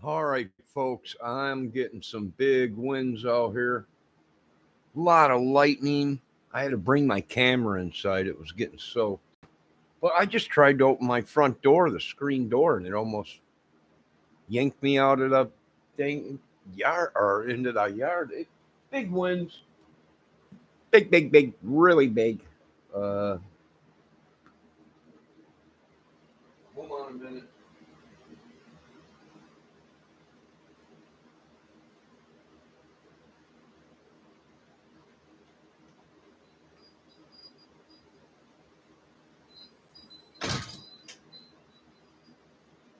All right, folks, I'm getting some big winds out here. A lot of lightning. I had to bring my camera inside. It was getting soaked. But I just tried to open my front door, the screen door, and it almost yanked me out of the dang yard or into the yard. Big winds. Big, big, big, really big. Uh, Hold on a minute.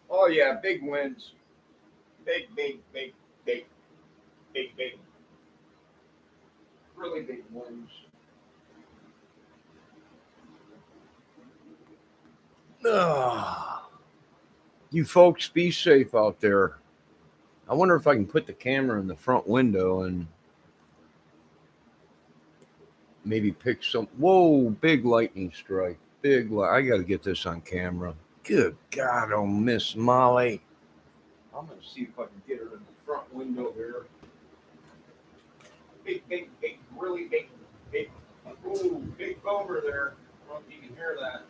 Oh, yeah, big winds. Big, big, big, big, big, big, really big winds. Ugh. You folks be safe out there. I wonder if I can put the camera in the front window and maybe pick some. Whoa, big lightning strike. I got to get this on camera. Good God, oh, Miss Molly. I'm going to see if I can get her in the front window here. Big, big, big, really big, big. Ooh, big bover there. I don't know if you can hear that.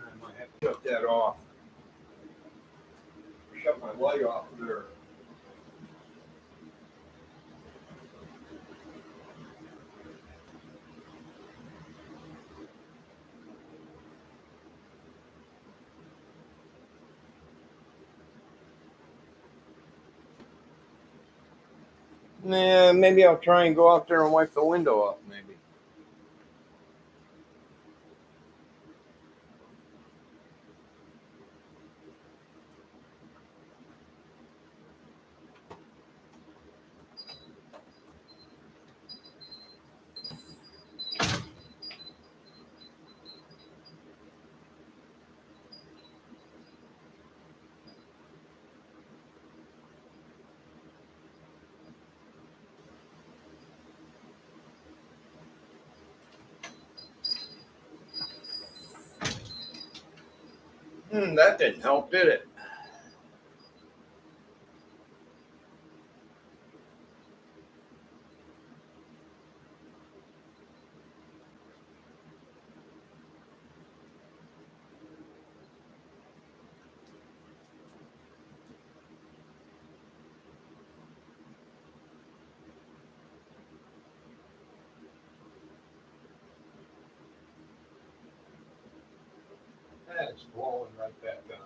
I might have to shut that off. Shut my light off there. Nah, maybe I'll try and go out there and wipe the window up, maybe. That didn't help, did it? That's blowing right back down.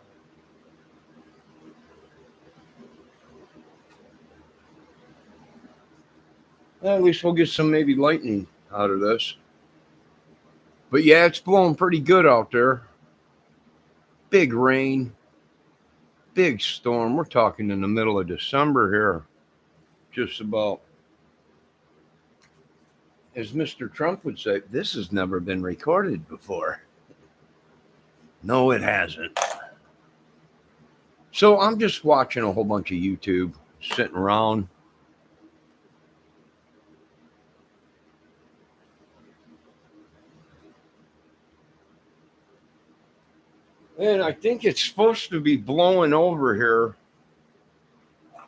Well, at least we'll get some maybe lightning out of this. But yeah, it's blowing pretty good out there. Big rain, big storm. We're talking in the middle of December here. Just about, as Mr. Trump would say, this has never been recorded before. No, it hasn't. So I'm just watching a whole bunch of YouTube, sitting around. And I think it's supposed to be blowing over here.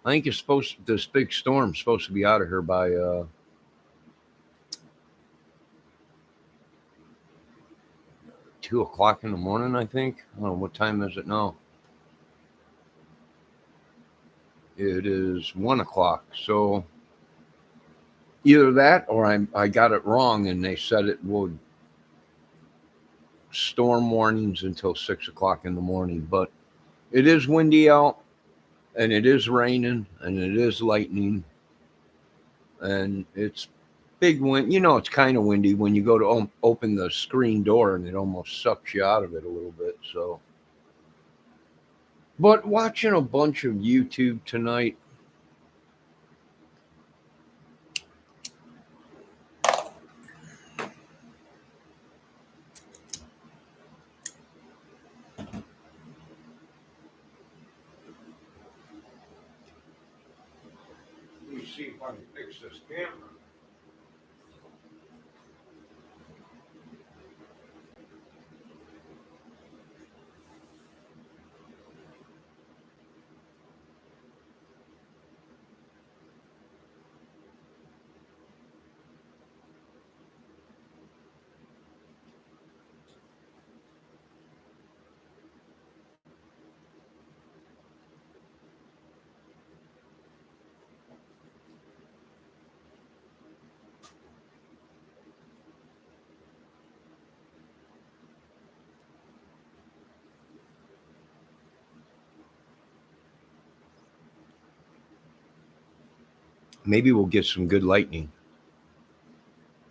I think this big storm's supposed to be out of here by 2 o'clock in the morning, I think. I don't know, what time is it now? It is 1 o'clock. So either that or I got it wrong and they said it would storm warnings until 6 o'clock in the morning. But it is windy out and it is raining and it is lightning and it's big wind. It's kind of windy when you go to open the screen door and it almost sucks you out of it a little bit. So, but watching a bunch of YouTube tonight. Let me see if I can fix this camera. Maybe we'll get some good lightning.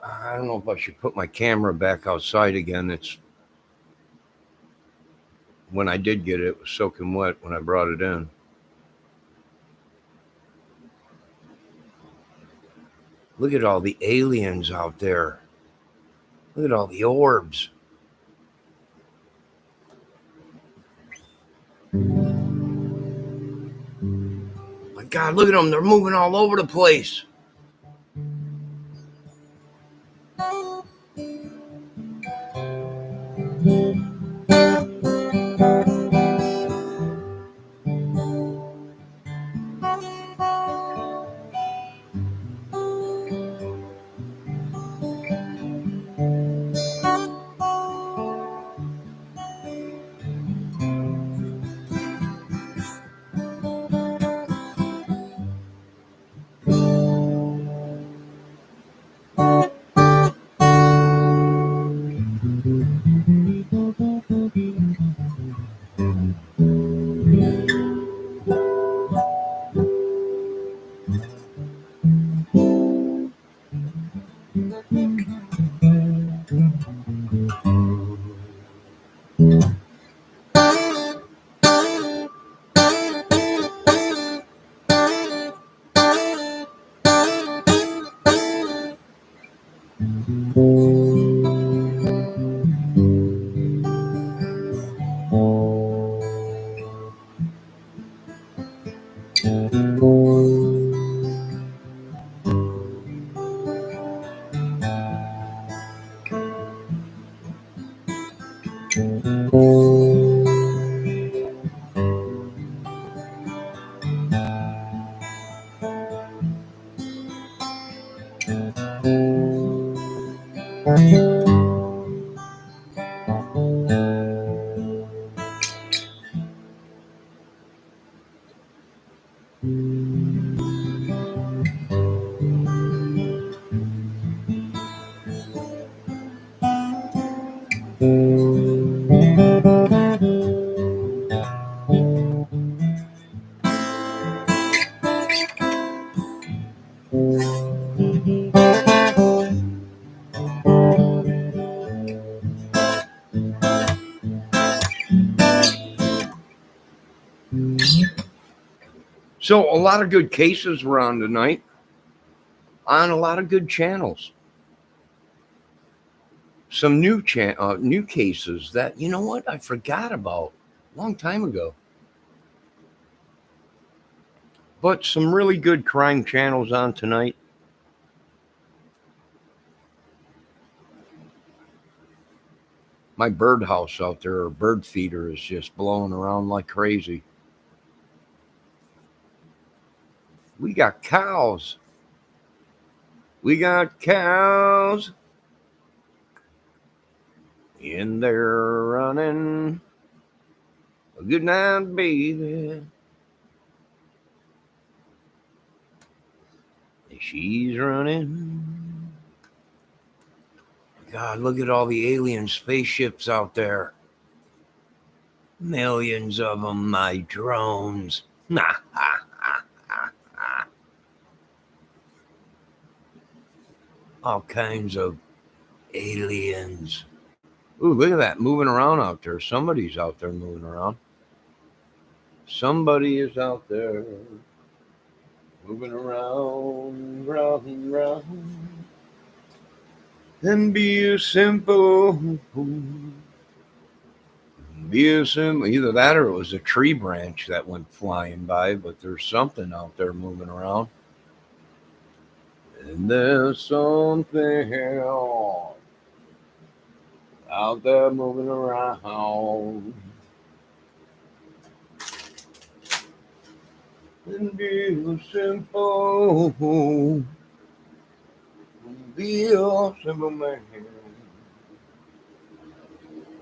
I don't know if I should put my camera back outside again. It's when I did get it, it was soaking wet when I brought it in. Look at all the aliens out there. Look at all the orbs. My God, look at them. They're moving all over the place. So a lot of good cases were on tonight on a lot of good channels. Some new cases that, you know what, I forgot about a long time ago. But some really good crime channels on tonight. My birdhouse out there, or bird feeder, is just blowing around like crazy. We got cows. We got cows in there running. Good night, baby. She's running. God, look at all the alien spaceships out there. Millions of them, my drones. All kinds of aliens. Ooh, look at that moving around out there. Somebody's out there moving around. Somebody is out there moving around, round. And be a simple. Either that or it was a tree branch that went flying by, but there's something out there moving around. And there's something out there moving around. And be simple. Be a simple man.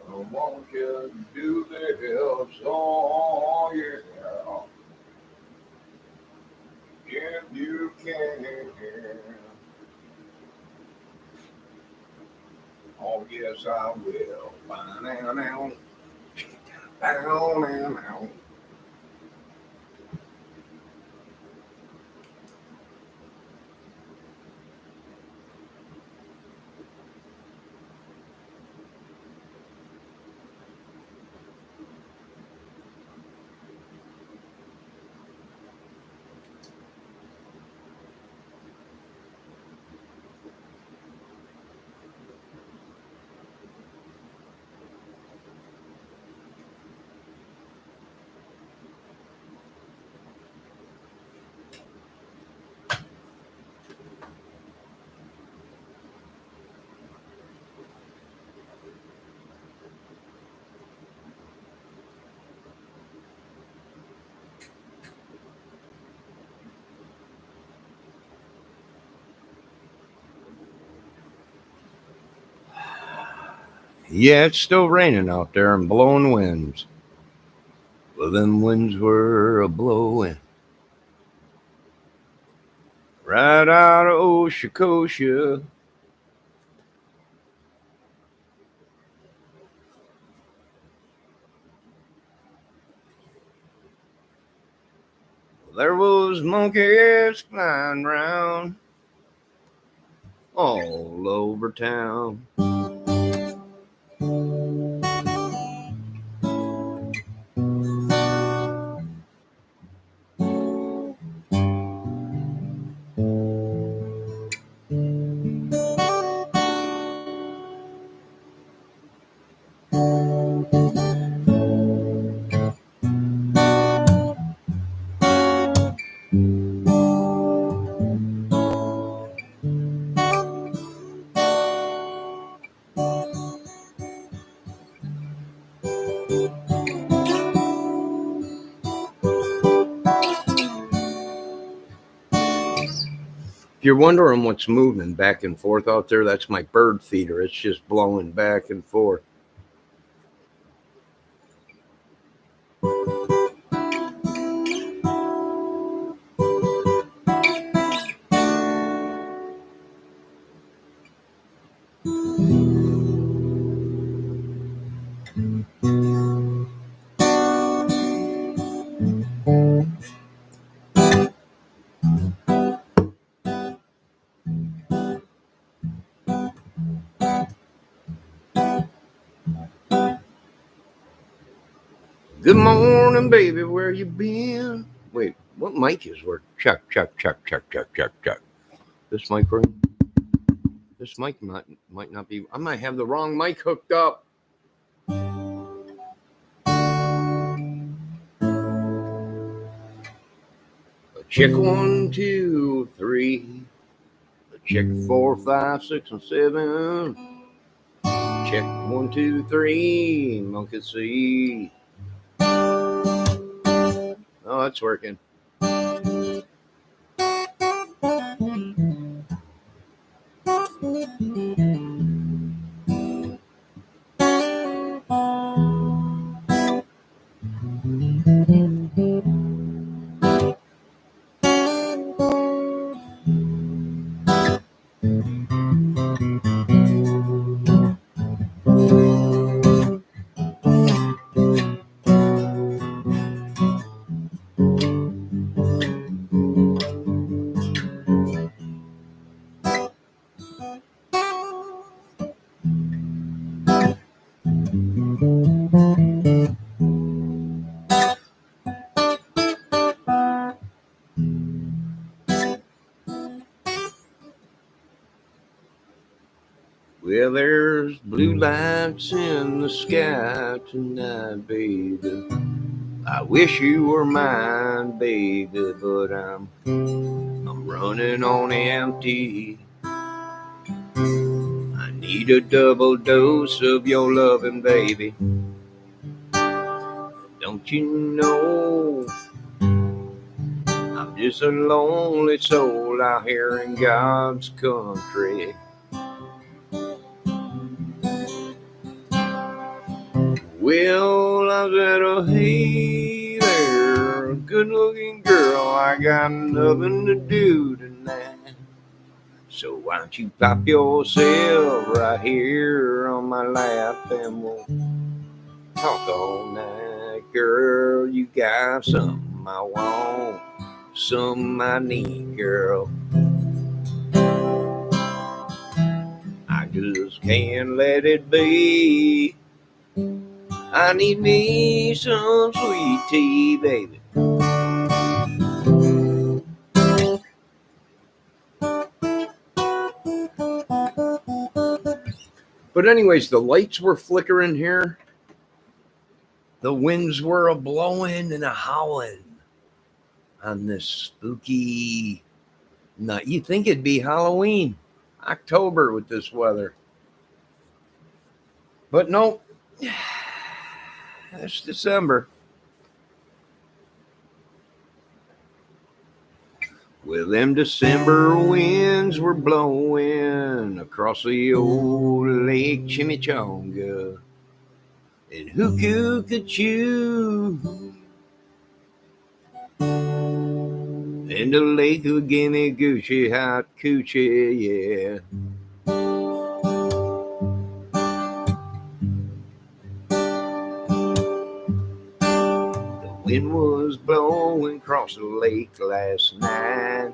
I want you to do this, oh yeah. If you can. Oh yes, I will. Now. Now. Yeah, it's still raining out there and blowing winds. Well, them winds were a blowing right out of Oshikoshia. There was monkeys flying round all over town. If you're wondering what's moving back and forth out there, that's my bird feeder. It's just blowing back and forth. Good morning, baby. Where you been? Wait, what mic is working? Check, check, check, check, check, check, check. This mic ring? This mic might not be. I might have the wrong mic hooked up. Check 1, 2, 3. Check 4, 5, 6, and 7. Check 1, 2, 3. Monkey see. Oh, that's working. Well, there's blue lights in the sky tonight, baby. I wish you were mine, baby, but I'm running on empty. I need a double dose of your loving, baby. Don't you know I'm just a lonely soul out here in God's country. Well, I said, oh, hey there, good looking girl, I got nothing to do tonight. So why don't you pop yourself right here on my lap and we'll talk all night, girl. You got something I want, something I need, girl. I just can't let it be. I need me some sweet tea, baby. But anyways, the lights were flickering here. The winds were a blowing and a howling on this spooky night. You'd think it'd be Halloween, October with this weather. But no, it's December. Well, them December winds were blowing across the old Lake Chimichanga, and hoo-coo could chew, and the lake would give me Gucci hot coochie, yeah. The wind was blowing across the lake last night.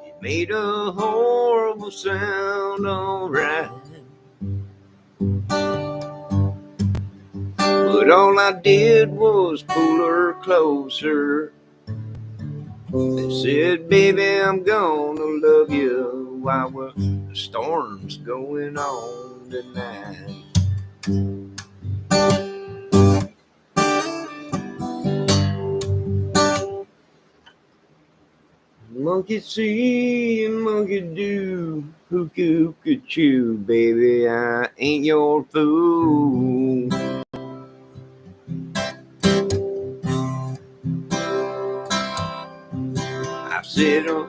It made a horrible sound, alright. But all I did was pull her closer and said, baby, I'm gonna love you while the storm's going on tonight. Monkey see, monkey do, hoo-coo could chew, baby, I ain't your fool. I said, oh,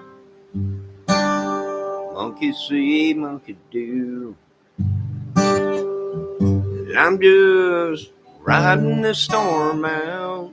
monkey see, monkey do, and I'm just riding the storm out.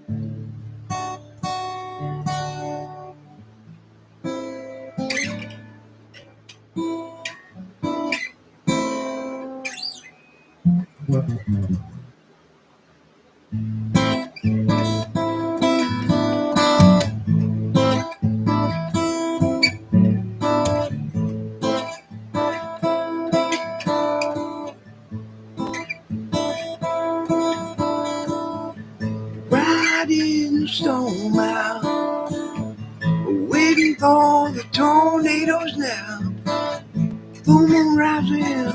Riding the storm out, waiting for the tornadoes now, booming rising.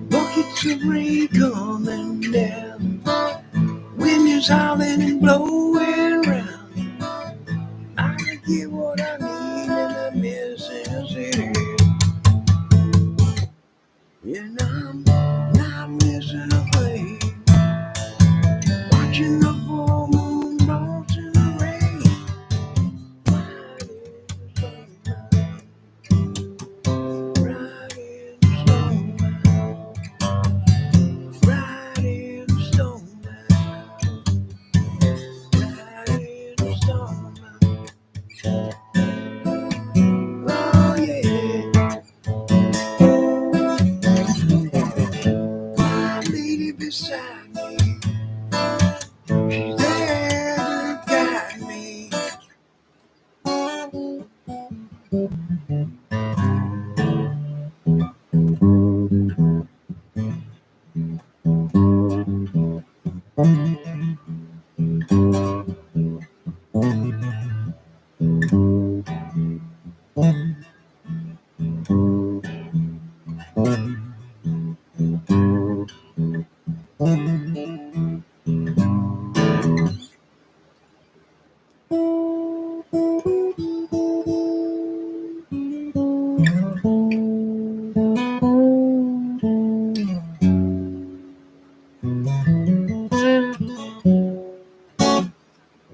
Buckets of rain coming down, wind is howling and blowing around. I can get what I need in the Mississippi, and I'm not missing a thing. Watching the full moon bounce in the rain. Riding the storm out, riding the storm out, riding the storm out. Oh yeah. My lady beside me, she's there to guide me.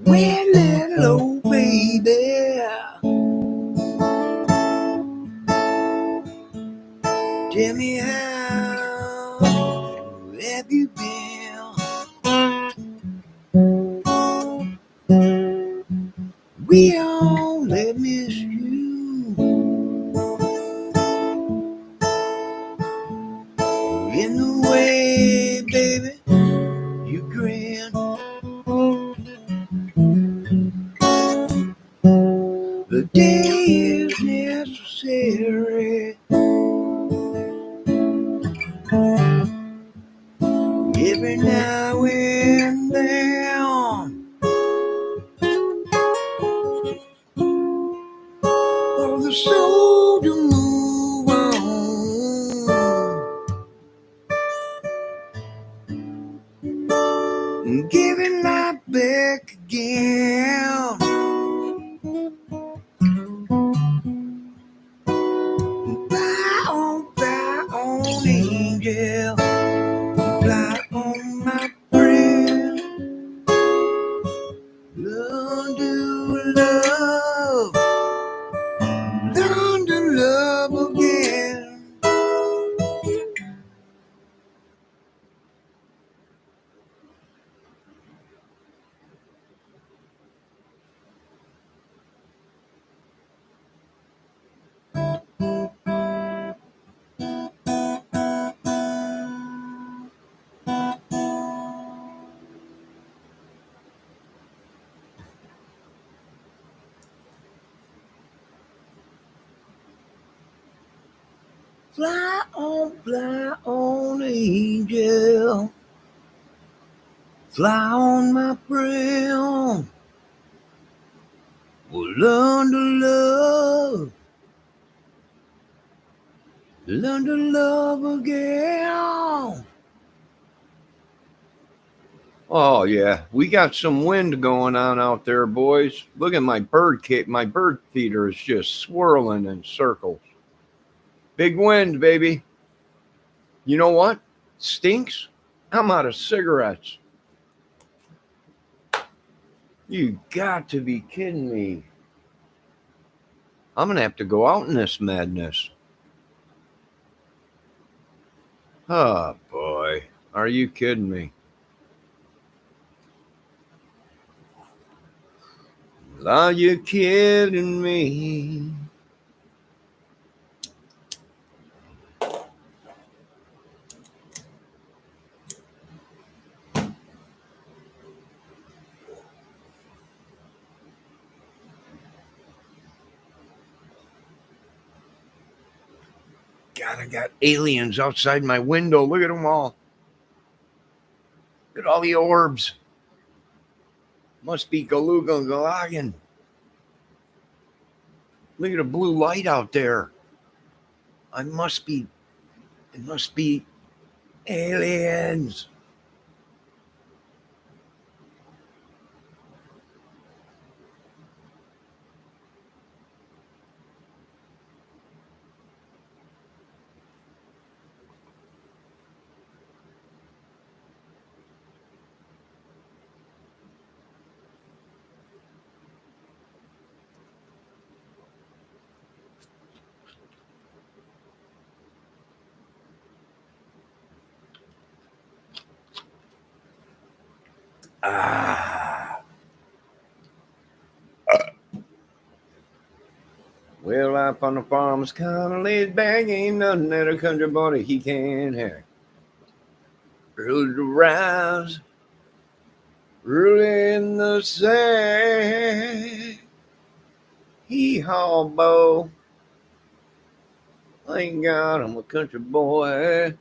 Well, little old baby, tell me how have you been? We all have missed you in the way, baby, you grin. The day is necessary. Every now and then, for the soul to move on and give it life back again. Bow, bow, angel. Fly on, angel. Fly on my brim. We'll learn to love. Learn to love again. Oh yeah, we got some wind going on out there, boys. Look at my bird cage. My bird feeder is just swirling in circles. Big wind, baby. You know what? Stinks. I'm out of cigarettes. You got to be kidding me. I'm gonna have to go out in this madness. Oh boy, are you kidding me? Are you kidding me? God, I got aliens outside my window. Look at them all. Look at all the orbs. Must be Galuga Galagan. Look at the blue light out there. It must be aliens. Ah. Well, life on the farm is kind of laid back. Ain't nothing that a country boy he can't have. Early to rise, early in the sand. Hee-haw, bo. Thank God I'm a country boy.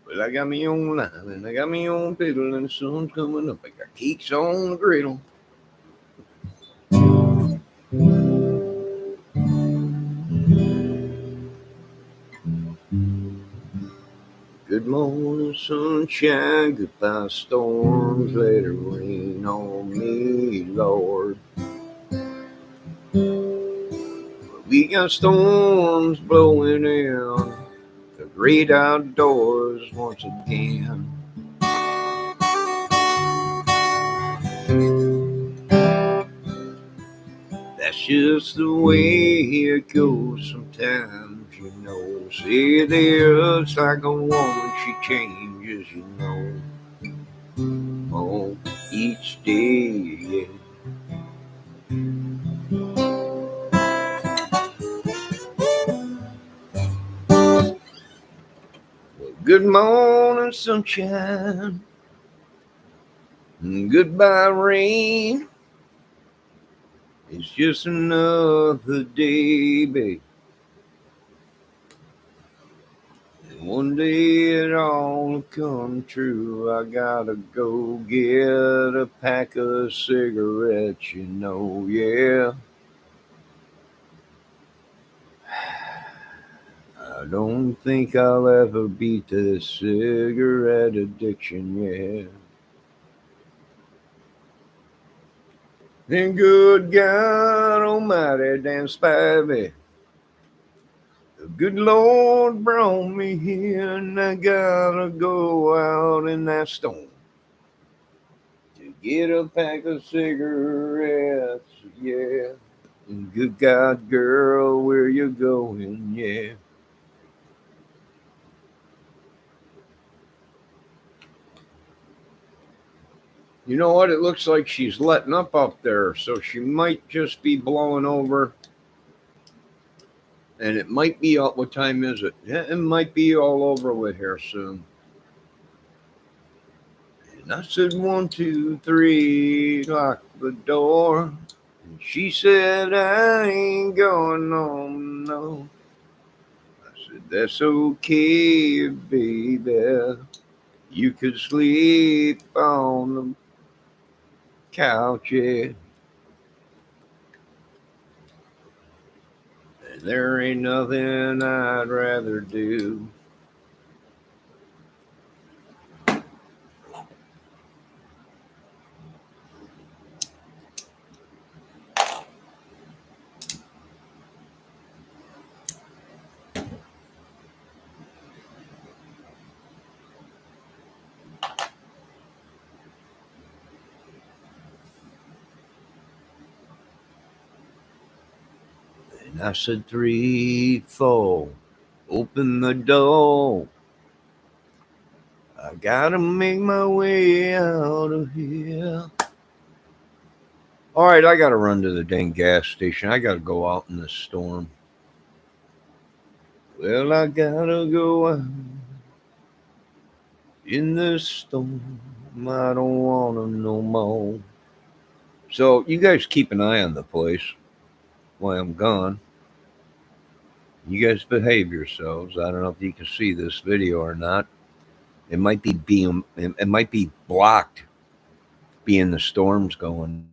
Well, I got me on line and I got me on fiddle and the sun's coming up. I got cakes on the griddle. Good morning, sunshine. Goodbye, storms. Let it rain on me, Lord. We got storms blowing in the great outdoors once again. That's just the way it goes sometimes, you know. See, there's like a woman, she changes, you know. Oh, each day, yeah. Good morning, sunshine. Goodbye, rain. It's just another day, babe. And one day it all come true. I gotta go get a pack of cigarettes, you know, yeah. I don't think I'll ever beat this cigarette addiction, yeah. And good God Almighty, Dan Spivey, the good Lord brought me here, and I gotta go out in that storm to get a pack of cigarettes, yeah. And good God, girl, where you going, yeah. You know what? It looks like she's letting up there, so she might just be blowing over. And it might be all, what time is it? Yeah, it might be all over with here soon. And I said, 1, 2, 3, lock the door. And she said, I ain't going home, no. That's okay, baby. You could sleep on the couch, yeah. And there ain't nothing I'd rather do. And I said, 3, 4, open the door. I gotta make my way out of here. All right, I gotta run to the dang gas station. I gotta go out in the storm. Well, I gotta go out in the storm. I don't wanna no more. So you guys keep an eye on the place while I'm gone. You guys behave yourselves. I don't know if you can see this video or not. It might be blocked, being the storms going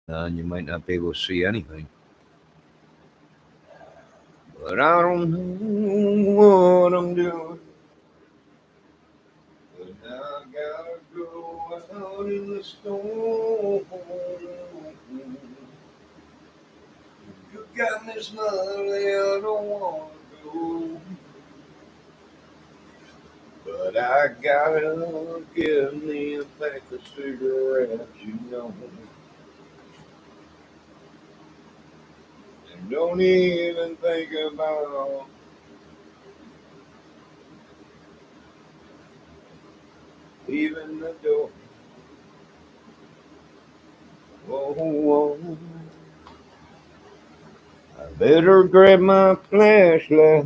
on. You might not be able to see anything. But I don't know what I'm doing. But now I gotta go out in the storm. You got me smiling, I don't wanna go. But I gotta give me a pack of cigarettes, you know. And don't even think about leaving the door. Whoa, whoa. I better grab my flashlight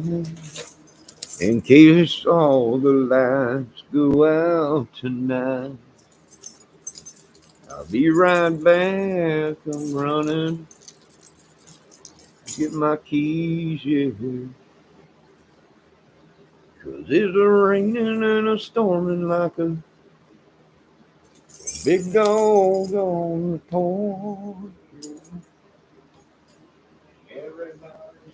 in case all the lights go out tonight. I'll be right back. I'm running. Get my keys, yeah. 'Cause it's a raining and a storming like a big dog on the porch. Everybody's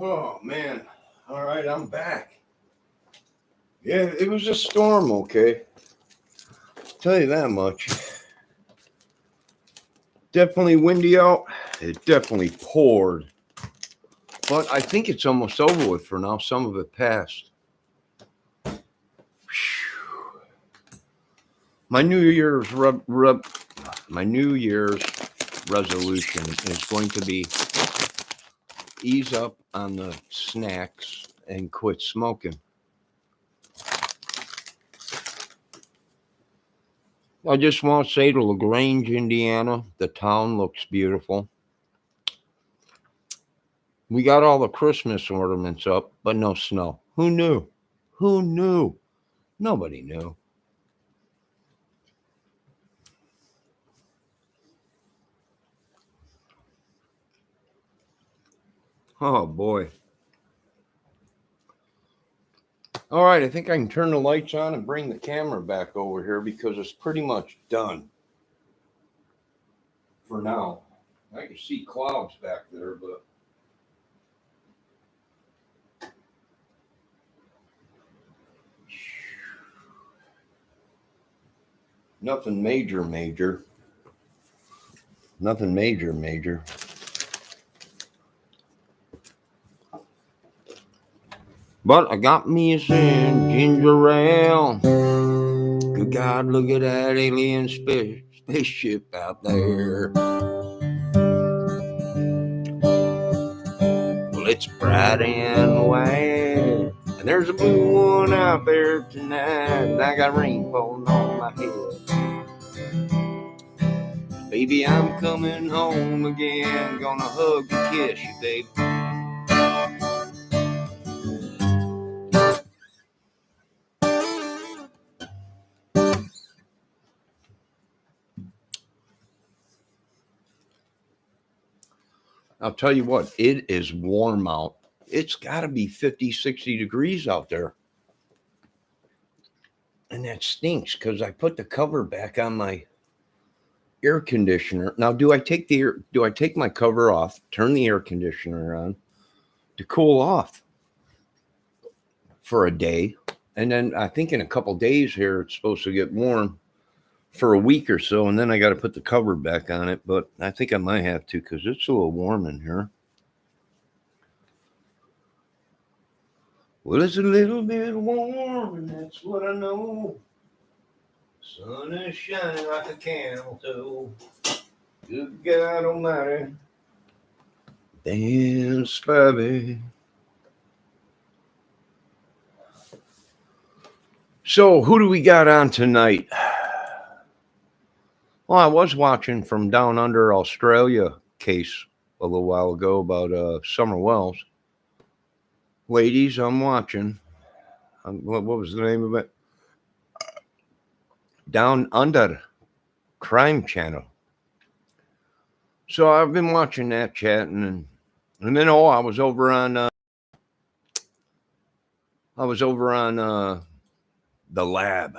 Oh, man. All right, I'm back. Yeah, it was a storm, okay? Tell you that much. Definitely windy out. It definitely poured. But I think it's almost over with for now. Some of it passed. Whew. My New Year's resolution is going to be ease up on the snacks and quit smoking. I just want to say to LaGrange, Indiana, the town looks beautiful. We got all the Christmas ornaments up, but no snow. Who knew? Who knew? Nobody knew. Oh, boy. All right, I think I can turn the lights on and bring the camera back over here because it's pretty much done for now. I can see clouds back there, but nothing major. Nothing major. But I got me some ginger ale. Good God, look at that alien spaceship out there. Well, it's bright and white, and there's a blue one out there tonight, and I got rain falling on my head. Baby, I'm coming home again, gonna hug and kiss you, baby. I'll tell you what, it is warm out. It's got to be 50, 60 degrees out there. And that stinks because I put the cover back on my air conditioner. Now, do I take my cover off, turn the air conditioner on to cool off for a day? And then I think in a couple days here, it's supposed to get warm for a week or so. And then I got to put the cover back on it. But I think I might have to because it's a little warm in here. Well, it's a little bit warm, and that's what I know. Sun is shining like a camel toe. Good God Almighty. Dance, baby. So, who do we got on tonight? Well, I was watching from Down Under Australia case a little while ago about Summer Wells. Ladies, I'm watching. What was the name of it? Down Under Crime Channel. So I've been watching that, chatting, and then I was over on the lab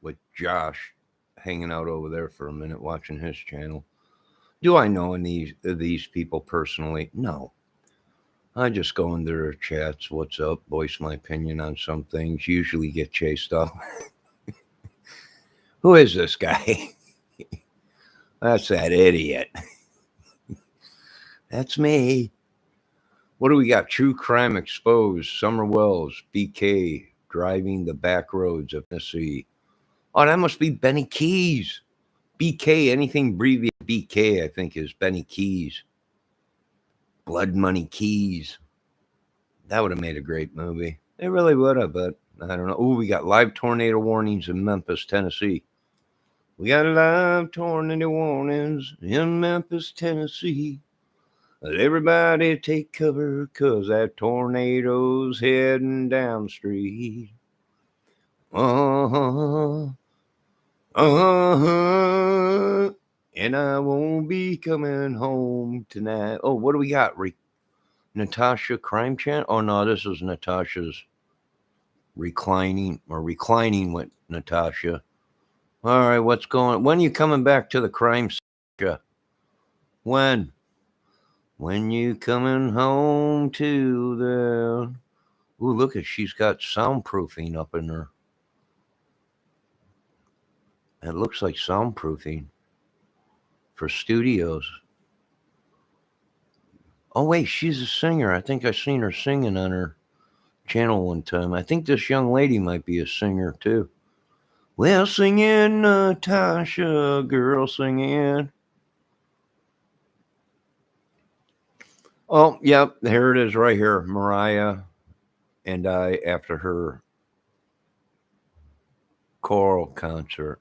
with Josh, hanging out over there for a minute, watching his channel. Do I know any of these people personally? No. I just go into their chats, what's up, voice my opinion on some things, usually get chased off. Who is this guy? That's that idiot. That's me. What do we got? True Crime Exposed, Summer Wells, BK, driving the back roads of Tennessee. Oh, that must be Benny Keys. BK, anything abbreviated BK, I think, is Benny Keys. Blood Money Keys. That would have made a great movie. It really would have, but I don't know. Oh, we got live tornado warnings in Memphis, Tennessee. We got live tornado warnings in Memphis, Tennessee. Everybody take cover, 'cause that tornado's heading down the street. Uh-huh. And I won't be coming home tonight. Oh, what do we got? Natasha Crime Chant? Oh, no, this is Natasha's reclining with Natasha. All right, what's going on? When are you coming back to the crime, Sasha? When When you coming home to the... Ooh, look at, she's got soundproofing up in her. It looks like soundproofing for studios. Oh, wait, she's a singer. I think I seen her singing on her channel one time. I think this young lady might be a singer, too. Well, singing, Natasha, girl singing. Oh, yep, here it is right here. Mariah and I after her choral concert.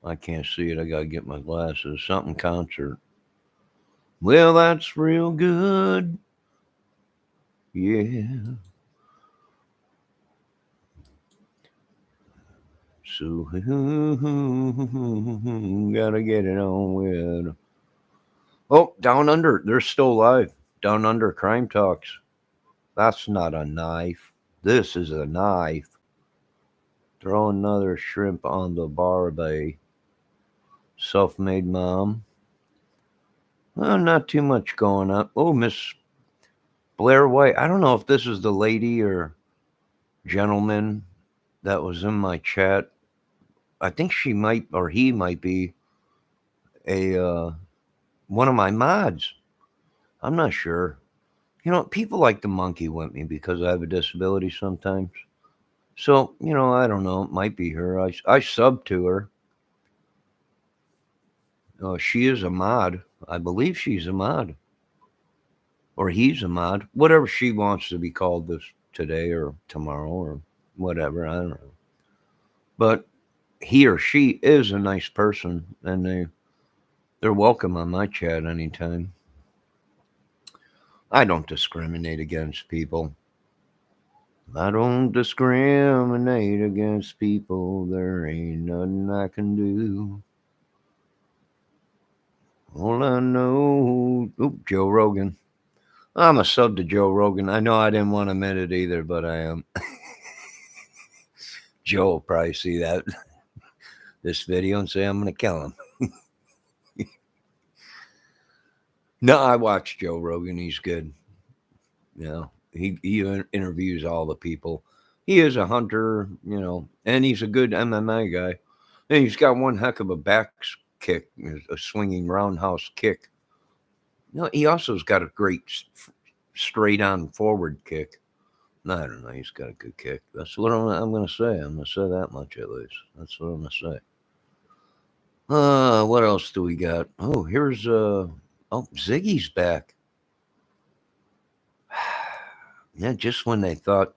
I can't see it. I got to get my glasses. Something concert. Well, that's real good. Yeah. So, gotta get it on with. Oh, Down Under. They're still live. Down Under Crime Talks. That's not a knife. This is a knife. Throw another shrimp on the barbie. Self-made mom. Well, not too much going on. Oh, Miss Blair White. I don't know if this is the lady or gentleman that was in my chat. I think she might, or he might be a one of my mods. I'm not sure. You know, people like to monkey with me because I have a disability sometimes. So, you know, I don't know. It might be her. I sub to her. She is a mod. I believe she's a mod. Or he's a mod. Whatever she wants to be called this today or tomorrow or whatever. I don't know. But he or she is a nice person, and they're welcome on my chat anytime. I don't discriminate against people. I don't discriminate against people. There ain't nothing I can do. All I know... Oop, Joe Rogan. I'm a sub to Joe Rogan. I know I didn't want to admit it either, but I am. Joe will probably see this video and say I'm going to kill him. No, I watch Joe Rogan. He's good. You know, he interviews all the people. He is a hunter, you know, and he's a good MMA guy. And he's got one heck of a back kick, a swinging roundhouse kick. You know, he also's got a great straight on forward kick. I don't know. He's got a good kick. That's what I'm going to say. I'm going to say that much at least. That's what I'm going to say. What else do we got? Oh, here's Ziggy's back. Yeah, just when they thought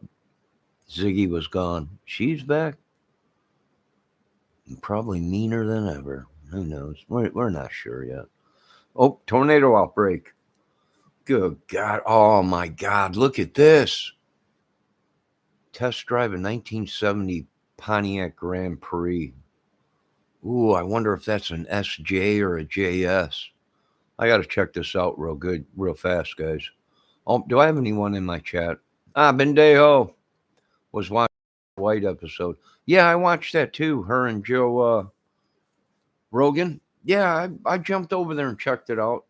Ziggy was gone, she's back. Probably meaner than ever. Who knows? We're not sure yet. Oh, tornado outbreak. Good God. Oh, my God. Look at this. Test drive a 1970 Pontiac Grand Prix. Ooh, I wonder if that's an SJ or a JS. I got to check this out real fast, guys. Oh, do I have anyone in my chat? Bendejo was watching the White episode. Yeah, I watched that too. Her and Joe Rogan. Yeah, I jumped over there and checked it out.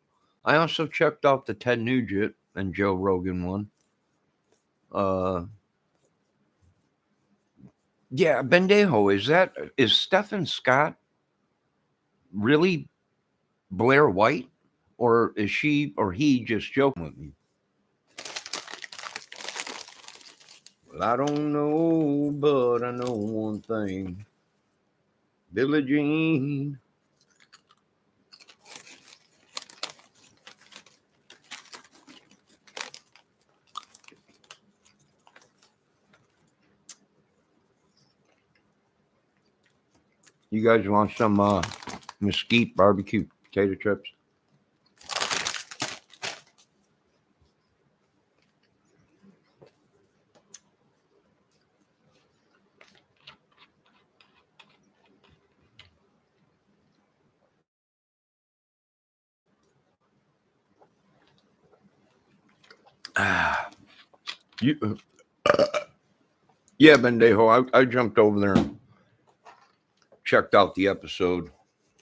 I also checked out the Ted Nugent and Joe Rogan one. Yeah, Bendejo, is Stephen Scott really Blair White? Or is she or he just joking with me? Well, I don't know, but I know one thing. Billie Jean. You guys want some mesquite barbecue potato chips? Yeah, Bendejo, I jumped over there and checked out the episode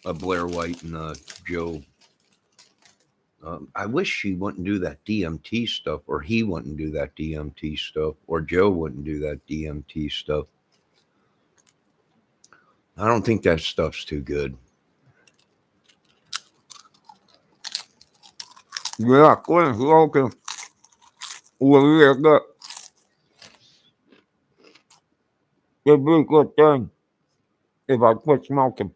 of Blair White and Joe I wish she wouldn't do that DMT stuff, or he wouldn't do that DMT stuff, or Joe wouldn't do that DMT stuff. I don't think that stuff's too good. Ja, kon roken. Hoe lekker. It'd be a good thing if I quit smoking.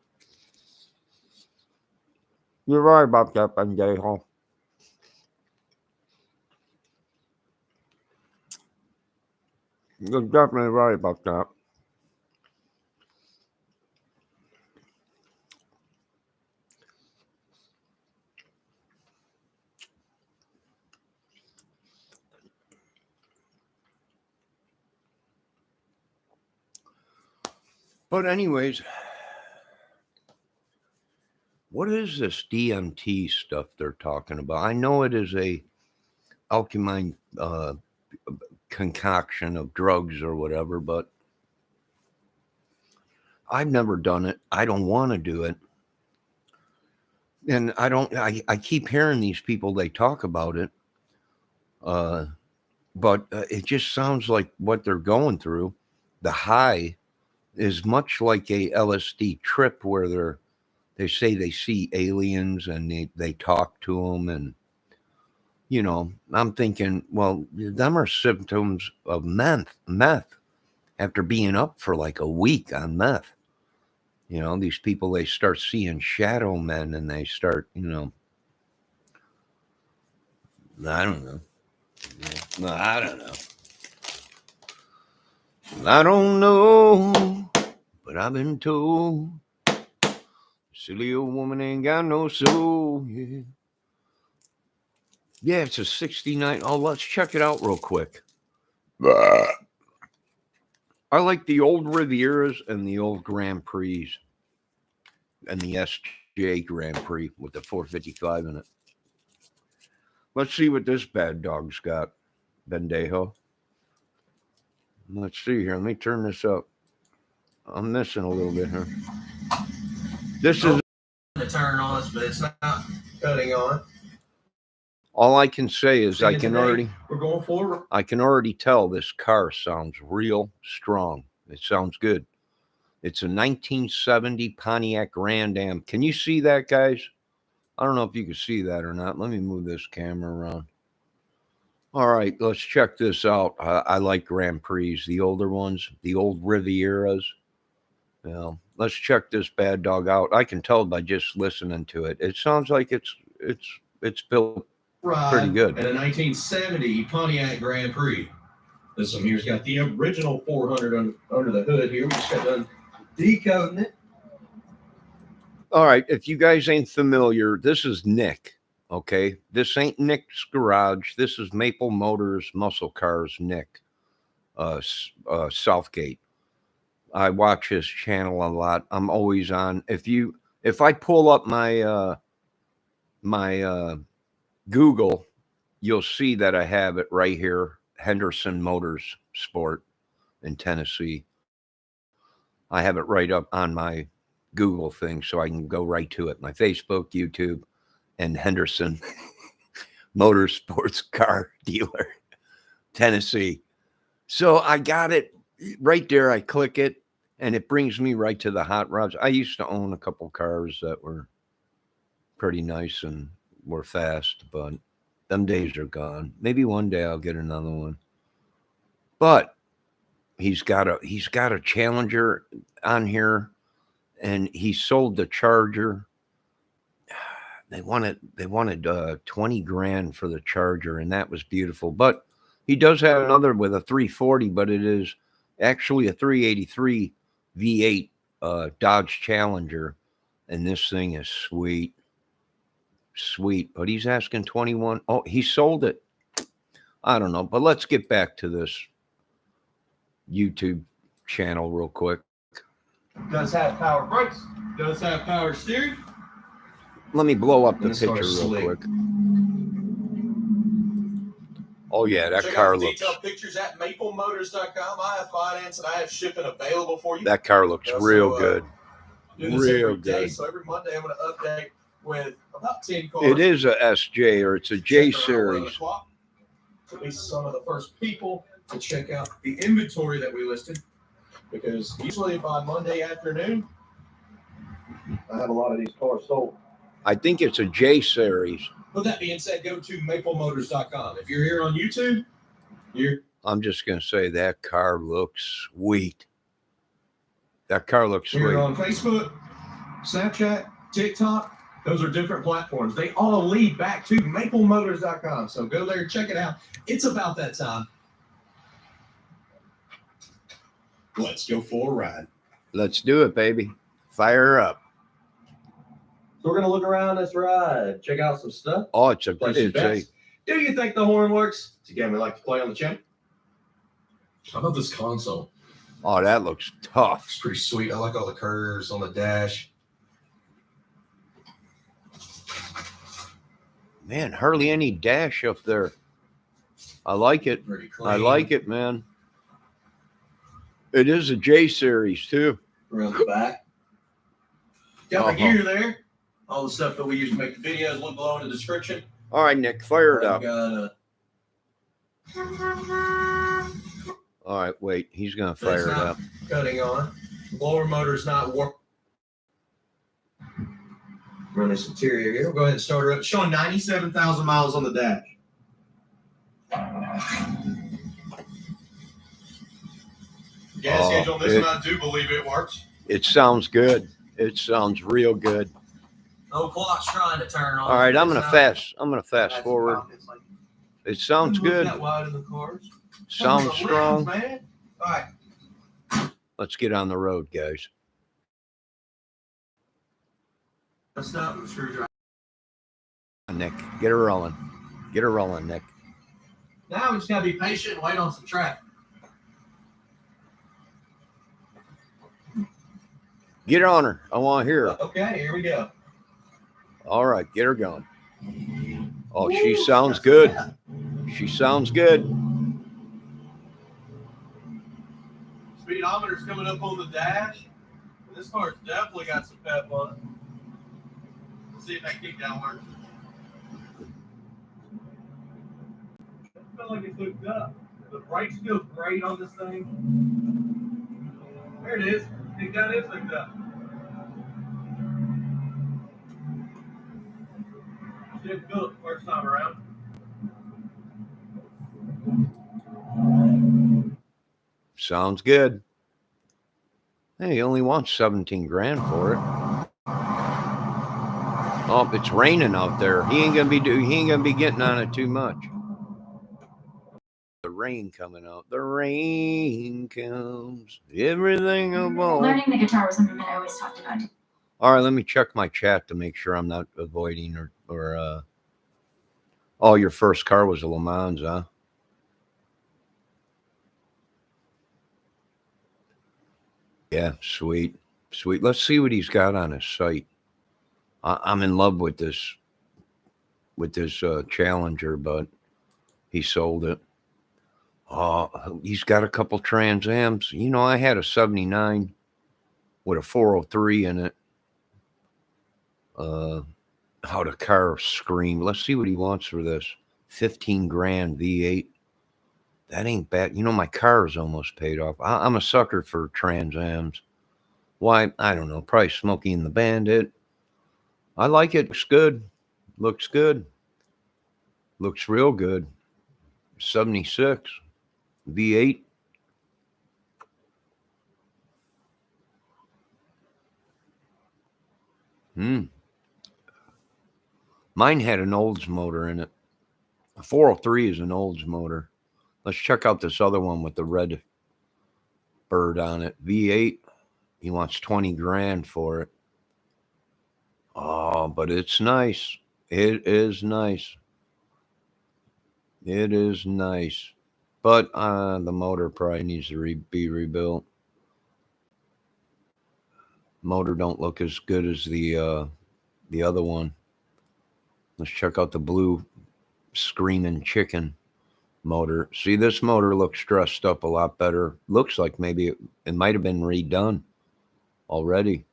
You're right about that, pendejo. You're definitely right about that. But anyways, what is this DMT stuff they're talking about? I know it is a alchemine concoction of drugs or whatever, but I've never done it. I don't want to do it. And I keep hearing these people, they talk about it. But it just sounds like what they're going through. The high is much like a LSD trip where they say they see aliens and they talk to them. And, you know, I'm thinking, well, them are symptoms of meth after being up for like a week on meth. You know, these people, they start seeing shadow men and they start, you know, I don't know. No, I don't know. I don't know, but I've been told silly old woman ain't got no soul. Yeah, yeah, it's a 69. Oh, let's check it out real quick. I like the old Rivieras and the old Grand Prix and the SJ Grand Prix with the 455 in it. Let's see what this bad dog's got, Bendejo. Let's see here. Let me turn this up. I'm missing a little bit here. This is to turn on us, but it's not cutting on. All I can say is I can already tell this car sounds real strong. It sounds good. It's a 1970 Pontiac Grand Am. Can you see that, guys? I don't know if you can see that or not. Let me move this camera around. All right, let's check this out. I like Grand Prix, the older ones, the old Rivieras. Yeah, let's check this bad dog out. I can tell by just listening to it. It sounds like it's built pretty good. And a 1970 Pontiac Grand Prix. This one here's got the original 400 under the hood here. We just got done decoding it. All right, if you guys ain't familiar, this is Nick. Okay, this ain't Nick's Garage. This is Maple Motors Muscle Cars Nick, Southgate. I watch his channel a lot. I'm always on. If I pull up my Google, you'll see that I have it right here, Henderson Motors Sport in Tennessee. I have it right up on my Google thing, so I can go right to it. My Facebook, YouTube, and Henderson Motorsports Car Dealer, Tennessee. So I got it right there. I click it, and it brings me right to the hot rods. I used to own a couple cars that were pretty nice and were fast, but them days are gone. Maybe one day I'll get another one. But he's got a Challenger on here, and he sold the Charger. They wanted 20 grand for the Charger, and that was beautiful. But he does have another with a 340, but it is actually a 383 V8 Dodge Challenger, and this thing is sweet. But he's asking 21. Oh, he sold it. I don't know, but let's get back to this YouTube channel real quick. Does have power brakes. Does have power steering. Let me blow up the picture real quick. Oh yeah, that car looks. Detailed pictures at maplemotors.com. I have finance and I have shipping available for you. That car looks real good. Real good. So every Monday I'm going to update with about 10 cars. It is a SJ, or it's a J series. At least some of the first people to check out the inventory that we listed, because usually by Monday afternoon, I have a lot of these cars sold. I think it's a J series. With that being said, go to maplemotors.com. If you're here on YouTube, I'm just going to say that car looks sweet. That car looks sweet. You're on Facebook, Snapchat, TikTok. Those are different platforms. They all lead back to maplemotors.com. So go there, check it out. It's about that time. Let's go for a ride. Let's do it, baby. Fire her up. So we're going to look around this ride, check out some stuff. Oh, it's a Do you think the horn works? It's a game we like to play on the channel. How about this console? Oh, that looks tough. It's pretty sweet. I like all the curves on the dash. Man, hardly any dash up there. I like it. Pretty clean. I like it, man. It is a J series, too. Around the back. Got the gear there. All the stuff that we use to make the videos, look below in the description. All right, Nick, fire it up. All right, wait. He's going to fire it up. Cutting on. Blower motor's not warped. Run this interior here. We'll go ahead and start her up. Showing 97,000 miles on the dash. Gas gauge on this one, I do believe it works. It sounds good. It sounds real good. No clock's trying to turn on. All right, I'm gonna fast forward. It sounds good. Sounds strong. Man. All right. Let's get on the road, guys. Let's stop with the screwdriver. Nick, get her rolling. Get her rolling, Nick. Now we just gotta be patient and wait on some traffic. Get on her. I want to hear her. Okay, here we go. All right, get her going. Oh, she sounds good. She sounds good. Speedometer's coming up on the dash. This car's definitely got some pep on it. Let's see if that kickdown works. I feel like it's hooked up. The brakes feel great on this thing. There it is. Kickdown is hooked up. Didn't feel it the first time around. Sounds good. Hey, he only wants 17 grand for it. Oh, it's raining out there. He ain't gonna be getting on it too much. The rain coming out. The rain comes. Everything about. Learning the guitar was something that I always talked about. All right, let me check my chat to make sure I'm not avoiding or oh, your first car was a Le Mans, huh? Yeah, sweet. Sweet. Let's see what he's got on his site. I'm in love with this Challenger, but he sold it. Oh, he's got a couple Trans Ams. You know, I had a 79 with a 403 in it. How the car screamed. Let's see what he wants for this. 15 grand V8. That ain't bad. You know, my car is almost paid off. I'm a sucker for Trans Ams. Why? I don't know. Probably Smokey and the Bandit. I like it. Looks good. Looks good. Looks real good. 76 V8. Mine had an Olds motor in it. A 403 is an Olds motor. Let's check out this other one with the red bird on it. V8. He wants 20 grand for it. Oh, but it's nice. It is nice. It is nice. But the motor probably needs to be rebuilt. Motor don't look as good as the other one. Let's check out the blue Screaming Chicken motor. See, this motor looks dressed up a lot better. Looks like maybe it might have been redone already.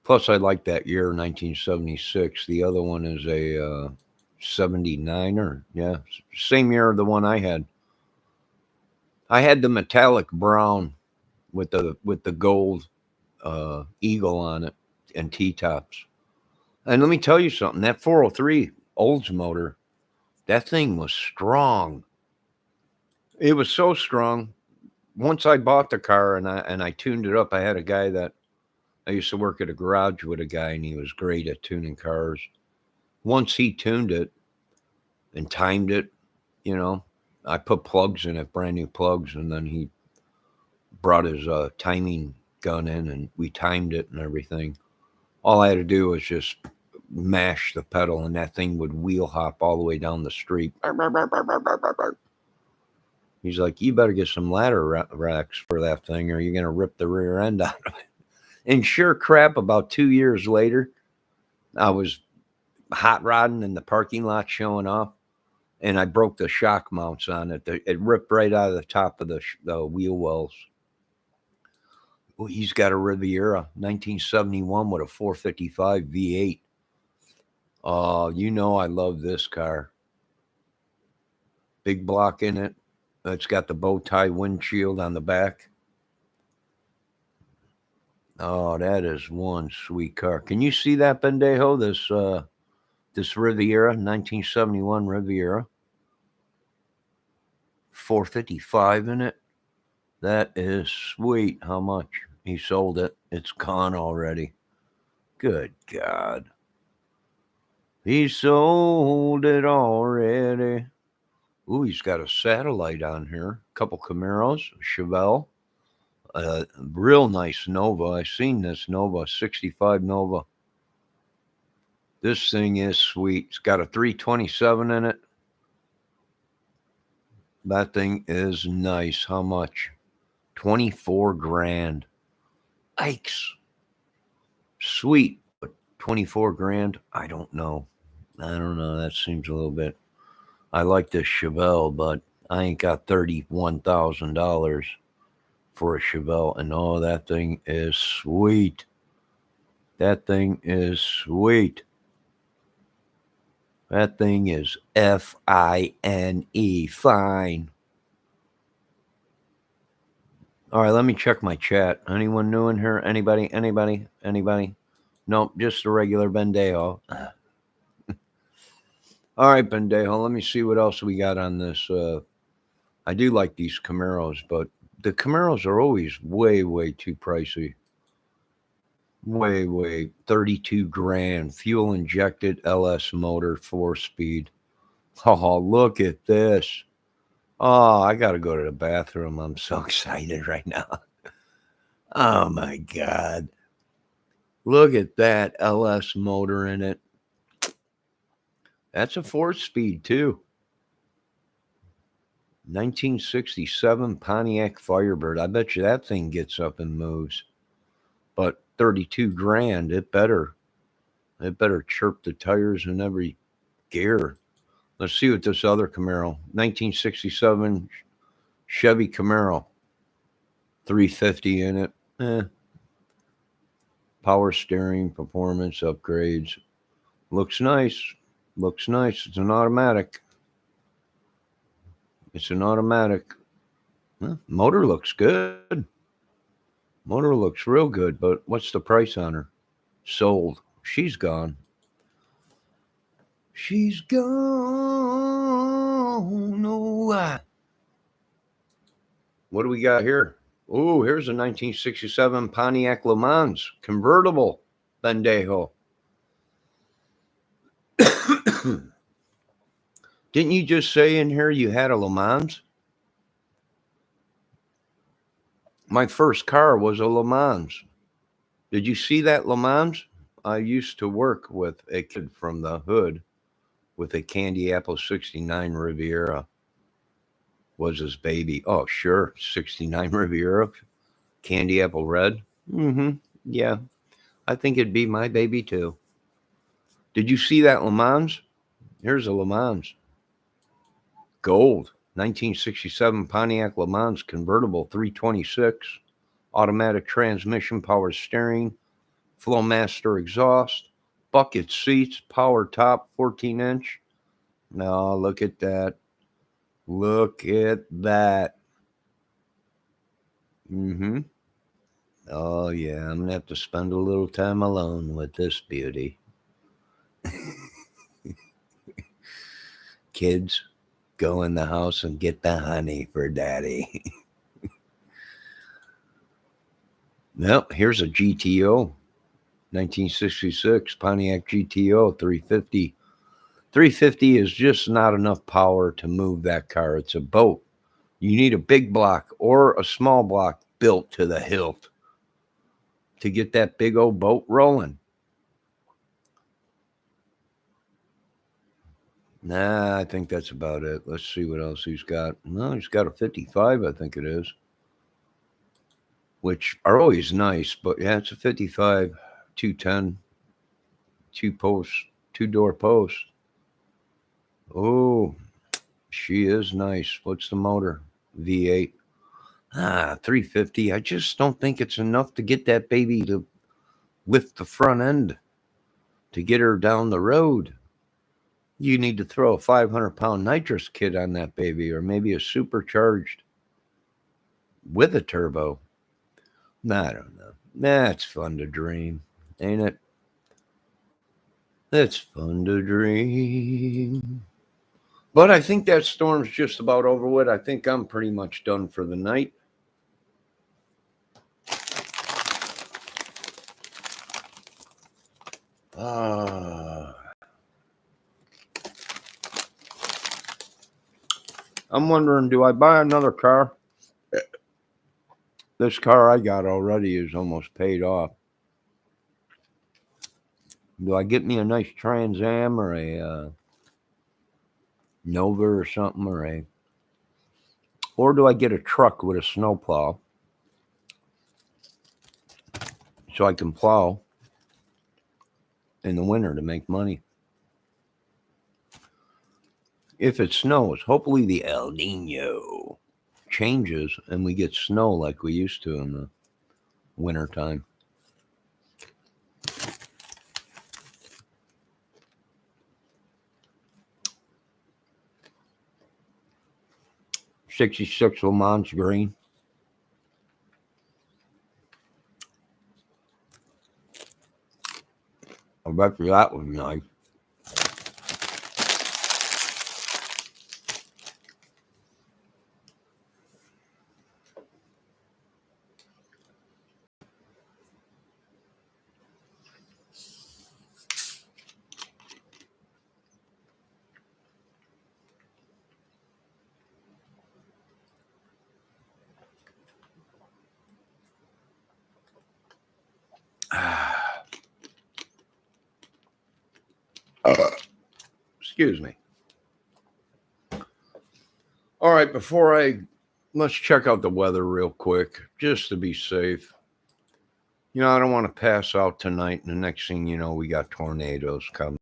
Plus, I like that year, 1976. The other one is a 79er. Yeah, same year the one I had. I had the metallic brown with the gold eagle on it and T-tops. And let me tell you something. That 403 Oldsmotor, that thing was strong. It was so strong. Once I bought the car and I tuned it up, I had a guy that I used to work at a garage with a guy, and he was great at tuning cars. Once he tuned it and timed it, you know, I put plugs in it, brand new plugs, and then he brought his timing gun in, and we timed it and everything. All I had to do was just mash the pedal, and that thing would wheel hop all the way down the street. He's like, you better get some ladder racks for that thing, or you're going to rip the rear end out of it. And sure crap, about 2 years later, I was hot rodding in the parking lot showing off, and I broke the shock mounts on it. It ripped right out of the top of the wheel wells. Well, he's got a Riviera, 1971 with a 455 V8. Oh, you know I love this car. Big block in it. It's got the bow tie windshield on the back. Oh, that is one sweet car. Can you see that, Bendejo? This Riviera, 1971 Riviera. 455 in it. That is sweet. How much? He sold it. It's gone already. Good God. He sold it already. Ooh, he's got a satellite on here. A couple Camaros, a Chevelle. Real nice Nova. I've seen this Nova, 65 Nova. This thing is sweet. It's got a 327 in it. That thing is nice. How much? 24 grand. Yikes. Sweet, but 24 grand? I don't know. That seems a little bit. I like this Chevelle, but I ain't got $31,000 for a Chevelle. And oh, that thing is sweet. That thing is sweet. That thing is F-I-N-E, fine. All right, let me check my chat. Anyone new in here? Anybody? Nope, just a regular Bendejo. All right, Bendejo, let me see what else we got on this. I do like these Camaros, but the Camaros are always way, way too pricey. Way, 32 grand. Fuel injected LS motor, 4-speed. Oh, look at this. Oh, I got to go to the bathroom. I'm so excited right now. Oh, my God. Look at that LS motor in it. That's a 4-speed, too. 1967 Pontiac Firebird. I bet you that thing gets up and moves. But 32 grand, it better chirp the tires in every gear. Let's see what this other Camaro, 1967 Chevy Camaro, 350 in it. Power steering, performance upgrades. Looks nice. It's an automatic. Motor looks good. Motor looks real good, but what's the price on her? Sold. She's gone. She's gone. Oh, what do we got here? Oh, here's a 1967 Pontiac Le Mans convertible Bendejo. Didn't you just say in here you had a Le Mans? My first car was a Le Mans. Did you see that Le Mans? I used to work with a kid from the hood with a Candy Apple 69 Riviera. Was his baby. Oh, sure. 69 Riviera. Candy Apple Red. Yeah. I think it'd be my baby too. Did you see that Le Mans? Here's a Le Mans. Gold. 1967 Pontiac Le Mans convertible 326. Automatic transmission, power steering. Flowmaster exhaust, bucket seats, power top, 14-inch. No, look at that. Look at that. Mm-hmm. Oh, yeah, I'm going to have to spend a little time alone with this beauty. Kids, go in the house and get the honey for daddy. Well, here's a GTO, 1966 Pontiac Gto 350. 350 is just not enough power to move that car. It's a boat. You need a big block or a small block built to the hilt to get that big old boat rolling. Nah, I think that's about it. Let's see what else he's got. No, he's got a 55, I think it is, which are always nice. But yeah, it's a 55, 210, two-door post. Oh, she is nice. What's the motor? V8. 350. I just don't think it's enough to get that baby to lift the front end to get her down the road. You need to throw a 500-pound nitrous kit on that baby, or maybe a supercharged with a turbo. I don't know. That's fun to dream, ain't it? It's fun to dream. But I think that storm's just about over with. I think I'm pretty much done for the night. I'm wondering, do I buy another car? This car I got already is almost paid off. Do I get me a nice Trans Am or a Nova or something, or do I get a truck with a snowplow so I can plow in the winter to make money? If it snows, hopefully the El Nino changes and we get snow like we used to in the wintertime. '66 Le Mans green. I bet you that was nice. Excuse me. All right, let's check out the weather real quick, just to be safe. You know, I don't want to pass out tonight, and the next thing you know, we got tornadoes coming.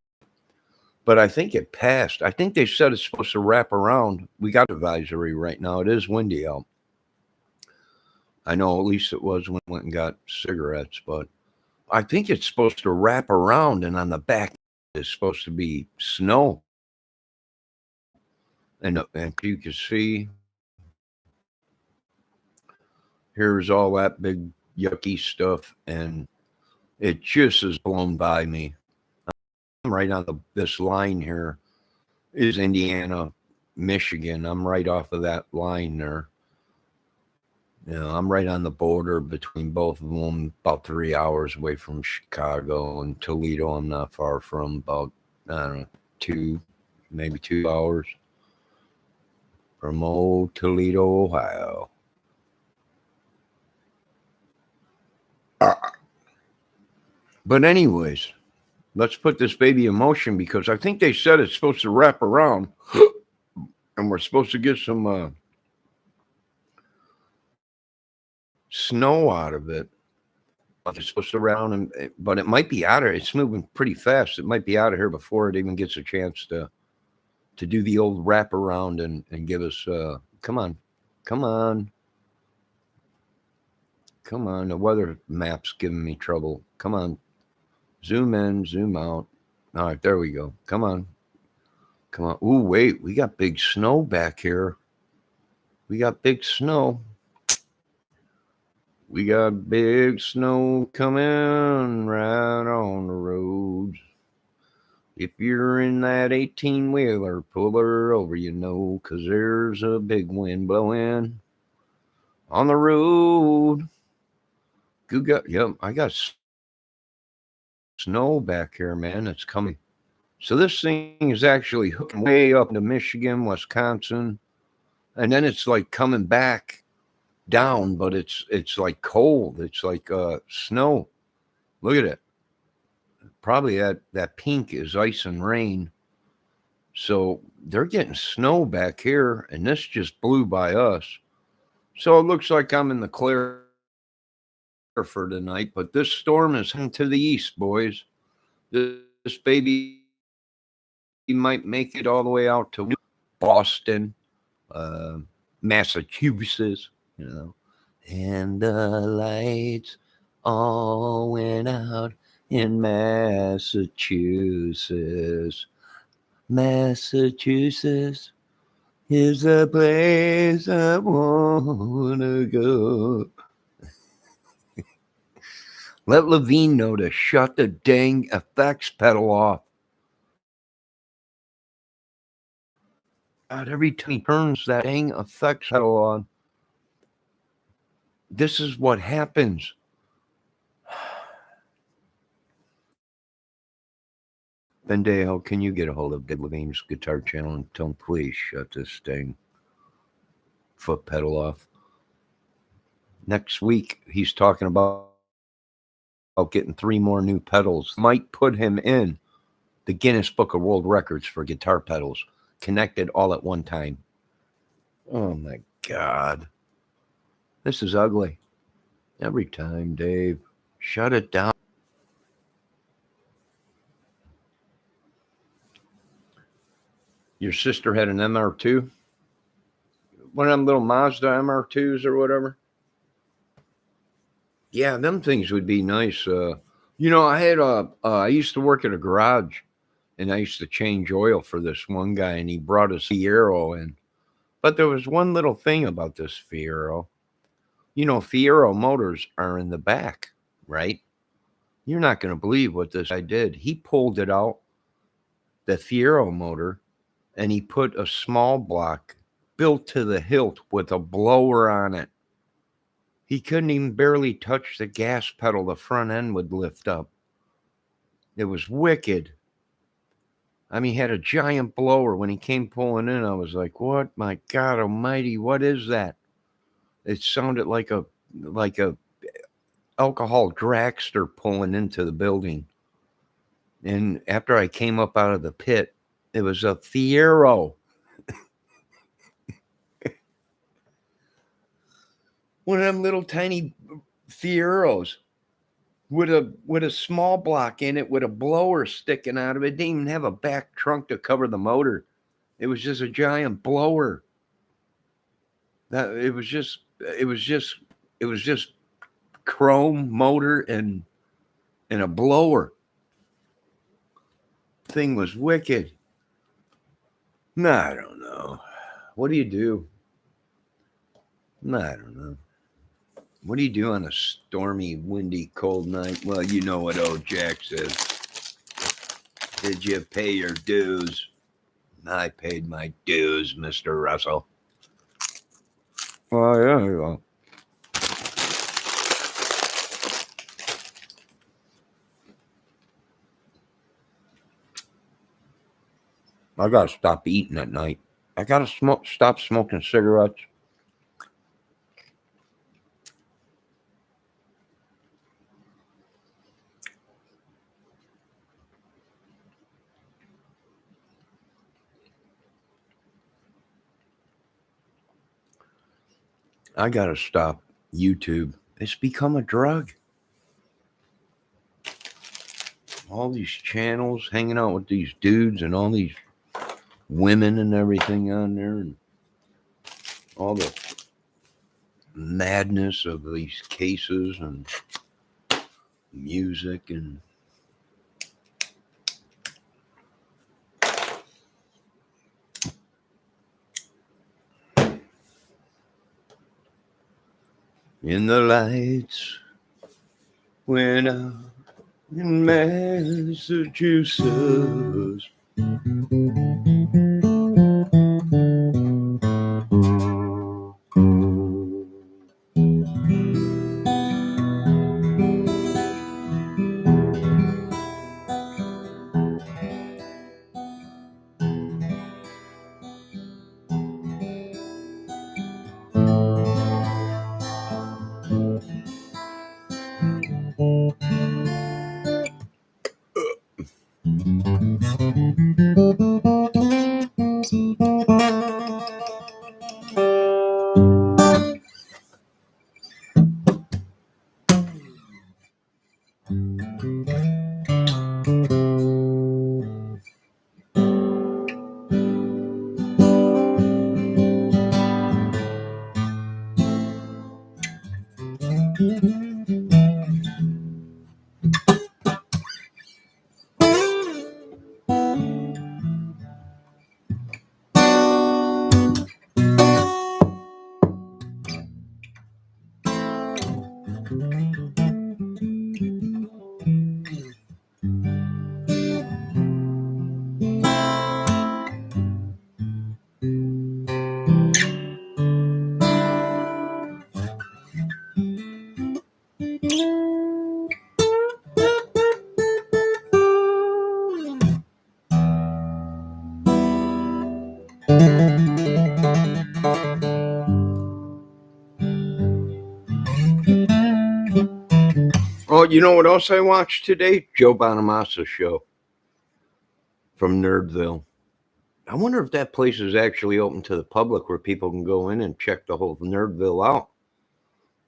But I think it passed. I think they said it's supposed to wrap around. We got advisory right now. It is windy out. I know at least it was when I went and got cigarettes, but I think it's supposed to wrap around, and on the back is supposed to be snow. And you can see, here's all that big yucky stuff, and it just is blown by me. I'm right on this line here is Indiana, Michigan. I'm right off of that line there. You know, I'm right on the border between both of them, about 3 hours away from Chicago, and Toledo I'm not far from, about, I don't know, maybe 2 hours from old Toledo, Ohio. But anyways, let's put this baby in motion, because I think they said it's supposed to wrap around and we're supposed to get some snow out of it. But it's supposed to round, but it might be out of. It's moving pretty fast. It might be out of here before it even gets a chance to do the old wrap around and give us. Come on. The weather map's giving me trouble. Come on, Zoom in, zoom out. All right, there we go. Come on. Come on. Ooh, wait. We got big snow back here. We got big snow. We got big snow coming right on the roads. If you're in that 18-wheeler, pull her over, 'cause there's a big wind blowing on the road. Yep, I got snow back here, man. It's coming. So this thing is actually hooking way up into Michigan, Wisconsin, and then it's like coming back down, but it's like cold. It's like snow. Look at it. Probably that pink is ice and rain. So they're getting snow back here, and this just blew by us. So it looks like I'm in the clear for tonight, but this storm is heading to the east, boys. This baby might make it all the way out to Boston, Massachusetts, And the lights all went out in Massachusetts. Massachusetts is the place I want to go. Let Levine know to shut the dang effects pedal off. God, every time he turns that dang effects pedal on, this is what happens. Vendale, can you get a hold of Dave Levine's guitar channel and tell him please shut this dang foot pedal off? Next week, he's talking about getting 3 more new pedals. Might put him in the Guinness Book of World Records for guitar pedals connected all at one time. Oh my God. This is ugly. Every time, Dave. Shut it down. Your sister had an MR2? One of them little Mazda MR2s or whatever? Yeah, them things would be nice. I used to work at a garage, and I used to change oil for this one guy, and he brought his Fiero in. But there was one little thing about this Fiero. Fiero motors are in the back, right? You're not going to believe what this guy did. He pulled it out, the Fiero motor, and he put a small block built to the hilt with a blower on it. He couldn't even barely touch the gas pedal. The front end would lift up. It was wicked. I mean, he had a giant blower. When he came pulling in, I was like, what? My God almighty, what is that? It sounded like a alcohol dragster pulling into the building. And after I came up out of the pit, it was a Fiero. One of them little tiny Fieros with a small block in it with a blower sticking out of it. It didn't even have a back trunk to cover the motor. It was just a giant blower. It was just chrome motor and a blower. Thing was wicked. No, I don't know. What do you do? No, I don't know. What do you do on a stormy, windy, cold night? Well, you know what old Jack says. Did you pay your dues? I paid my dues, Mr. Russell. Oh, yeah. I got to stop eating at night. I got to stop smoking cigarettes. I got to stop YouTube. It's become a drug. All these channels hanging out with these dudes and all these women and everything on there, and all the madness of these cases and music, and And the lights went out in Massachusetts. Oh, you know what else I watched today? Joe Bonamassa show from Nerdville. I wonder if that place is actually open to the public where people can go in and check the whole Nerdville out.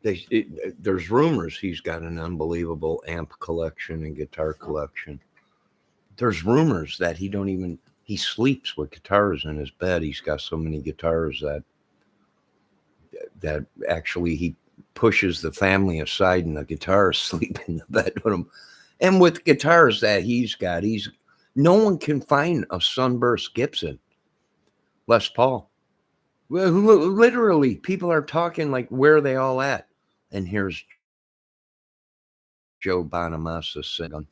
There's rumors he's got an unbelievable amp collection and guitar collection. There's rumors that he sleeps with guitars in his bed. He's got so many guitars that actually he pushes the family aside and the guitars sleep in the bed with him. And with guitars that he's got, no one can find a Sunburst Gibson Les Paul. Well, literally, people are talking like, where are they all at? And here's Joe Bonamassa singing.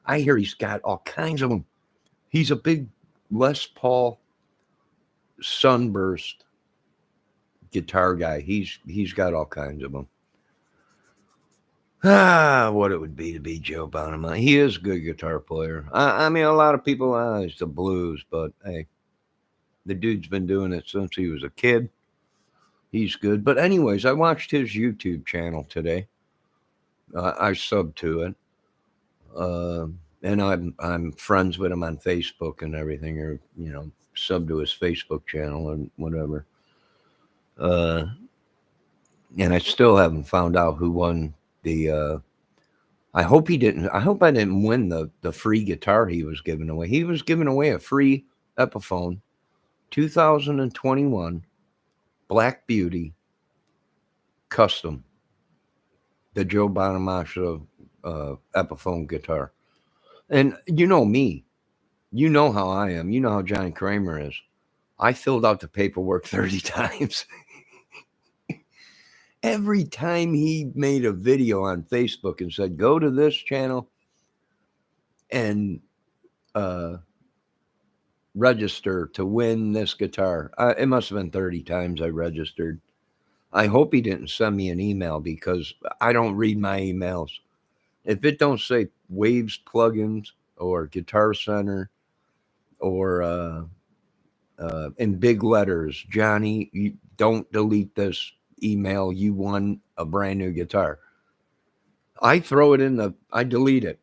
I hear he's got all kinds of them. He's a big Les Paul Sunburst guitar guy. He's got all kinds of them. What it would be to be Joe Bonamassa. He is a good guitar player. I mean, a lot of people, it's the blues, but hey, the dude's been doing it since he was a kid. He's good. But anyways, I watched his YouTube channel today. I subbed to it. And I'm friends with him on Facebook and everything, or, sub to his Facebook channel and whatever. And I still haven't found out who won the, I hope I didn't win the free guitar he was giving away. He was giving away a free Epiphone 2021 Black Beauty custom, the Joe Bonamassa Epiphone guitar. And you know me, you know how I am, you know how Johnny Kramer is. I filled out the paperwork 30 times. Every time he made a video on Facebook and said, go to this channel and register to win this guitar. It must have been 30 times I registered. I hope he didn't send me an email because I don't read my emails. If it don't say Waves plugins or Guitar Center or in big letters, Johnny, you don't delete this email. You won a brand new guitar. I throw it I delete it.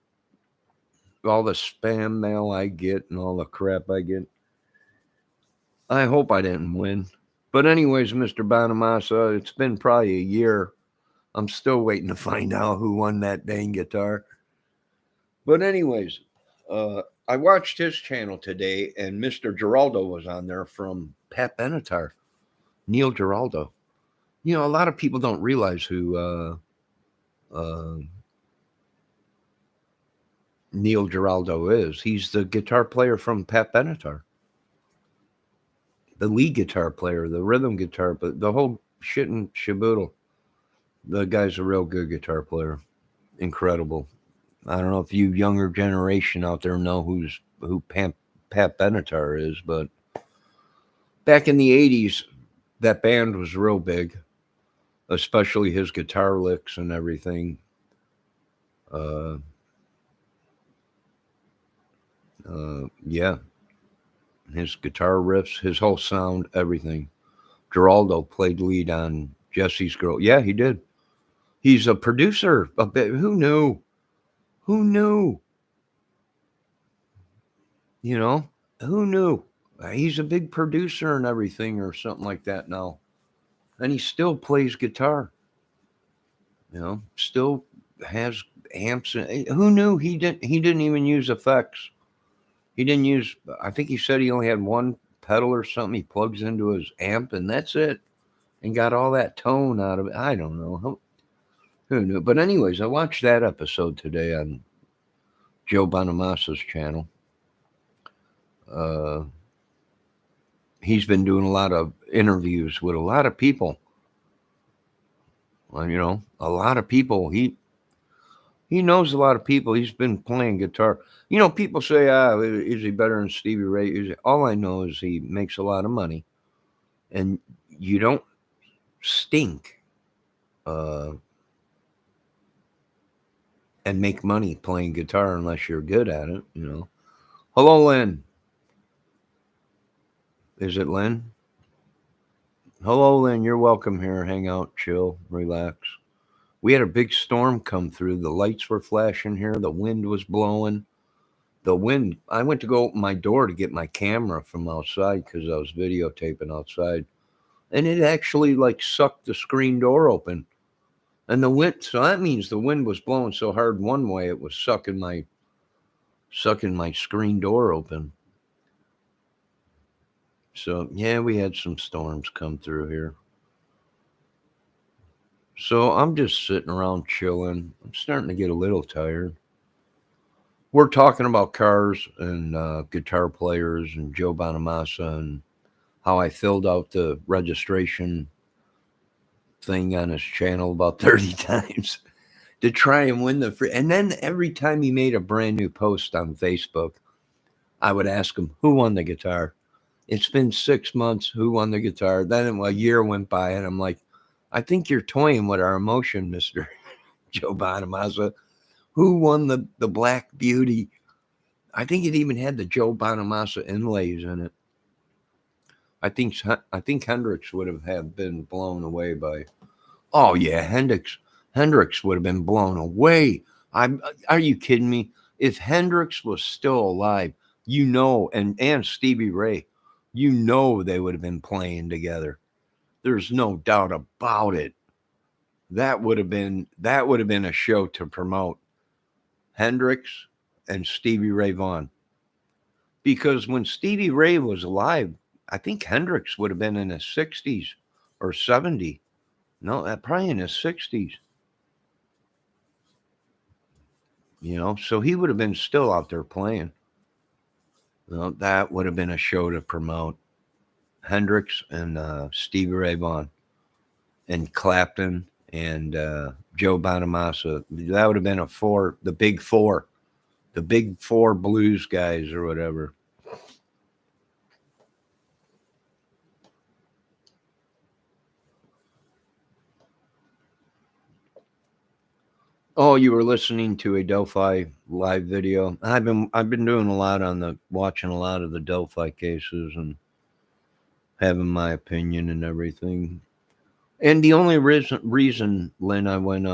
All the spam mail I get and all the crap I get. I hope I didn't win. But anyways, Mr. Bonamassa, it's been probably a year. I'm still waiting to find out who won that dang guitar. But anyways, I watched his channel today, and Mr. Giraldo was on there from Pat Benatar, Neil Giraldo. A lot of people don't realize who Neil Giraldo is. He's the guitar player from Pat Benatar, the lead guitar player, the rhythm guitar, but the whole shitting shaboodle. The guy's a real good guitar player. Incredible. I don't know if you younger generation out there know who Pat Benatar is, but back in the 80s, that band was real big, especially his guitar licks and everything. Yeah, his guitar riffs, his whole sound, everything. Geraldo played lead on Jesse's Girl. Yeah, he did. He's a producer. A bit. Who knew? Who knew? You know, who knew? He's a big producer and everything, or something like that now, and he still plays guitar. Still has amps. Who knew he didn't? He didn't even use effects. He didn't use. I think he said he only had one pedal or something. He plugs into his amp, and that's it, and got all that tone out of it. I don't know. Who knew? But anyways, I watched that episode today on Joe Bonamassa's channel. He's been doing a lot of interviews with a lot of people. Well, a lot of people. He knows a lot of people. He's been playing guitar. People say, is he better than Stevie Ray? All I know is he makes a lot of money. And you don't stink and make money playing guitar unless you're good at it, Hello, Lynn. Is it Lynn? Hello, Lynn. You're welcome here. Hang out, chill, relax. We had a big storm come through. The lights were flashing here. The wind was blowing. I went to go open my door to get my camera from outside because I was videotaping outside. And it actually sucked the screen door open. And the wind, so that means the wind was blowing so hard one way, it was sucking my screen door open. So, yeah, we had some storms come through here. So I'm just sitting around chilling. I'm starting to get a little tired. We're talking about cars and guitar players and Joe Bonamassa and how I filled out the registration thing on his channel about 30 times to try and win the free. And then every time he made a brand new post on Facebook, I would ask him, who won the guitar? It's been 6 months. Who won the guitar? Then a year went by, and I'm like, I think you're toying with our emotion, Mr. Joe Bonamassa. Who won the Black Beauty? I think it even had the Joe Bonamassa inlays in it. I think Hendrix would have been blown away by. Oh yeah, Hendrix would have been blown away. Are you kidding me? If Hendrix was still alive, and Stevie Ray, they would have been playing together. There's no doubt about it. That would have been a show to promote. Hendrix and Stevie Ray Vaughan. Because when Stevie Ray was alive, I think Hendrix would have been in his 60s or 70. No, probably in his 60s. So he would have been still out there playing. That would have been a show to promote. Hendrix and Stevie Ray Vaughan and Clapton and Joe Bonamassa. That would have been the big four blues guys or whatever. Oh, you were listening to a Delphi live video. I've been doing watching a lot of the Delphi cases and having my opinion and everything. And the only reason Lynn, I went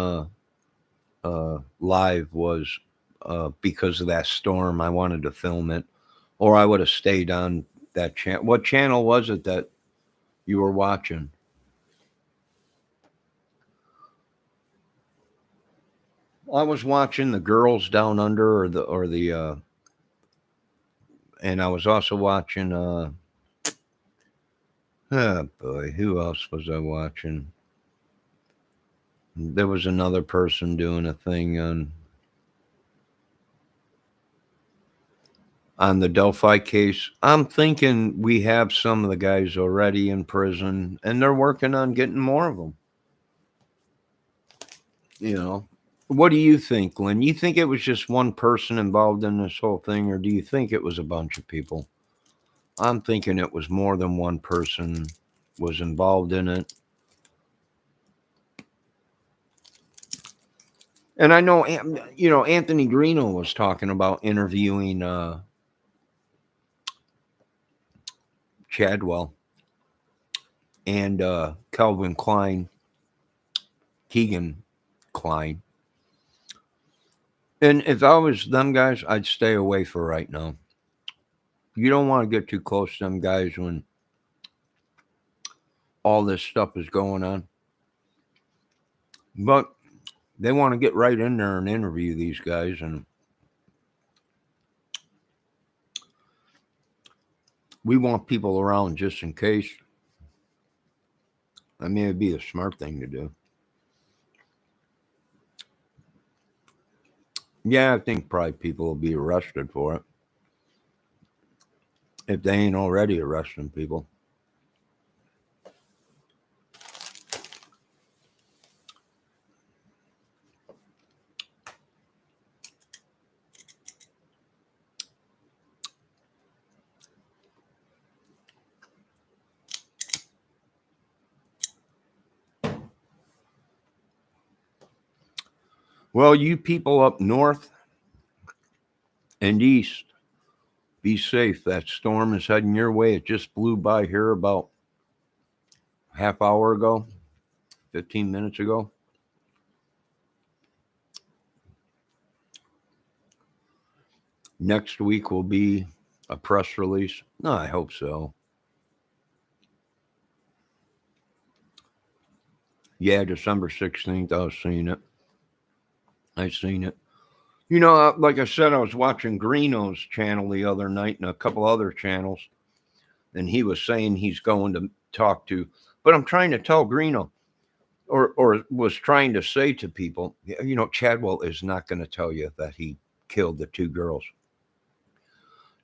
live was because of that storm. I wanted to film it, or I would have stayed on that channel. What channel was it that you were watching? I was watching the Girls Down Under, and I was also watching. Oh boy, who else was I watching? There was another person doing a thing on. on the Delphi case. I'm thinking we have some of the guys already in prison, and they're working on getting more of them. You know, what do you think, Lynn? You think it was just one person involved in this whole thing, or do you think it was a bunch of people? I'm thinking it was more than one person was involved in it. And I know, Anthony Greeno was talking about interviewing Chadwell and Calvin Klein, Keegan Klein. And if I was them guys, I'd stay away for right now. You don't want to get too close to them guys when all this stuff is going on. But they want to get right in there and interview these guys, and we want people around just in case. I mean, it'd be a smart thing to do. Yeah, I think probably people will be arrested for it if they ain't already arresting people. Well, you people up north and east, be safe. That storm is heading your way. It just blew by here about half hour ago, 15 minutes ago. Next week will be a press release. No, I hope so. Yeah, December 16th, I was seeing it. I seen it. Like I said, I was watching Greeno's channel the other night and a couple other channels, and he was saying he's going to talk to, but I'm trying to tell Greeno, or was trying to say to people, Chadwell is not going to tell you that he killed the two girls.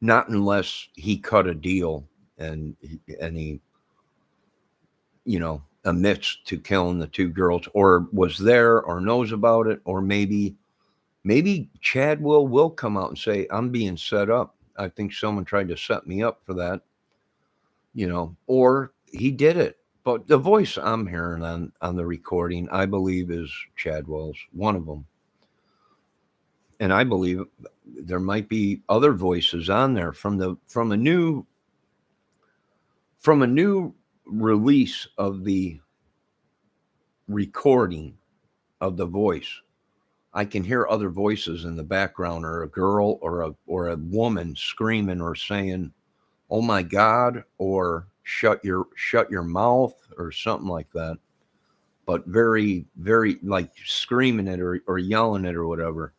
Not unless he cut a deal and he admits to killing the two girls, or was there, or knows about it, or maybe Chadwell will come out and say, I'm being set up. I think someone tried to set me up for that, or he did it. But the voice I'm hearing on the recording, I believe, is Chadwell's, one of them. And I believe there might be other voices on there from a new release of the recording of the voice. I can hear other voices in the background, or a girl or a woman screaming or saying, "Oh my God," or shut your mouth," or something like that. But very, very, like, screaming it or yelling it or whatever.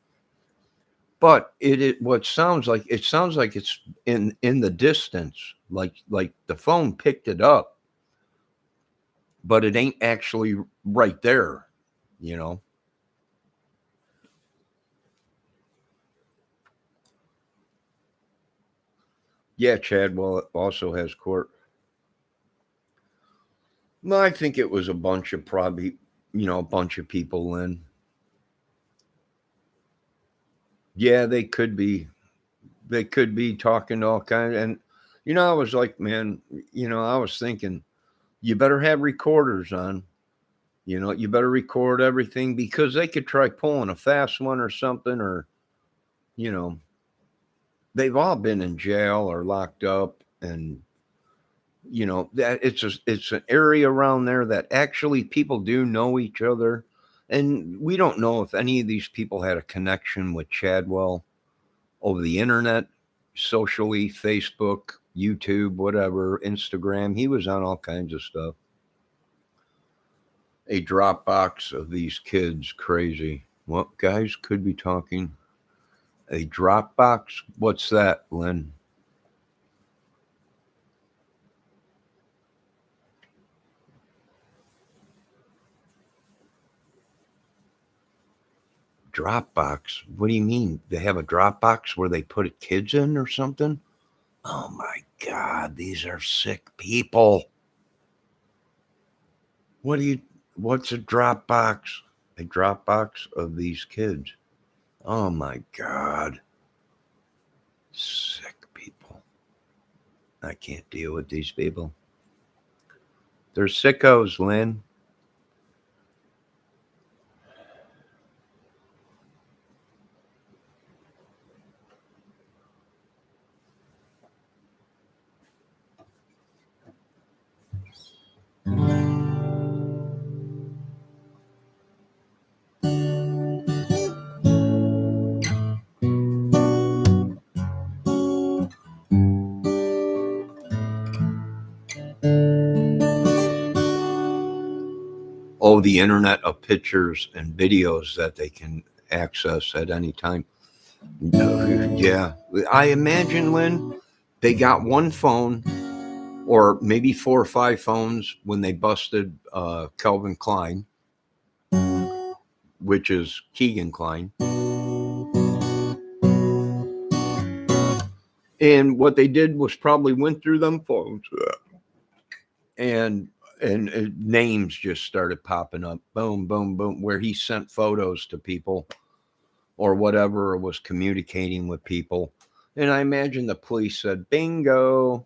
But it sounds like it's in the distance, like the phone picked it up, but it ain't actually right there, Yeah, Chadwell also has court. No, I think it was a bunch of people in. Yeah, they could be. They could be talking all kinds. And, I was like, man, I was thinking, you better have recorders on. You better record everything, because they could try pulling a fast one or something, or, they've all been in jail or locked up, and that it's an area around there that actually people do know each other, and we don't know if any of these people had a connection with Chadwell over the internet, socially, Facebook, YouTube, whatever, Instagram. He was on all kinds of stuff. A Dropbox of these kids, crazy. What guys could be talking? A Dropbox? What's that, Lynn? Dropbox. What do you mean? They have a Dropbox where they put kids in or something? Oh my God, these are sick people. What's a Dropbox? A Dropbox of these kids. Oh my God. Sick people. I can't deal with these people. They're sickos, Lynn. Oh, the internet of pictures and videos that they can access at any time. Yeah. I imagine, Lynn, they got one phone or maybe 4 or 5 phones when they busted Calvin Klein, which is Keegan Klein. And what they did was probably went through them phones and names just started popping up. Boom, boom, boom, where he sent photos to people or whatever, or was communicating with people. And I imagine the police said, bingo,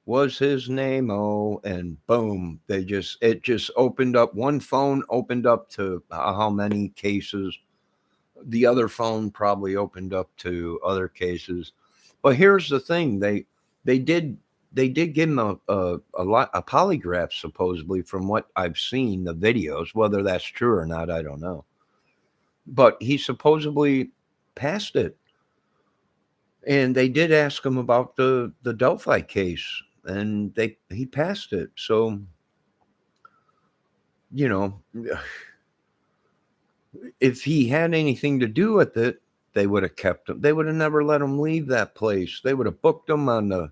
was his name? Oh, and boom, it just opened up. One phone opened up to how many cases? The other phone probably opened up to other cases. But here's the thing: they did give him a polygraph, supposedly, from what I've seen the videos. Whether that's true or not, I don't know. But he supposedly passed it. And they did ask him about the Delphi case, and he passed it. So, you know, if he had anything to do with it, they would have kept him. They would have never let him leave that place. They would have booked him on the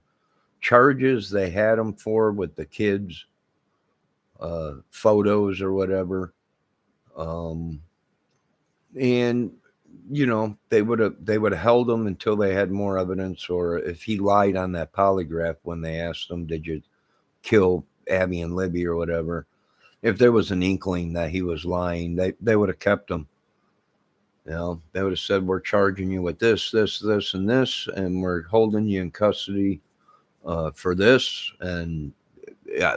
charges they had him for with the kids, photos or whatever. And they would have held him until they had more evidence, or if he lied on that polygraph when they asked him, did you kill Abby and Libby or whatever, if there was an inkling that he was lying, they would have kept him. They would have said, we're charging you with this, and this, and we're holding you in custody for this. And yeah,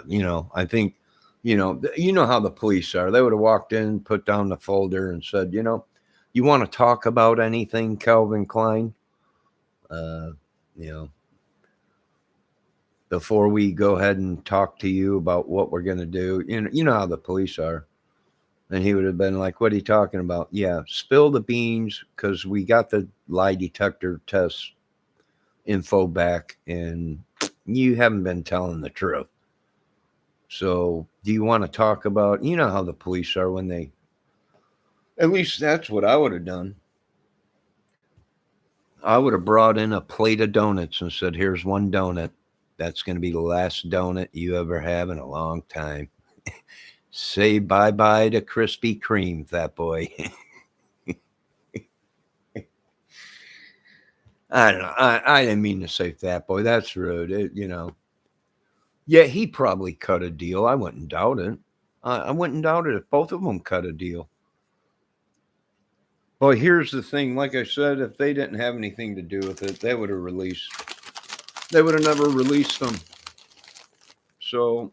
I think, you know how the police are. They would have walked in, put down the folder and said, you want to talk about anything, Calvin Klein? Before we go ahead and talk to you about what we're going to do. You know how the police are. And he would have been like, what are you talking about? Yeah, spill the beans, because we got the lie detector test info back, and you haven't been telling the truth. So do you want to talk about, how the police are when they, at least that's what I would have done. I would have brought in a plate of donuts and said, here's one donut. That's going to be the last donut you ever have in a long time. Say bye-bye to Krispy Kreme, fat boy. I don't know. I didn't mean to say fat boy. That's rude. Yeah, he probably cut a deal. I wouldn't doubt it. I wouldn't doubt it if both of them cut a deal. Well, here's the thing. Like I said, if they didn't have anything to do with it, they would have never released them. So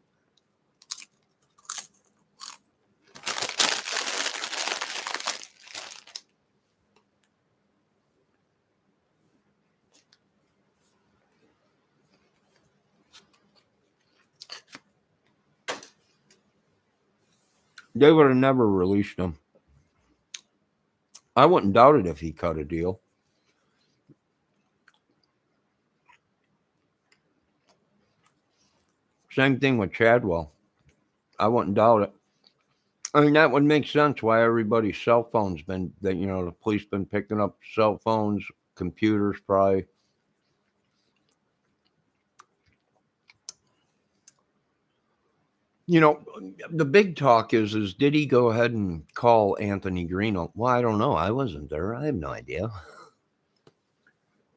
they would have never released them. I wouldn't doubt it if he cut a deal. Same thing with Chadwell. I wouldn't doubt it. I mean, that would make sense why everybody's cell phones the police been picking up cell phones, computers, probably. You know, the big talk is did he go ahead and call Anthony Greeno? Well, I don't know. I wasn't there. I have no idea.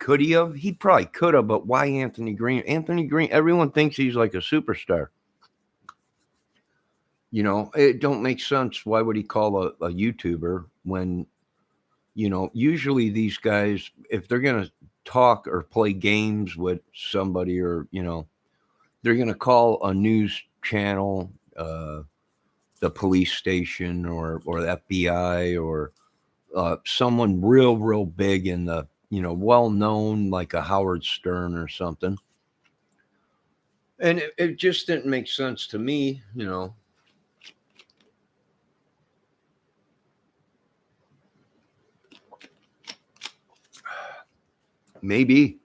Could he have? He probably could have, but why Anthony Green? Anthony Green, everyone thinks he's like a superstar. You know, it don't make sense. Why would he call a YouTuber when, you know, usually these guys, if they're going to talk or play games with somebody or, you know, they're going to call a news channel, the police station or the FBI or someone real big in the, you know, well known like a Howard Stern or something. And it just didn't make sense to me, you know. Maybe.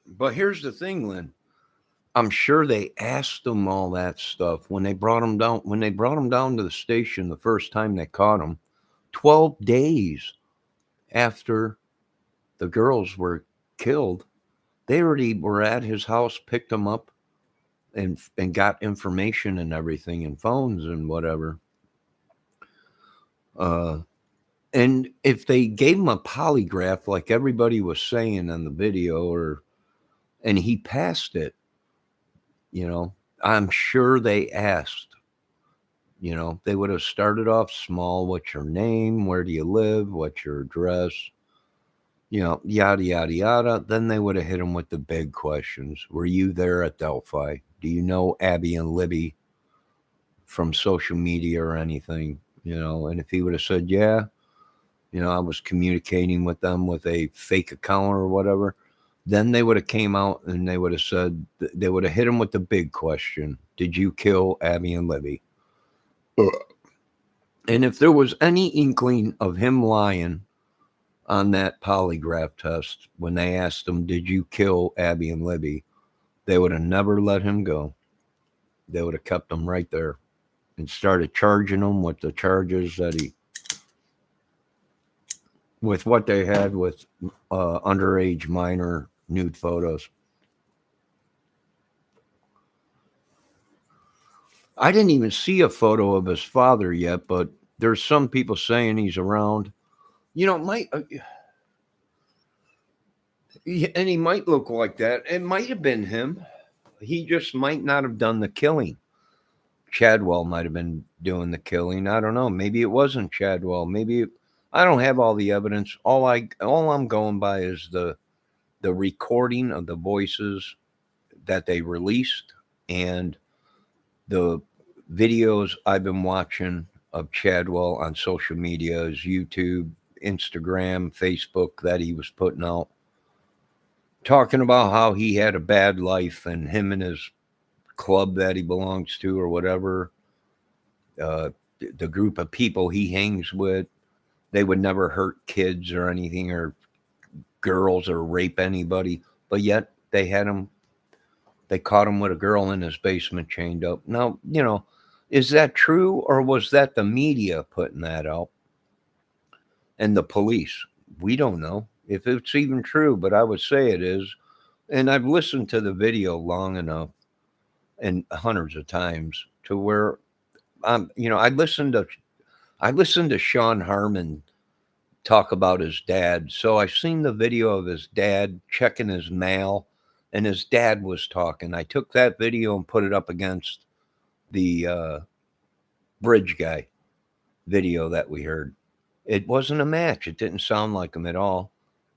But here's the thing, Lynn. I'm sure they asked them all that stuff when they brought him down. When they brought him down to the station the first time they caught him, 12 days after the girls were killed, they already were at his house, picked him up, and got information and everything and phones and whatever. And if they gave him a polygraph like everybody was saying in the video, and he passed it, you know, I'm sure they asked, you know, they would have started off small. What's your name? Where do you live? What's your address? You know, yada, yada, yada. Then they would have hit him with the big questions. Were you there at Delphi? Do you know Abby and Libby from social media or anything? You know, and if he would have said, yeah, you know, I was communicating with them with a fake account or whatever, then they would have came out and they would have said, they would have hit him with the big question. Did you kill Abby and Libby? And if there was any inkling of him lying on that polygraph test, when they asked him, did you kill Abby and Libby? They would have never let him go. They would have kept him right there and started charging him with the charges that with what they had with underage minor nude photos. I didn't even see a photo of his father yet, but there's some people saying he's around. You know, and he might look like that. It might have been him. He just might not have done the killing. Chadwell might have been doing the killing. I don't know. Maybe it wasn't Chadwell. I don't have all the evidence. All I'm going by is the recording of the voices that they released and the videos I've been watching of Chadwell on social media, his YouTube, Instagram, Facebook that he was putting out, talking about how he had a bad life and him and his club that he belongs to or whatever, the group of people he hangs with, they would never hurt kids or anything or girls or rape anybody, but yet they caught him with a girl in his basement chained up. Now, you know, is that true or was that the media putting that out and the police? We don't know if it's even true, but I would say it is. And I've listened to the video long enough and hundreds of times to where you know, I listened to Sean Harmon talk about his dad. So I've seen the video of his dad checking his mail, and his dad was talking. I took that video and put it up against the bridge guy video that we heard. It wasn't a match. It didn't sound like him at all.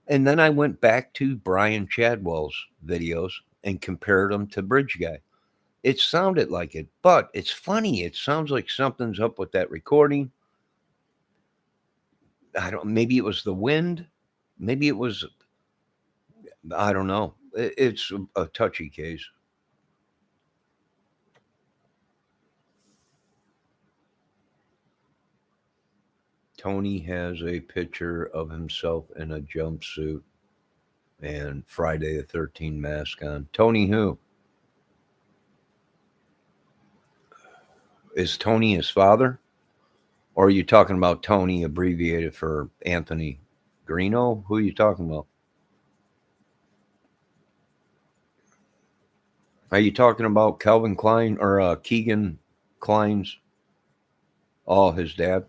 And then I went back to Brian Chadwell's videos and compared them to Bridge Guy. It sounded like it, but it's funny. It sounds like something's up with that recording. Maybe it was the wind. Maybe it was, I don't know. It's a touchy case. Tony has a picture of himself in a jumpsuit and Friday the 13th mask on. Tony who? Is Tony his father? Or are you talking about Tony abbreviated for Anthony Greeno? Who are you talking about? Are you talking about Calvin Klein or Keegan Klein's? Oh, his dad.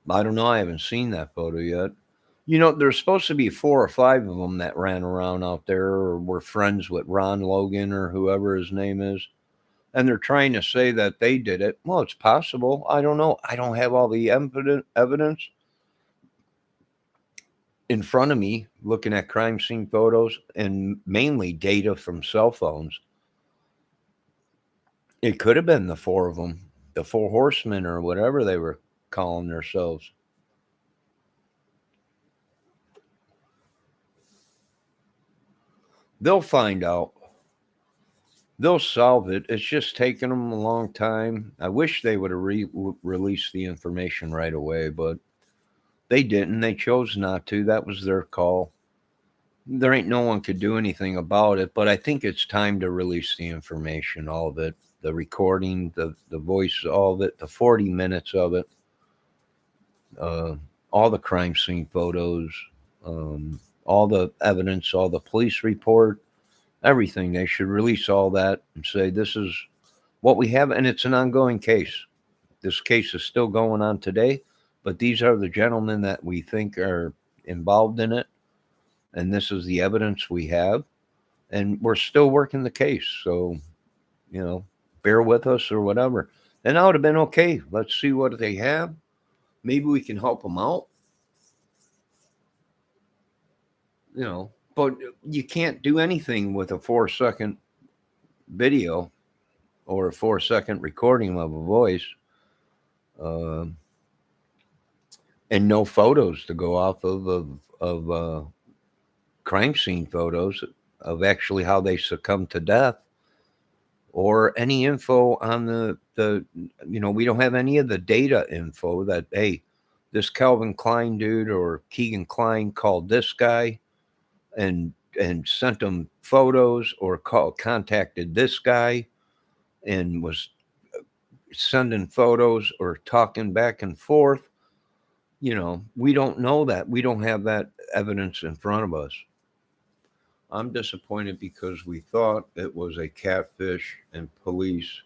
I don't know. I haven't seen that photo yet. You know, there's supposed to be 4 or 5 of them that ran around out there or were friends with Ron Logan or whoever his name is. And they're trying to say that they did it. Well, it's possible. I don't know. I don't have all the evidence in front of me looking at crime scene photos and mainly data from cell phones. It could have been the 4 of them, the 4 horsemen or whatever they were calling themselves. They'll find out. They'll solve it. It's just taken them a long time. I wish they would have released the information right away, but they didn't. They chose not to. That was their call. There ain't no one could do anything about it, but I think it's time to release the information, all of it, the recording, the voice, all of it, the 40 minutes of it, all the crime scene photos, all the evidence, all the police report, everything. They should release all that and say, this is what we have. And it's an ongoing case. This case is still going on today, but these are the gentlemen that we think are involved in it. And this is the evidence we have. And we're still working the case. So, you know, bear with us or whatever. And I would have been okay. Let's see what they have. Maybe we can help them out. You know, but you can't do anything with a 4-second video or a 4-second recording of a voice, and no photos to go off of crime scene photos of actually how they succumbed to death, or any info on the you know, we don't have any of the data info that, hey, this Calvin Klein dude or Keegan Klein called this guy and sent them photos, or contacted this guy and was sending photos or talking back and forth. You know, we don't know that. We don't have that evidence in front of us. I'm disappointed because we thought it was a catfish and police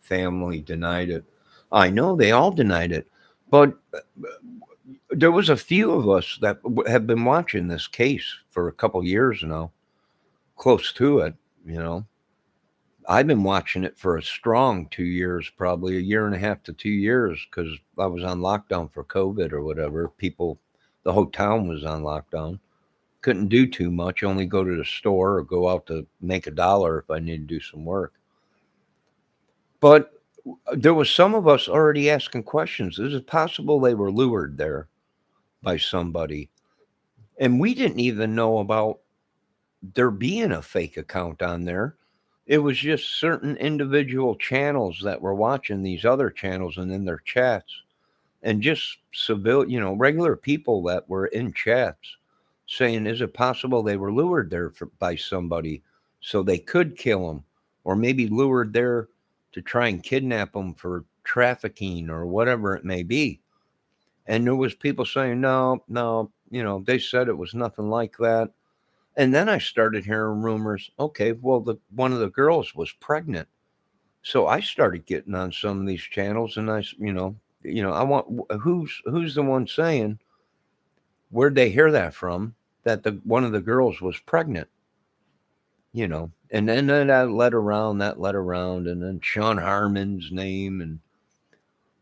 family denied it. I know they all denied it, but there was a few of us that have been watching this case for a couple years now, close to it. You know, I've been watching it for a strong 2 years, probably a year and a half to 2 years, because I was on lockdown for COVID or whatever. The whole town was on lockdown. Couldn't do too much, only go to the store or go out to make $1 if I needed to do some work. But there was some of us already asking questions. Is it possible they were lured there by somebody? And we didn't even know about there being a fake account on there. It was just certain individual channels that were watching these other channels and in their chats, and just regular people that were in chats saying, is it possible they were lured there by somebody so they could kill them, or maybe lured there to try and kidnap them for trafficking or whatever it may be? And there was people saying, no, they said it was nothing like that. And then I started hearing rumors. Okay, well, one of the girls was pregnant. So I started getting on some of these channels, and I want, who's the one saying, where'd they hear that from, that one of the girls was pregnant? You know, and then that led around, and then Sean Harmon's name and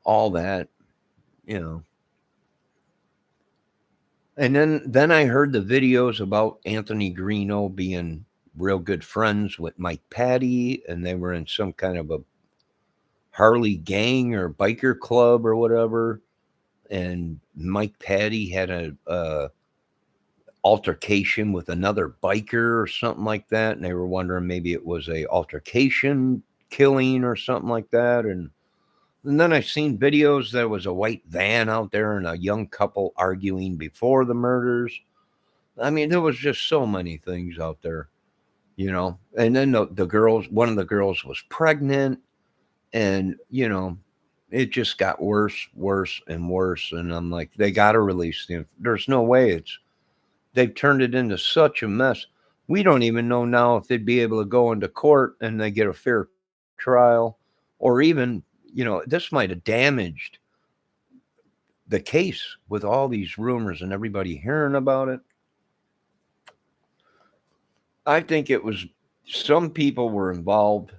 all that, you know. And then I heard the videos about Anthony Greeno being real good friends with Mike Patty, and they were in some kind of a Harley gang or biker club or whatever. And Mike Patty had a altercation with another biker or something like that, and they were wondering maybe it was a altercation killing or something like that. And then I seen videos. There was a white van out there and a young couple arguing before the murders. I mean, there was just so many things out there, you know. And then the girls, one of the girls was pregnant, and it just got worse and worse. And I'm like, they got to release them. There's no way they've turned it into such a mess. We don't even know now if they'd be able to go into court and they get a fair trial, or even, this might have damaged the case with all these rumors and everybody hearing about it. I think it was some people were involved,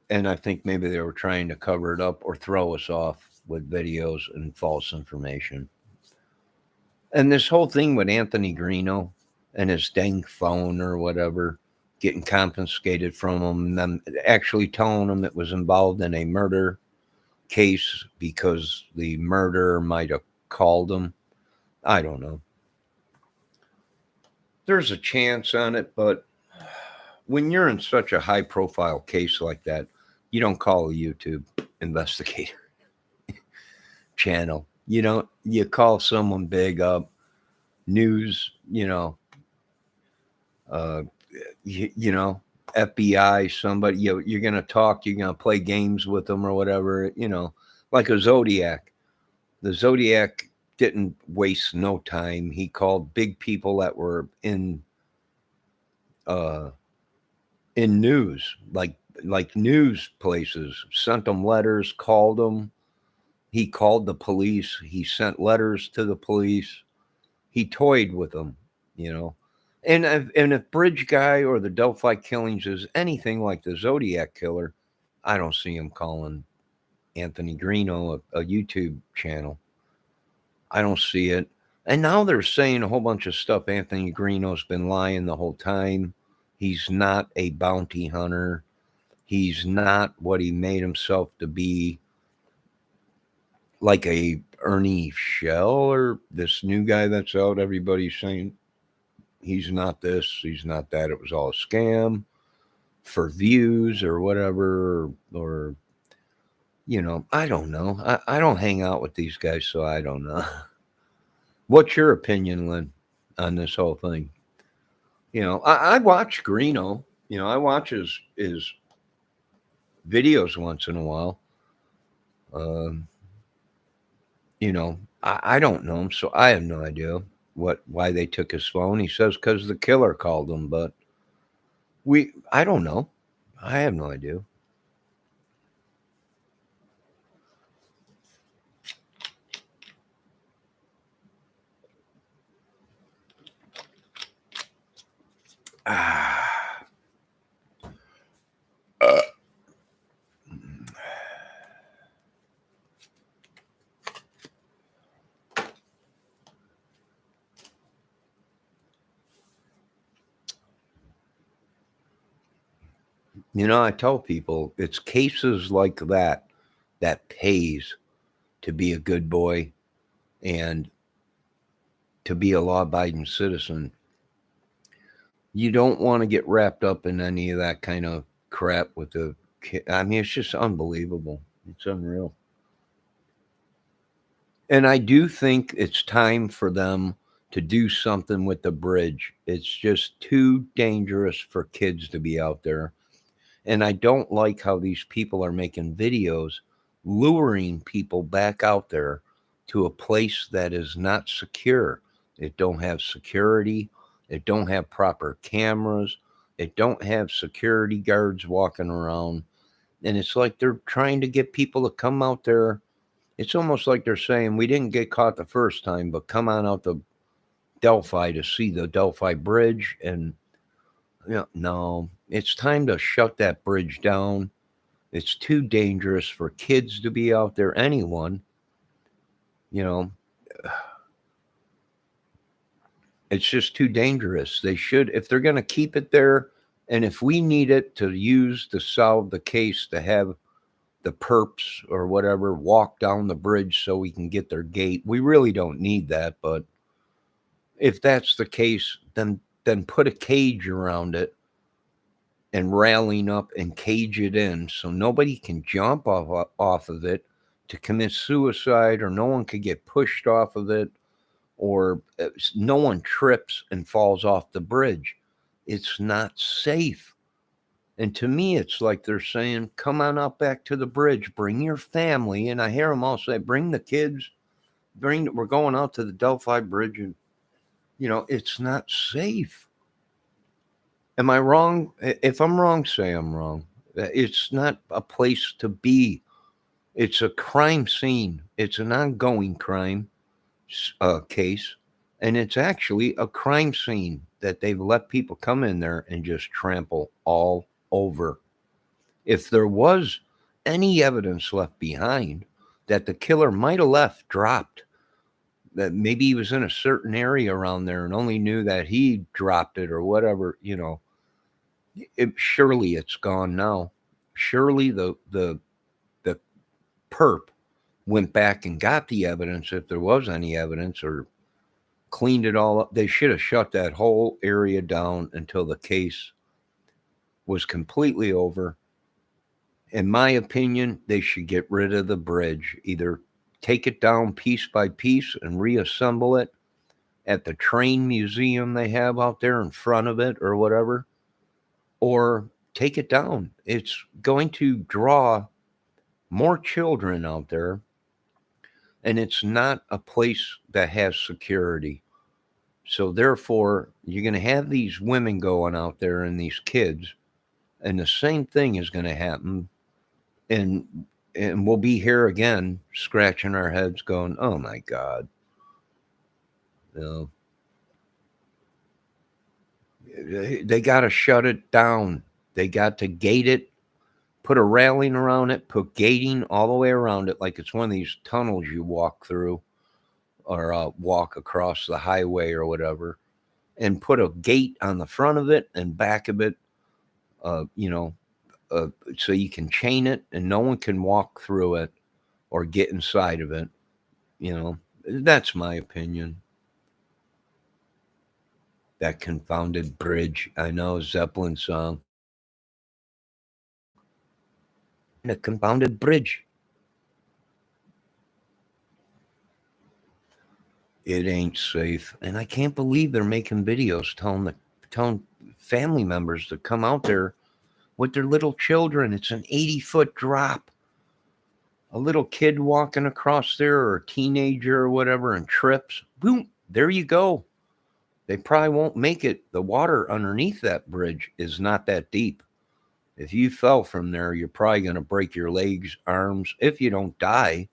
and I think maybe they were trying to cover it up or throw us off with videos and false information. And this whole thing with Anthony Gto and his dang phone or whatever getting confiscated from him, and them actually telling him it was involved in a murder case because the murderer might have called him. I don't know. There's a chance on it, but when you're in such a high profile case like that, you don't call a YouTube investigator channel. You call someone big up, news, FBI, somebody, you're going to talk, you're going to play games with them or whatever, like a Zodiac. The Zodiac didn't waste no time. He called big people that were in news, like news places, sent them letters, called them. He called the police. He sent letters to the police. He toyed with them, And if Bridge Guy or the Delphi killings is anything like the Zodiac killer, I don't see him calling Anthony Gto a YouTube channel. I don't see it. And now they're saying a whole bunch of stuff. Anthony Grino's been lying the whole time. He's not a bounty hunter. He's not what he made himself to be, like a Ernie Shell or this new guy that's out. Everybody's saying he's not this, he's not that. It was all a scam for views or whatever, or I don't know. I don't hang out with these guys, so I don't know. What's your opinion, Lynn, on this whole thing? I watch Gto. I watch his videos once in a while. I don't know him, so I have no idea why they took his phone. He says because the killer called him, but I don't know. I have no idea. I tell people it's cases like that pays to be a good boy and to be a law-abiding citizen. You don't want to get wrapped up in any of that kind of crap with the kid. I mean, it's just unbelievable. It's unreal. And I do think it's time for them to do something with the bridge. It's just too dangerous for kids to be out there. And I don't like how these people are making videos luring people back out there to a place that is not secure. It don't have security. It don't have proper cameras. It don't have security guards walking around. And it's like they're trying to get people to come out there. It's almost like they're saying, we didn't get caught the first time, but come on out to Delphi to see the Delphi Bridge. And no, it's time to shut that bridge down. It's too dangerous for kids to be out there. Anyone, it's just too dangerous. They should, if they're going to keep it there, and if we need it to use to solve the case, to have the perps or whatever walk down the bridge so we can get their gate, we really don't need that. But if that's the case, then put a cage around it and railing up and cage it in so nobody can jump off of it to commit suicide, or no one could get pushed off of it, or no one trips and falls off the bridge. It's not safe. And to me, it's like they're saying, come on out back to the bridge, bring your family. And I hear them all say, bring the kids, we're going out to the Delphi Bridge. And, it's not safe. Am I wrong? If I'm wrong, say I'm wrong. It's not a place to be. It's a crime scene. It's an ongoing crime case, and it's actually a crime scene that they've let people come in there and just trample all over. If there was any evidence left behind that the killer might have left dropped, that maybe he was in a certain area around there and only knew that he dropped it or whatever, surely it's gone now. Surely the perp went back and got the evidence, if there was any evidence, or cleaned it all up. They should have shut that whole area down until the case was completely over. In my opinion, they should get rid of the bridge. Either take it down piece by piece and reassemble it at the train museum they have out there in front of it or whatever, or take it down. It's going to draw more children out there, and it's not a place that has security. So therefore, you're going to have these women going out there and these kids, and the same thing is going to happen. And we'll be here again, scratching our heads, going, "Oh my God!" They got to shut it down. They got to gate it, put a railing around it, put gating all the way around it, like it's one of these tunnels you walk through or walk across the highway or whatever, and put a gate on the front of it and back of it, so you can chain it and no one can walk through it or get inside of it. That's my opinion. That confounded bridge. I know, Zeppelin song. The confounded bridge. It ain't safe. And I can't believe they're making videos telling family members to come out there with their little children. It's an 80-foot drop. A little kid walking across there, or a teenager or whatever, and trips. Boom, there you go. They probably won't make it. The water underneath that bridge is not that deep. If you fell from there, you're probably going to break your legs, arms, if you don't die.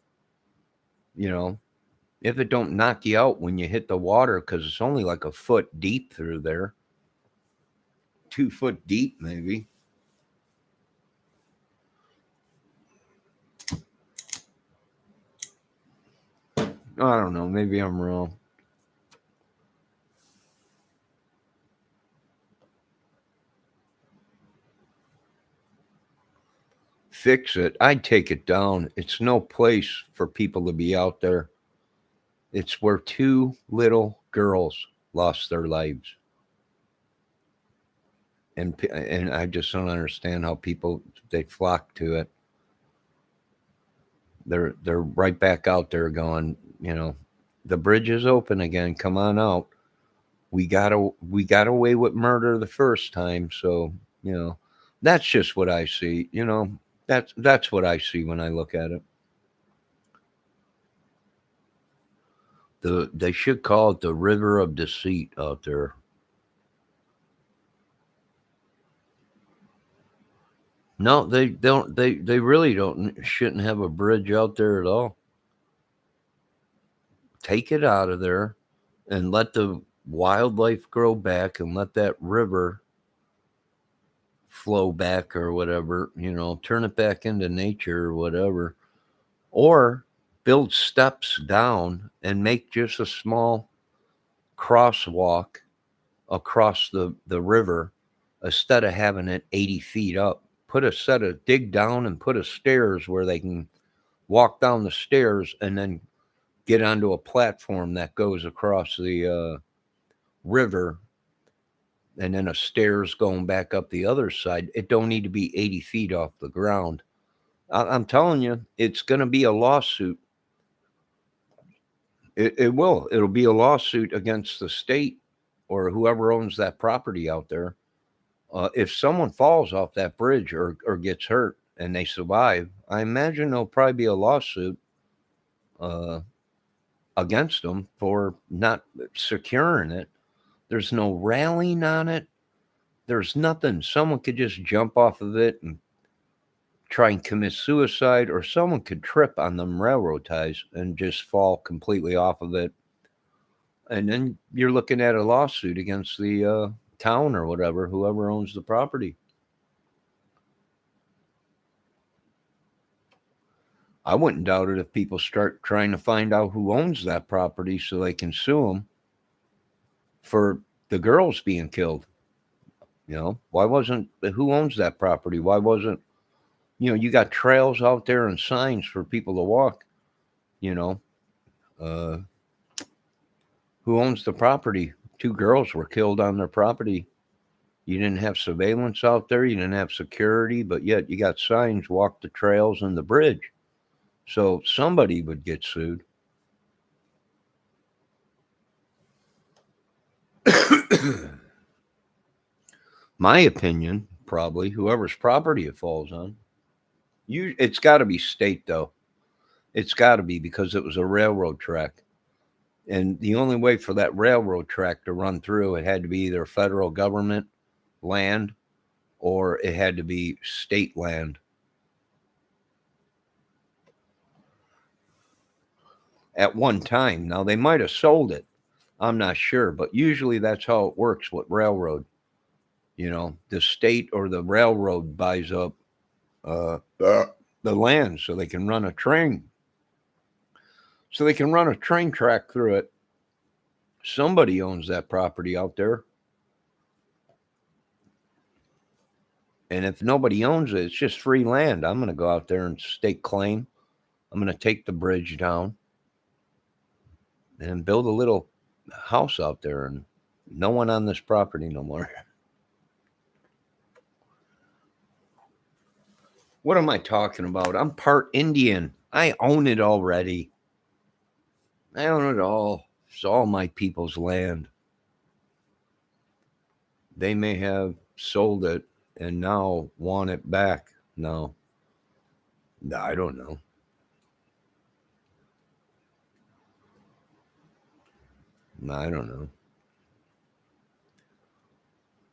If it don't knock you out when you hit the water, because it's only like a foot deep through there. 2 foot deep, maybe. I don't know. Maybe I'm wrong. Fix it. I'd take it down. It's no place for people to be out there. It's where 2 little girls lost their lives. And I just don't understand how people, they flock to it. They're right back out there going, the bridge is open again. Come on out. We got away with murder the first time, so that's just what I see. That's what I see when I look at it. They should call it the River of Deceit out there. No, they don't. They really don't. Shouldn't have a bridge out there at all. Take it out of there and let the wildlife grow back and let that river flow back or whatever, turn it back into nature or whatever. Or build steps down and make just a small crosswalk across the river instead of having it 80 feet up. Dig down and put a stairs where they can walk down the stairs and then get onto a platform that goes across the river, and then a stairs going back up the other side. It don't need to be 80 feet off the ground. I'm telling you, it's going to be a lawsuit. It will. It'll be a lawsuit against the state or whoever owns that property out there. If someone falls off that bridge or gets hurt and they survive, I imagine there'll probably be a lawsuit against them for not securing it. There's no railing on it. there's nothing. Someone could just jump off of it and try and commit suicide, or someone could trip on them railroad ties and just fall completely off of it. And then you're looking at a lawsuit against the town or whatever, whoever owns the property. I wouldn't doubt it if people start trying to find out who owns that property so they can sue them for the girls being killed. You know, who owns that property? Why wasn't, you got trails out there and signs for people to walk, who owns the property? 2 girls were killed on their property. You didn't have surveillance out there. You didn't have security, but yet you got signs, walk the trails and the bridge. So somebody would get sued. My opinion, probably whoever's property it falls on. It's got to be state, though. It's got to be, because it was a railroad track. And the only way for that railroad track to run through, it had to be either federal government land or it had to be state land. At one time. Now, they might have sold it. I'm not sure. But usually that's how it works with railroad. The state or the railroad buys up the land so they can run a train. So they can run a train track through it. Somebody owns that property out there. And if nobody owns it, it's just free land. I'm going to go out there and stake claim. I'm going to take the bridge down and build a little house out there, and no one on this property no more. What am I talking about? I'm part Indian. I own it already. I own it all. It's all my people's land. They may have sold it and now want it back. No, I don't know. I don't know.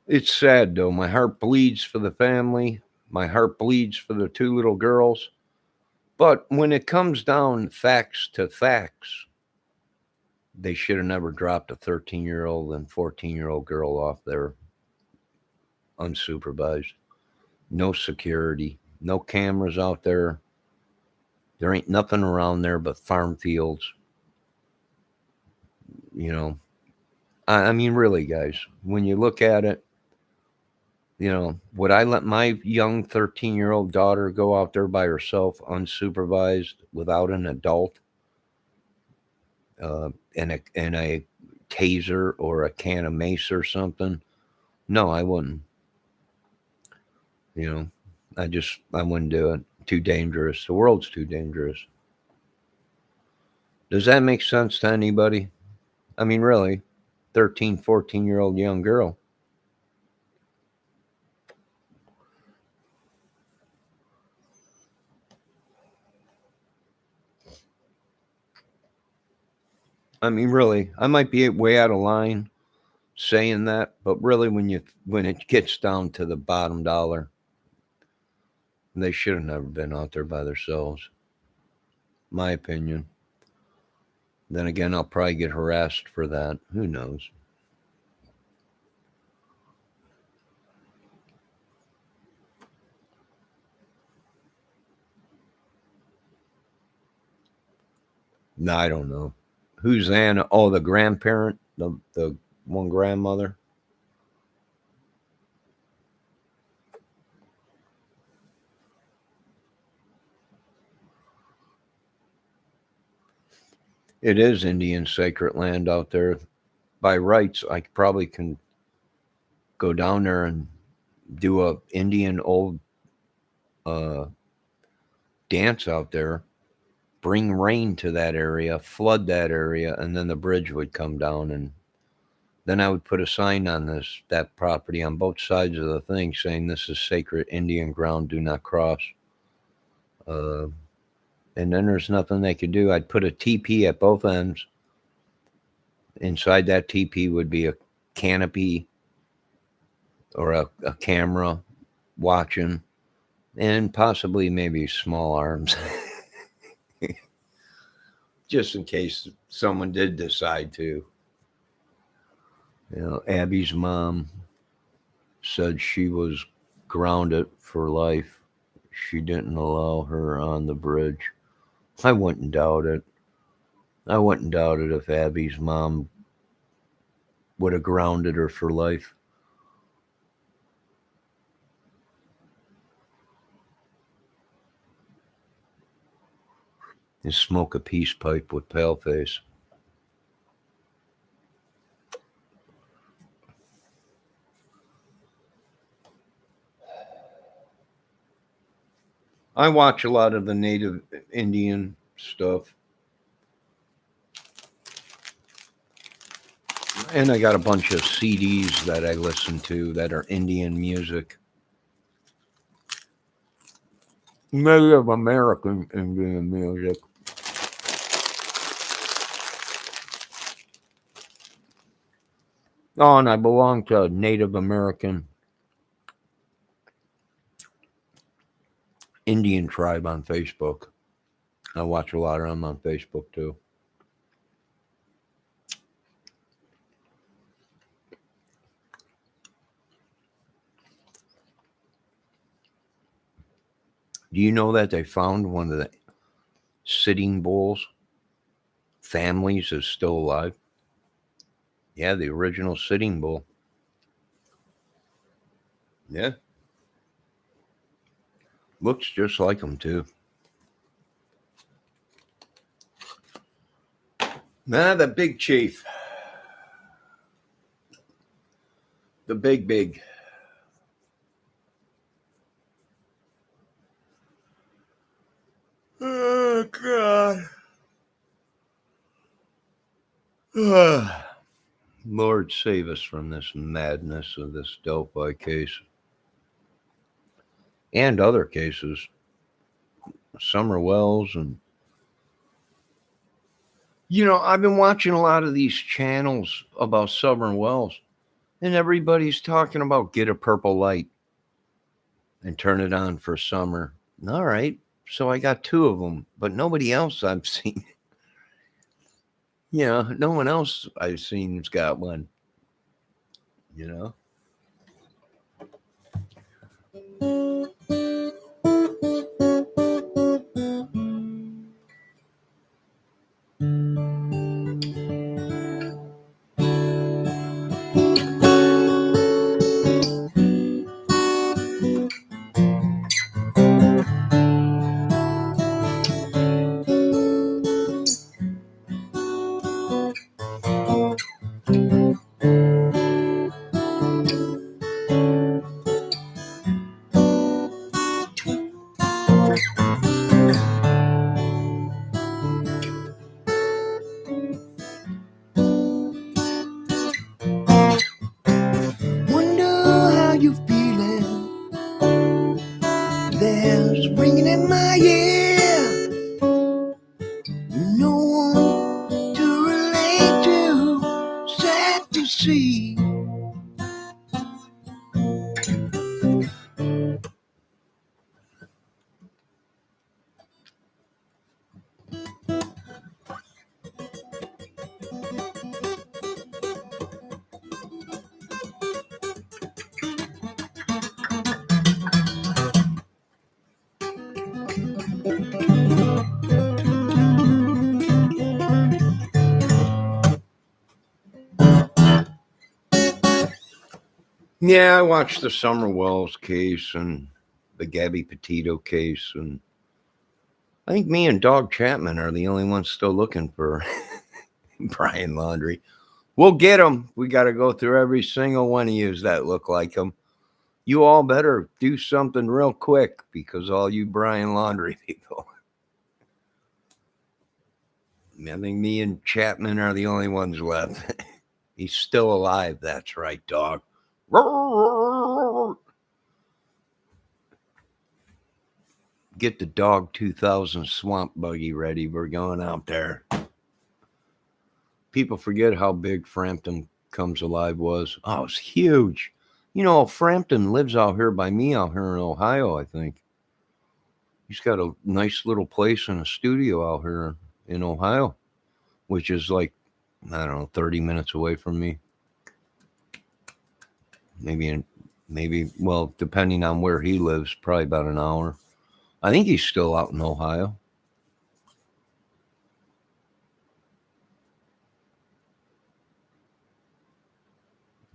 It's sad, though. My heart bleeds for the family. My heart bleeds for the 2 little girls. But when it comes down facts to facts, they should have never dropped a 13-year-old and 14-year-old girl off there unsupervised. No security. No cameras out there. There ain't nothing around there but farm fields. I mean, really, guys, when you look at it, would I let my young 13-year-old daughter go out there by herself, unsupervised, without an adult, and a taser or a can of mace or something? No, I wouldn't. I wouldn't do it. Too dangerous. The world's too dangerous. Does that make sense to anybody? I mean, really, 13, 14-year-old young girl. I mean, really, I might be way out of line saying that, but really, when it gets down to the bottom dollar, they should have never been out there by themselves. My opinion. Then again, I'll probably get harassed for that. Who knows? No, I don't know. Who's Anna? Oh, the grandparent, the one grandmother. It is Indian sacred land out there. By rights, I probably can go down there and do a Indian old dance out there, bring rain to that area, flood that area, and then the bridge would come down, and then I would put a sign on that property on both sides of the thing saying this is sacred Indian ground, do not cross. And then there's nothing they could do. I'd put a teepee at both ends. Inside that teepee would be a canopy or a camera watching, and possibly maybe small arms. Just in case someone did decide to. Abby's mom said she was grounded for life. She didn't allow her on the bridge. I wouldn't doubt it. I wouldn't doubt it if Abby's mom would have grounded her for life. And smoke a peace pipe with Paleface. I watch a lot of the native Indian stuff. And I got a bunch of CDs that I listen to that are Indian music. Native American Indian music. Oh, and I belong to a Native American Indian tribe on Facebook. I watch a lot of them on Facebook too. Do you know that they found one of the Sitting Bulls families is still alive? Yeah, the original Sitting Bull. Yeah. Looks just like them too. The big chief. The big. Oh, God. Lord save us from this madness of this Delphi case. And other cases. Summer Wells and... I've been watching a lot of these channels about Summer Wells. And everybody's talking about get a purple light and turn it on for summer. All right. So I got 2 of them, but nobody else I've seen. No one else I've seen's got one. Wonder how you feeling. There's ringing in my ear. No one to relate to. Sad to see. Yeah, I watched the Summer Wells case and the Gabby Petito case, and I think me and Dog Chapman are the only ones still looking for Brian Laundrie. We'll get him. We got to go through every single one of you that look like him. You all better do something real quick because all you Brian Laundrie people. I think me and Chapman are the only ones left. He's still alive. That's right, dog. Get the Dog 2000 Swamp Buggy ready. We're going out there. People forget how big Frampton Comes Alive was. Oh, it was huge. You know, Frampton lives out here by me out here in Ohio, I think. He's got a nice little place and a studio out here in Ohio, which is like, I don't know, 30 minutes away from me. Maybe, well, depending on where he lives, probably about an hour. I think he's still out in Ohio.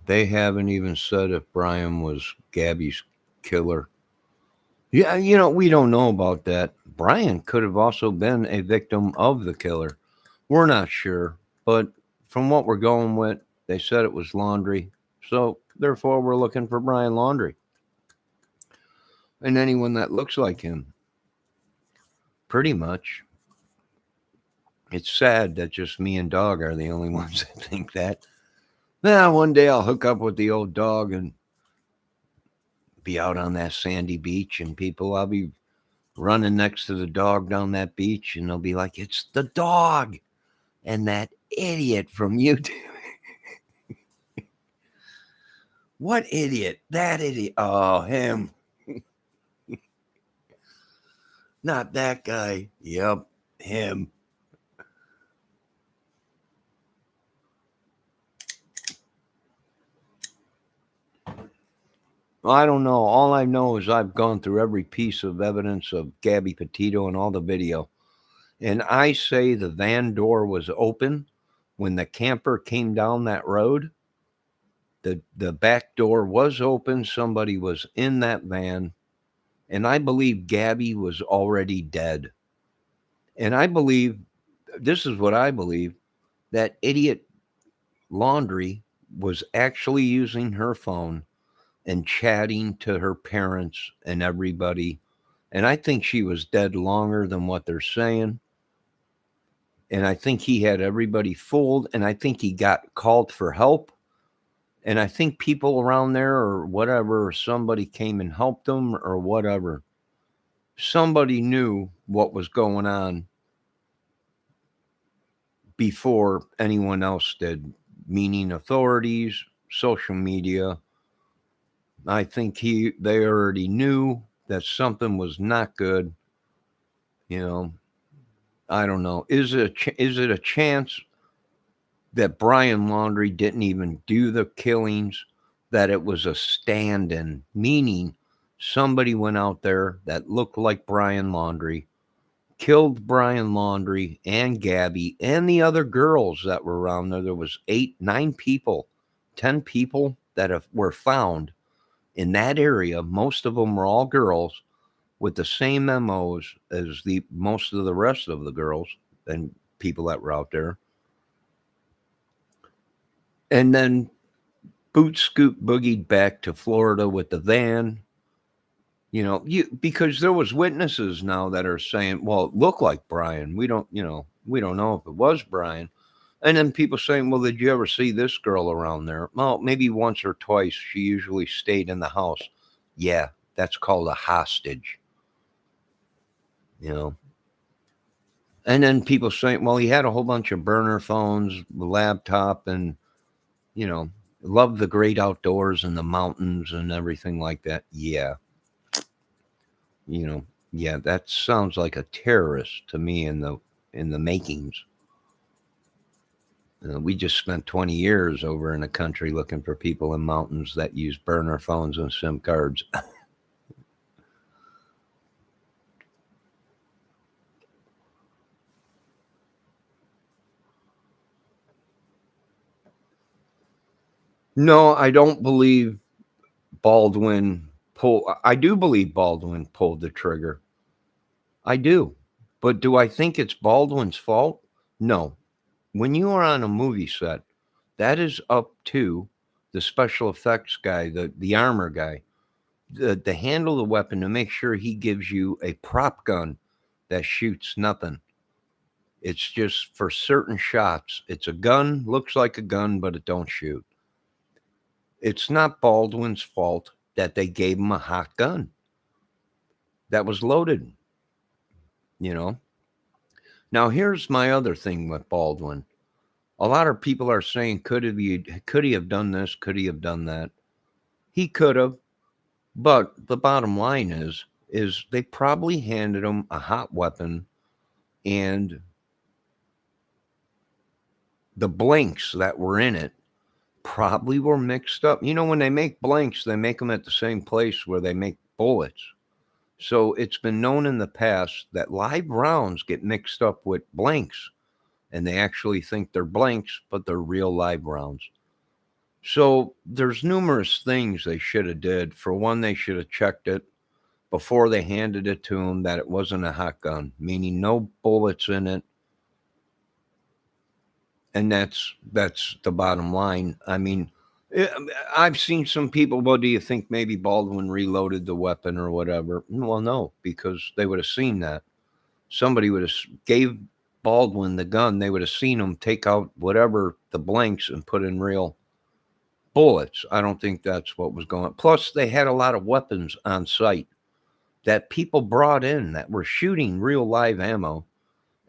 They haven't even said if Brian was Gabby's killer. Yeah, you know, we don't know about that. Brian could have also been a victim of the killer. We're not sure, but from what we're going with, they said it was Laundrie. So, therefore, we're looking for Brian Laundrie. And anyone that looks like him. Pretty much. It's sad that just me and Dog are the only ones that think that. Now, one day I'll hook up with the old dog and be out on that sandy beach, and I'll be running next to the dog down that beach, and they'll be like, it's the dog and that idiot from YouTube. What idiot? That idiot. Oh, him. Not that guy. Yep, him. I don't know. All I know is I've gone through every piece of evidence of Gabby Petito and all the video. And I say the van door was open when the camper came down that road. The back door was open. Somebody was in that van. And I believe Gabby was already dead. And I believe, this is what I believe, that idiot Laundrie was actually using her phone and chatting to her parents and everybody. And I think she was dead longer than what they're saying. And I think he had everybody fooled. And I think he got called for help. And I think people around there or whatever, somebody came and helped him or whatever. Somebody knew what was going on before anyone else did, meaning authorities, social media. I think they already knew that something was not good. You know, I don't know. Is it a chance that Brian Laundrie didn't even do the killings, that it was a stand-in, meaning somebody went out there that looked like Brian Laundrie, killed Brian Laundrie and Gabby and the other girls that were around there. There was 8, 9 people, 10 people that were found in that area. Most of them were all girls with the same MOs as most of the rest of the girls and people that were out there. And then boot scoot boogied back to Florida with the van. You know, because there was witnesses now that are saying, well, it looked like Brian. We don't know if it was Brian. And then people saying, well, did you ever see this girl around there? Well, maybe once or twice. She usually stayed in the house. Yeah, that's called a hostage. You know. And then people saying, well, he had a whole bunch of burner phones, laptop, and, you know, loved the great outdoors and the mountains and everything like that. Yeah. You know, yeah, that sounds like a terrorist to me in the makings. We just spent 20 years over in the country looking for people in mountains that use burner phones and SIM cards. No, I don't believe Baldwin pulled. I do believe Baldwin pulled the trigger. I do. But do I think it's Baldwin's fault? No. When you are on a movie set, that is up to the special effects guy, the armor guy, to handle the weapon, to make sure he gives you a prop gun that shoots nothing. It's just for certain shots. It's a gun, looks like a gun, but it don't shoot. It's not Baldwin's fault that they gave him a hot gun that was loaded, you know. Now, here's my other thing with Baldwin. A lot of people are saying, could he have done this? Could he have done that? He could have, but the bottom line is they probably handed him a hot weapon, and the blanks that were in it probably were mixed up. You know, when they make blanks, they make them at the same place where they make bullets. So it's been known in the past that live rounds get mixed up with blanks, and they actually think they're blanks, but they're real live rounds. So there's numerous things they should have did. For one, they should have checked it before they handed it to him that it wasn't a hot gun, meaning no bullets in it. And that's the bottom line. I mean, I've seen some people, well, do you think maybe Baldwin reloaded the weapon or whatever? Well, no, because they would have seen that. Somebody would have gave Baldwin the gun. They would have seen him take out whatever the blanks and put in real bullets. I don't think that's what was going on. Plus, they had a lot of weapons on site that people brought in that were shooting real live ammo,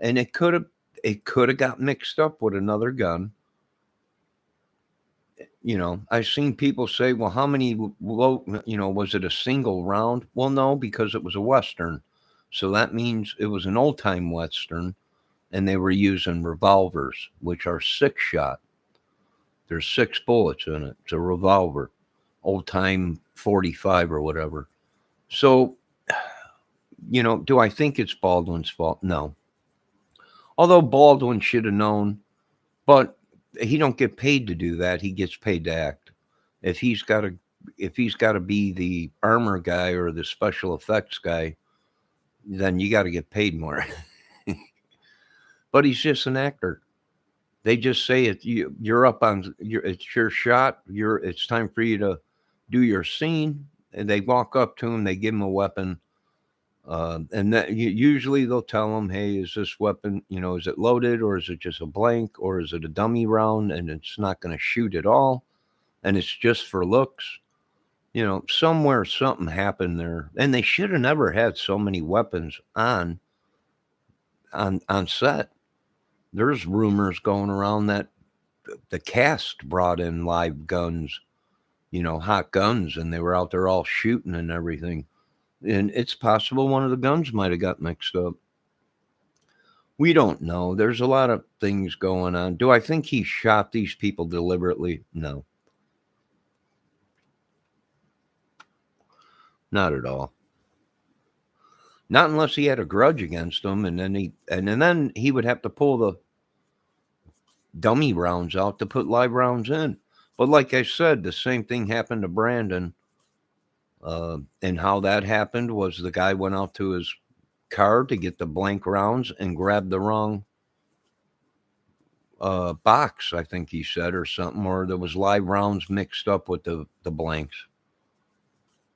and it could have got mixed up with another gun. You know, I've seen people say, well, how many, was it a single round? Well, no, because it was a Western. So that means it was an old time Western, and they were using revolvers, which are 6-shot. There's 6 bullets in it. It's a revolver, old time 45 or whatever. So, do I think it's Baldwin's fault? No. Although Baldwin should have known, but he don't get paid to do that. He gets paid to act. If he's got to be the armor guy or the special effects guy, then you got to get paid more. But he's just an actor. They just say it. You're up on. It's your shot. It's time for you to do your scene. And they walk up to him. They give him a weapon. And that usually they'll tell him, hey, is this weapon, is it loaded, or is it just a blank, or is it a dummy round and it's not going to shoot at all, and it's just for looks? Somewhere something happened there, and they should have never had so many weapons on set. There's rumors going around that the cast brought in live guns, hot guns, and they were out there all shooting and everything. And it's possible one of the guns might have got mixed up. We don't know. There's a lot of things going on. Do I think he shot these people deliberately? No. Not at all. Not unless he had a grudge against them, and then he would have to pull the dummy rounds out to put live rounds in. But like I said, the same thing happened to Brandon. And how that happened was the guy went out to his car to get the blank rounds and grabbed the wrong box, I think he said, or something, or there was live rounds mixed up with the blanks.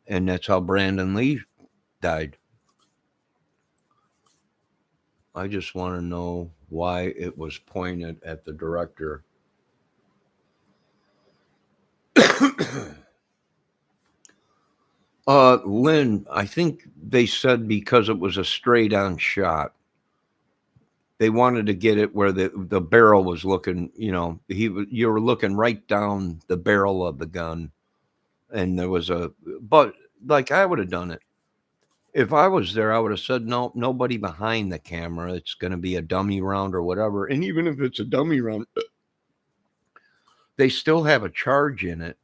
And that's how Brandon Lee died. I just want to know why it was pointed at the director. Lynn, I think they said because it was a straight on shot. They wanted to get it where the barrel was looking, you were looking right down the barrel of the gun. And there was but like I would have done it. If I was there, I would have said, no, nobody behind the camera. It's going to be a dummy round or whatever. And even if it's a dummy round, they still have a charge in it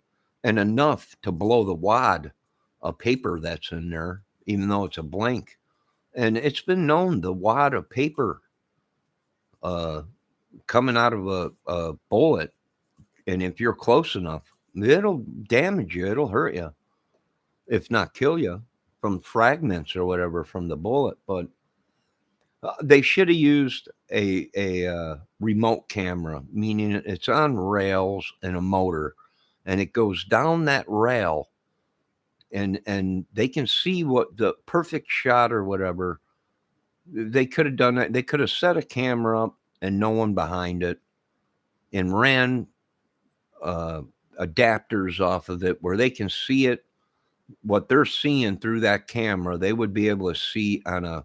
and enough to blow the wad of paper that's in there, even though it's a blank. And it's been known the wad of paper coming out of a bullet, and if you're close enough, it'll damage you. It'll hurt you, if not kill you, from fragments or whatever from the bullet. But they should have used a remote camera, meaning it's on rails and a motor, and it goes down that rail. And they can see what the perfect shot or whatever. They could have done that. They could have set a camera up and no one behind it and ran adapters off of it where they can see it. What they're seeing through that camera, they would be able to see on a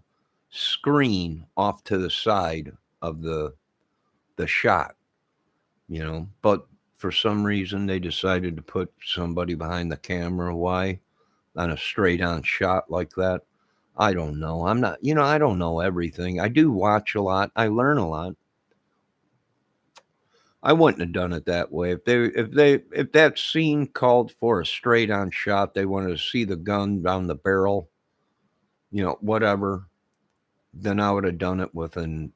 screen off to the side of the shot, But for some reason they decided to put somebody behind the camera. Why? On a straight on shot like that. I don't know. I'm not, I don't know everything. I do watch a lot. I learn a lot. I wouldn't have done it that way. If that scene called for a straight on shot, they wanted to see the gun down the barrel, whatever, then I would have done it with an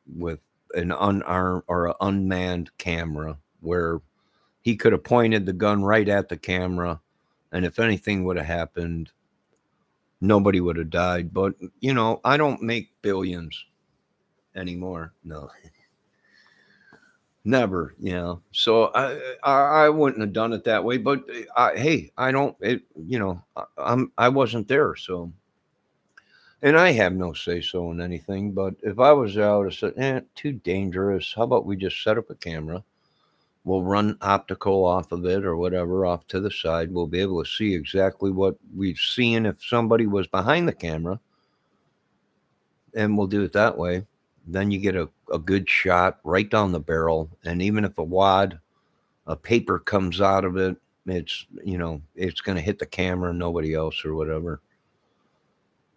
unarmed or an unmanned camera where he could have pointed the gun right at the camera, and if anything would have happened, nobody would have died. But I don't make billions anymore. No. Never, So I wouldn't have done it that way. But hey, I don't. I wasn't there, so, and I have no say so in anything. But if I was there, I would have said, too dangerous. How about we just set up a camera? We'll run optical off of it or whatever off to the side. We'll be able to see exactly what we've seen if somebody was behind the camera, and we'll do it that way. Then you get a good shot right down the barrel. And even if a paper comes out of it, it's going to hit the camera and nobody else or whatever.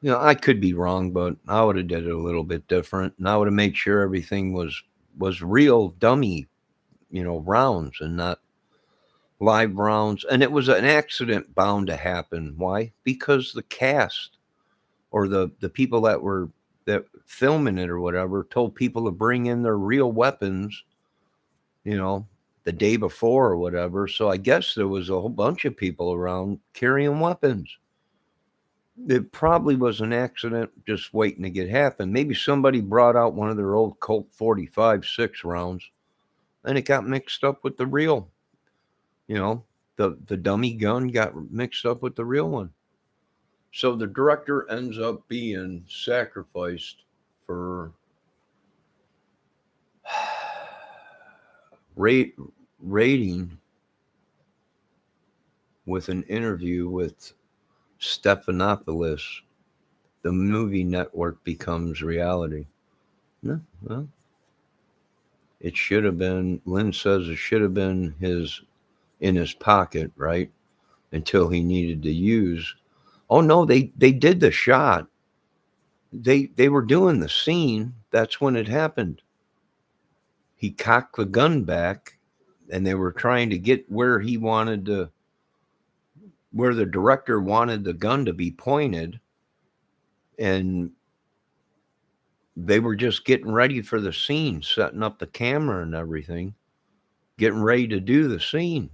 I could be wrong, but I would have did it a little bit different. And I would have made sure everything was real dummy, rounds and not live rounds. And it was an accident bound to happen. Why? Because the cast or the people that were filming it or whatever told people to bring in their real weapons, the day before or whatever. So I guess there was a whole bunch of people around carrying weapons. It probably was an accident just waiting to get happen. Maybe somebody brought out one of their old Colt 45 6 rounds and it got mixed up with the real, the dummy gun got mixed up with the real one. So the director ends up being sacrificed for rating with an interview with Stephanopoulos. The movie network becomes reality. No, well, it should have been, Lynn says it should have been in his pocket, right? Until he needed to use. Oh no, they did the shot. They were doing the scene. That's when it happened. He cocked the gun back and they were trying to get where the director wanted the gun to be pointed. And they were just getting ready for the scene, setting up the camera and everything, getting ready to do the scene.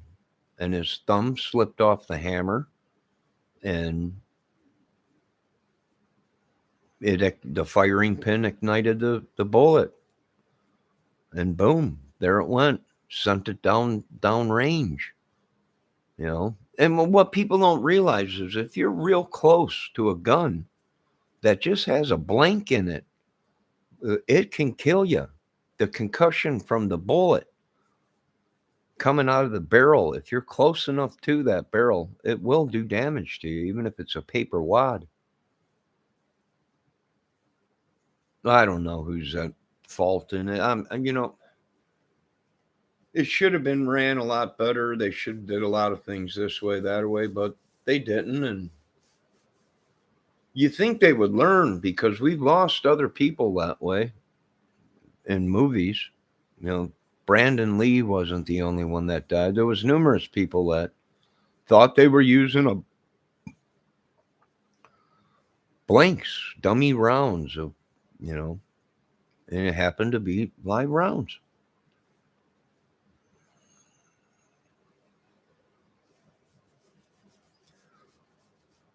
And his thumb slipped off the hammer and the firing pin ignited the bullet. And boom, there it went. Sent it down range. And what people don't realize is if you're real close to a gun that just has a blank in it, it can kill you. The concussion from the bullet coming out of the barrel, if you're close enough to that barrel, it will do damage to you, even if it's a paper wad. I don't know who's at fault in it. It should have been ran a lot better. They should have did a lot of things this way, that way, but they didn't. And you think they would learn because we've lost other people that way in movies. Brandon Lee wasn't the only one that died. There was numerous people that thought they were using a blanks, dummy rounds of, and it happened to be live rounds.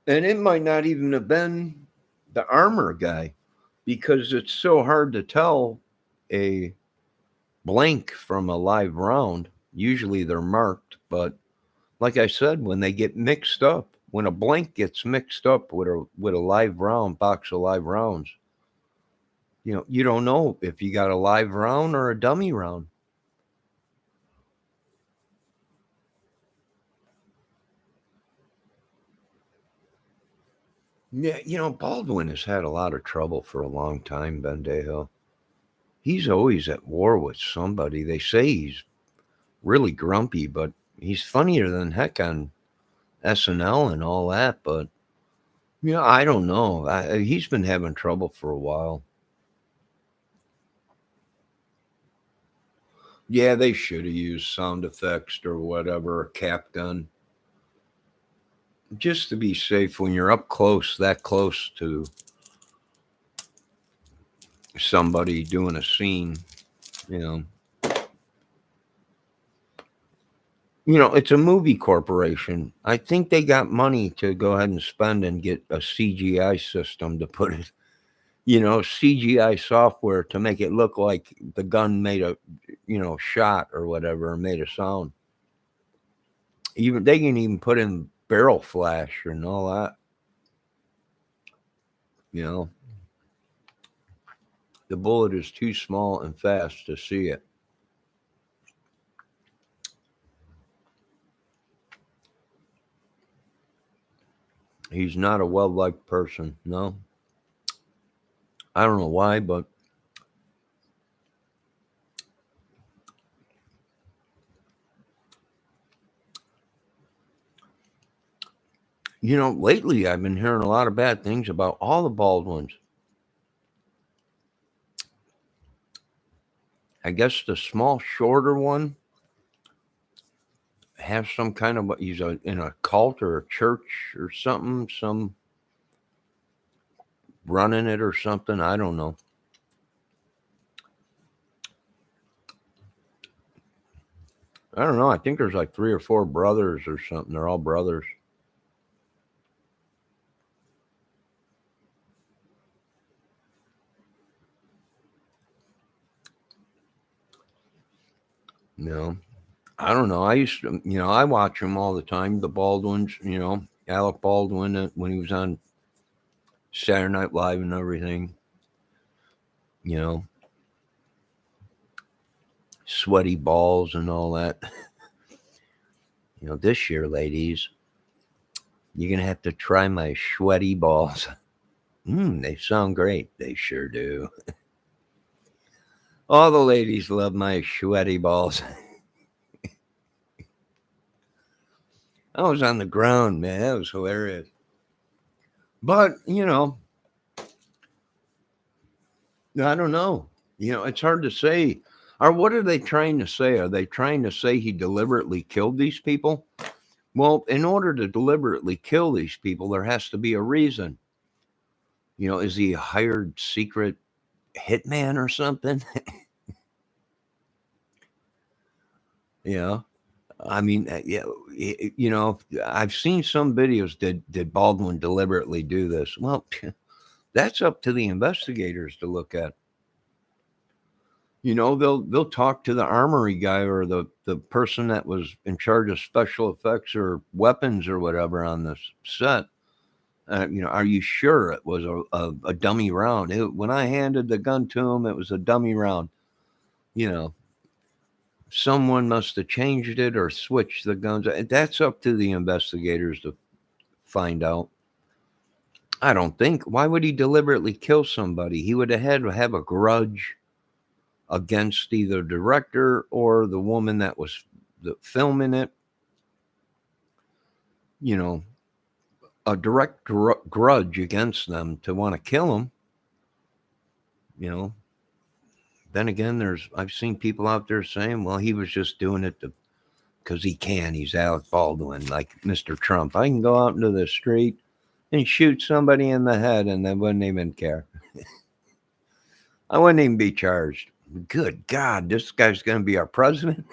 And it might not even have been the armor guy because it's so hard to tell a blank from a live round. Usually they're marked, but like I said, when they get mixed up, when a blank gets mixed up with a live round, box of live rounds, you don't know if you got a live round or a dummy round. Yeah, Baldwin has had a lot of trouble for a long time, Bendejo. He's always at war with somebody. They say really grumpy, but he's funnier than heck on SNL and all that. But I don't know. He's been having trouble for a while. Yeah, they should have used sound effects or whatever, a cap gun, just to be safe when you're up close, that close to somebody doing a scene. You know, it's a movie corporation. I think they got money to go ahead and spend and get a CGI system to put it, CGI software to make it look like the gun made a, shot or whatever, made a sound. Even they can even put in barrel flash and all that. The bullet is too small and fast to see it. He's not a well-liked person, no. I don't know why, but lately I've been hearing a lot of bad things about all the Baldwins. I guess the small, shorter one has some kind of, he's in a cult or a church or something, some running it or something. I don't know. I don't know. I think there's like 3 or 4 brothers or something. They're all brothers. I don't know. I used to, I watch them all the time. The Baldwins, Alec Baldwin when he was on Saturday Night Live and everything. Sweaty balls and all that. This year, ladies, you're going to have to try my sweaty balls. They sound great. They sure do. All the ladies love my sweaty balls. I was on the ground, man. That was hilarious. But, I don't know. It's hard to say. Or what are they trying to say? Are they trying to say he deliberately killed these people? Well, in order to deliberately kill these people, there has to be a reason. Is he a hired secret hitman or something? I mean, I've seen some videos. Did Baldwin deliberately do this? Well, that's up to the investigators to look at. They'll talk to the armory guy or the person that was in charge of special effects or weapons or whatever on the set. Are you sure it was a dummy round? When I handed the gun to him, it was a dummy round. Someone must have changed it or switched the guns. That's up to the investigators to find out. I don't think. Why would he deliberately kill somebody? He would have had to have a grudge against either the director or the woman that was filming it. A direct grudge against them to want to kill him. Then again, I've seen people out there saying, well, he was just doing it because he can. He's Alec Baldwin, like Mr. Trump. I can go out into the street and shoot somebody in the head and they wouldn't even care. I wouldn't even be charged. Good God, this guy's going to be our president?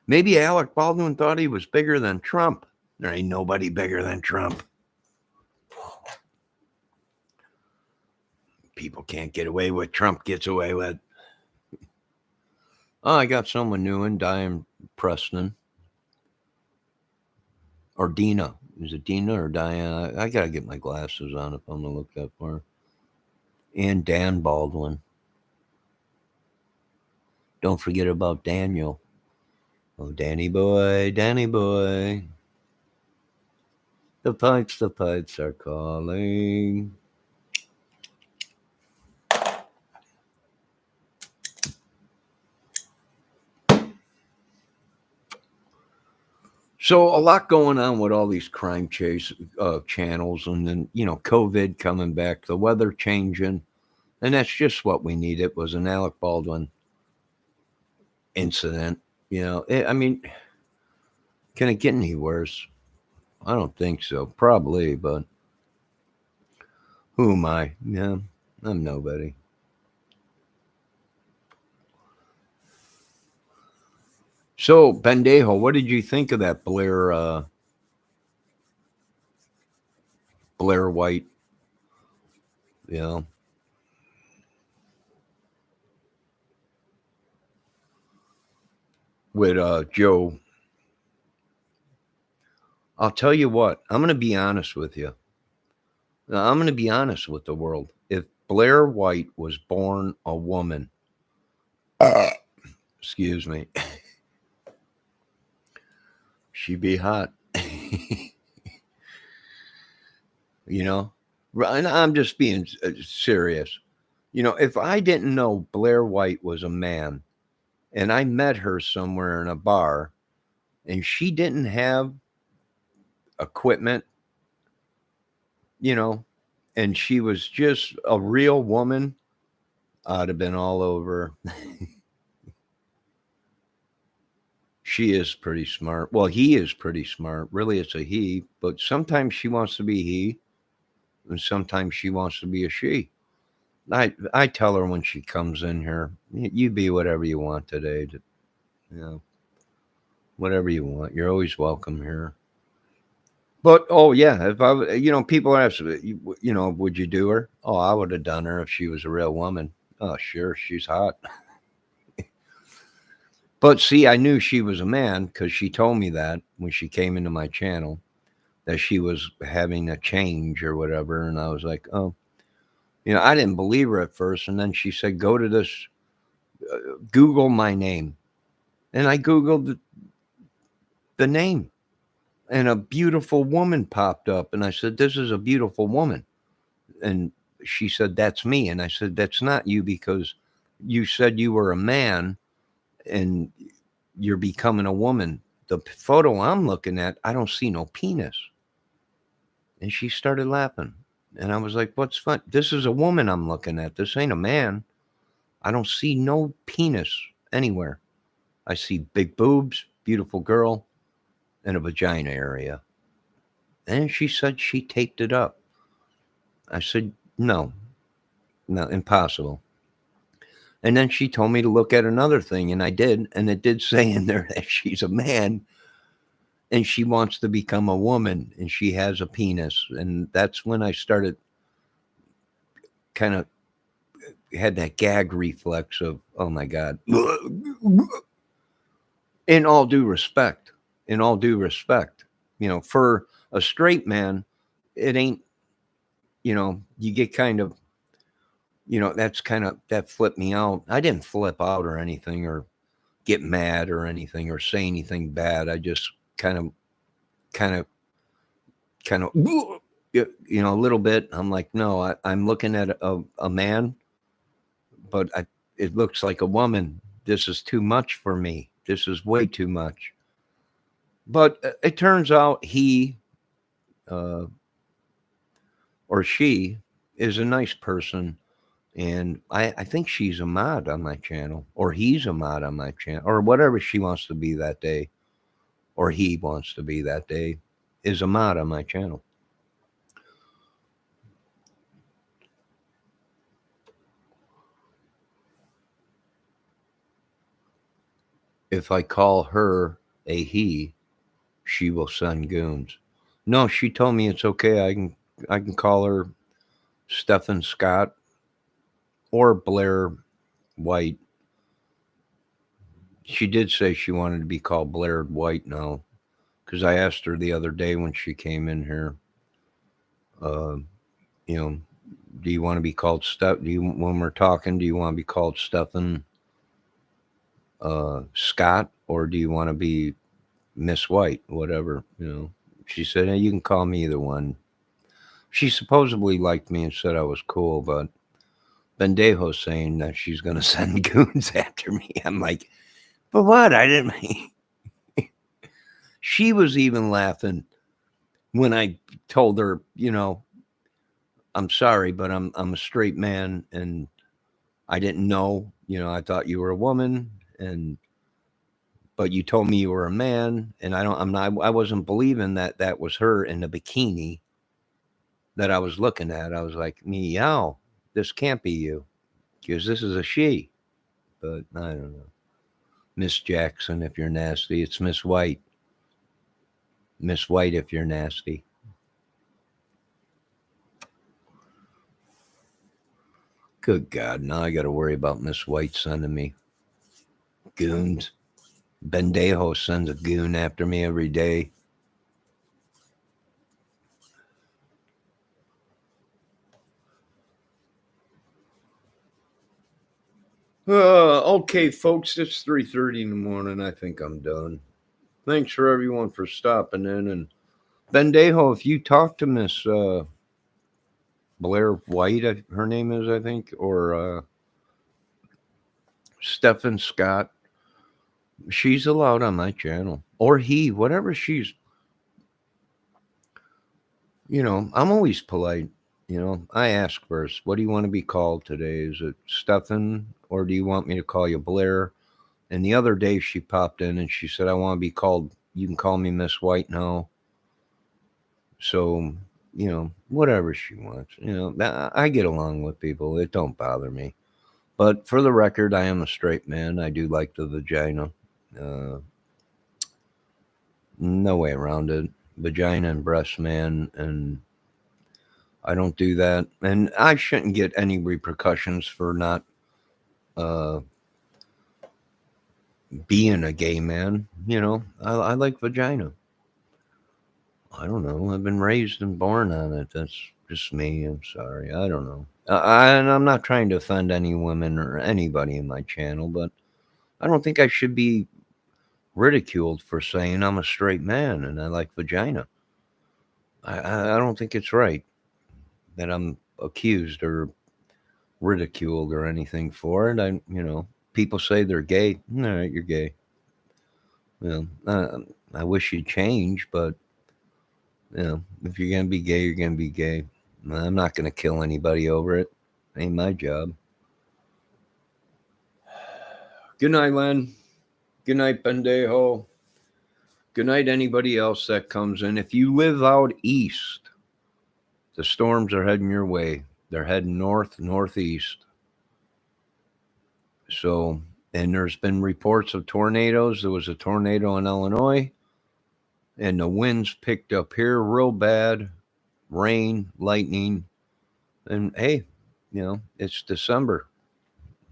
Maybe Alec Baldwin thought he was bigger than Trump. There ain't nobody bigger than Trump. People can't get away with what Trump gets away with. Oh, I got someone new in, Diane Preston. Or Dina. Is it Dina or Diane? I got to get my glasses on if I'm going to look that far. And Dan Baldwin. Don't forget about Daniel. Oh, Danny boy, Danny boy. The pipes are calling. So a lot going on with all these crime chase channels, and then COVID coming back, the weather changing, and that's just what we need. It was an Alec Baldwin incident. I mean, can it get any worse? I don't think so. Probably, but who am I? Yeah, I'm nobody. So, Bendejo, what did you think of that Blair White? With Joe. I'll tell you what. I'm going to be honest with you. I'm going to be honest with the world. If Blair White was born a woman, excuse me, she'd be hot. And I'm just being serious. If I didn't know Blair White was a man and I met her somewhere in a bar and she didn't have equipment, and she was just a real woman, I'd have been all over. She is pretty smart. Well, he is pretty smart. Really, it's a he, but sometimes she wants to be he, and sometimes she wants to be a she. I tell her when she comes in here, you be whatever you want today. Whatever you want. You're always welcome here. But, oh, yeah, if I, people ask, would you do her? Oh, I would have done her if she was a real woman. Oh, sure, she's hot. But see, I knew she was a man because she told me that when she came into my channel, that she was having a change or whatever. And I was like, oh, I didn't believe her at first. And then she said, go to this, Google my name. And I Googled the name. And a beautiful woman popped up. And I said, this is a beautiful woman. And she said, that's me. And I said, that's not you because you said you were a man and you're becoming a woman. The photo I'm looking at, I don't see no penis. And she started laughing. And I was like, what's fun? This is a woman I'm looking at. This ain't a man. I don't see no penis anywhere. I see big boobs, beautiful girl, and a vagina area. And she said she taped it up. I said, no, impossible. And then she told me to look at another thing, and I did. And it did say in there that she's a man and she wants to become a woman and she has a penis. And that's when I started kind of had that gag reflex of, oh my God. In all due respect, for a straight man, it ain't, you get kind of, that flipped me out. I didn't flip out or anything or get mad or anything or say anything bad. I just kind of, a little bit. I'm like, no, I'm looking at a man, but it looks like a woman. This is too much for me. This is way too much. But it turns out he or she is a nice person. And I think she's a mod on my channel, or he's a mod on my channel, or whatever she wants to be that day, or he wants to be that day, is a mod on my channel. If I call her a he, she will send goons. No, she told me it's okay. I can call her Stephen Scott or Blair White. She did say she wanted to be called Blair White now, because I asked her the other day when she came in here, do you want to be called when we're talking, do you want to be called Stephen Scott, or do you want to be Miss White, whatever, She said, hey, you can call me either one. She supposedly liked me and said I was cool, but Bendejo's saying that she's going to send goons after me. I'm like, but what? I didn't. She was even laughing when I told her, I'm sorry, but I'm a straight man, and I didn't know, I thought you were a woman, but you told me you were a man, and I wasn't believing that was her in the bikini that I was looking at. I was like, meow, this can't be you, because this is a she. But I don't know. Miss Jackson, if you're nasty. It's Miss White. Miss White, if you're nasty. Good God, now I got to worry about Miss White sending me goons. Bendejo sends a goon after me every day. Okay, folks, it's 3:30 in the morning. I think I'm done. Thanks for everyone for stopping in. And Bendejo, if you talk to Miss Blair White, her name is, I think, or Stephen Scott, she's allowed on my channel. Or he, whatever she's, I'm always polite. I ask first, what do you want to be called today? Is it Stephen, or do you want me to call you Blair? And the other day she popped in and she said, I want to be called, you can call me Miss White now. So, whatever she wants. I get along with people. It don't bother me. But for the record, I am a straight man. I do like the vagina. No way around it. Vagina and breast man, and I don't do that. And I shouldn't get any repercussions for not being a gay man. I like vagina. I don't know. I've been raised and born on it. That's just me. I'm sorry. I don't know. And I'm not trying to offend any women or anybody in my channel, but I don't think I should be ridiculed for saying I'm a straight man and I like vagina. I don't think it's right that I'm accused or ridiculed or anything for it. People say they're gay. All right, you're gay. I wish you'd change, but if you're going to be gay, you're going to be gay. I'm not going to kill anybody over it. Ain't my job. Good night, Len. Good night, Bendejo. Good night, anybody else that comes in. If you live out east, the storms are heading your way. They're heading north, northeast. So, and there's been reports of tornadoes. There was a tornado in Illinois, and the winds picked up here real bad. Rain, lightning, and hey, it's December.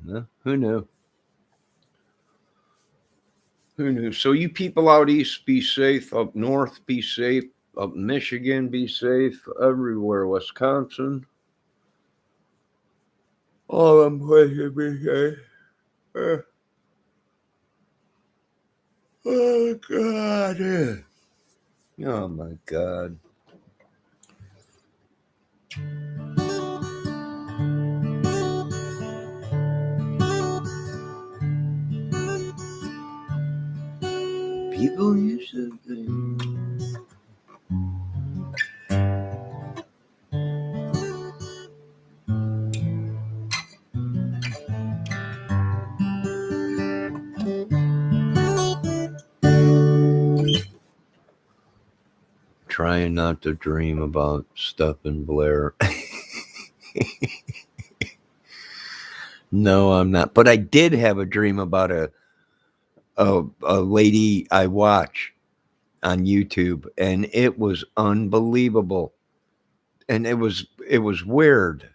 Who knew? Who knew? So you people out east, be safe. Up north, be safe. Up Michigan, be safe. Everywhere, Wisconsin. All them places, be safe. Oh God! Oh my God! People used to think. Trying not to dream about Stephen Blair. No, I'm not. But I did have a dream about a lady I watch on YouTube, and it was unbelievable. And it was weird.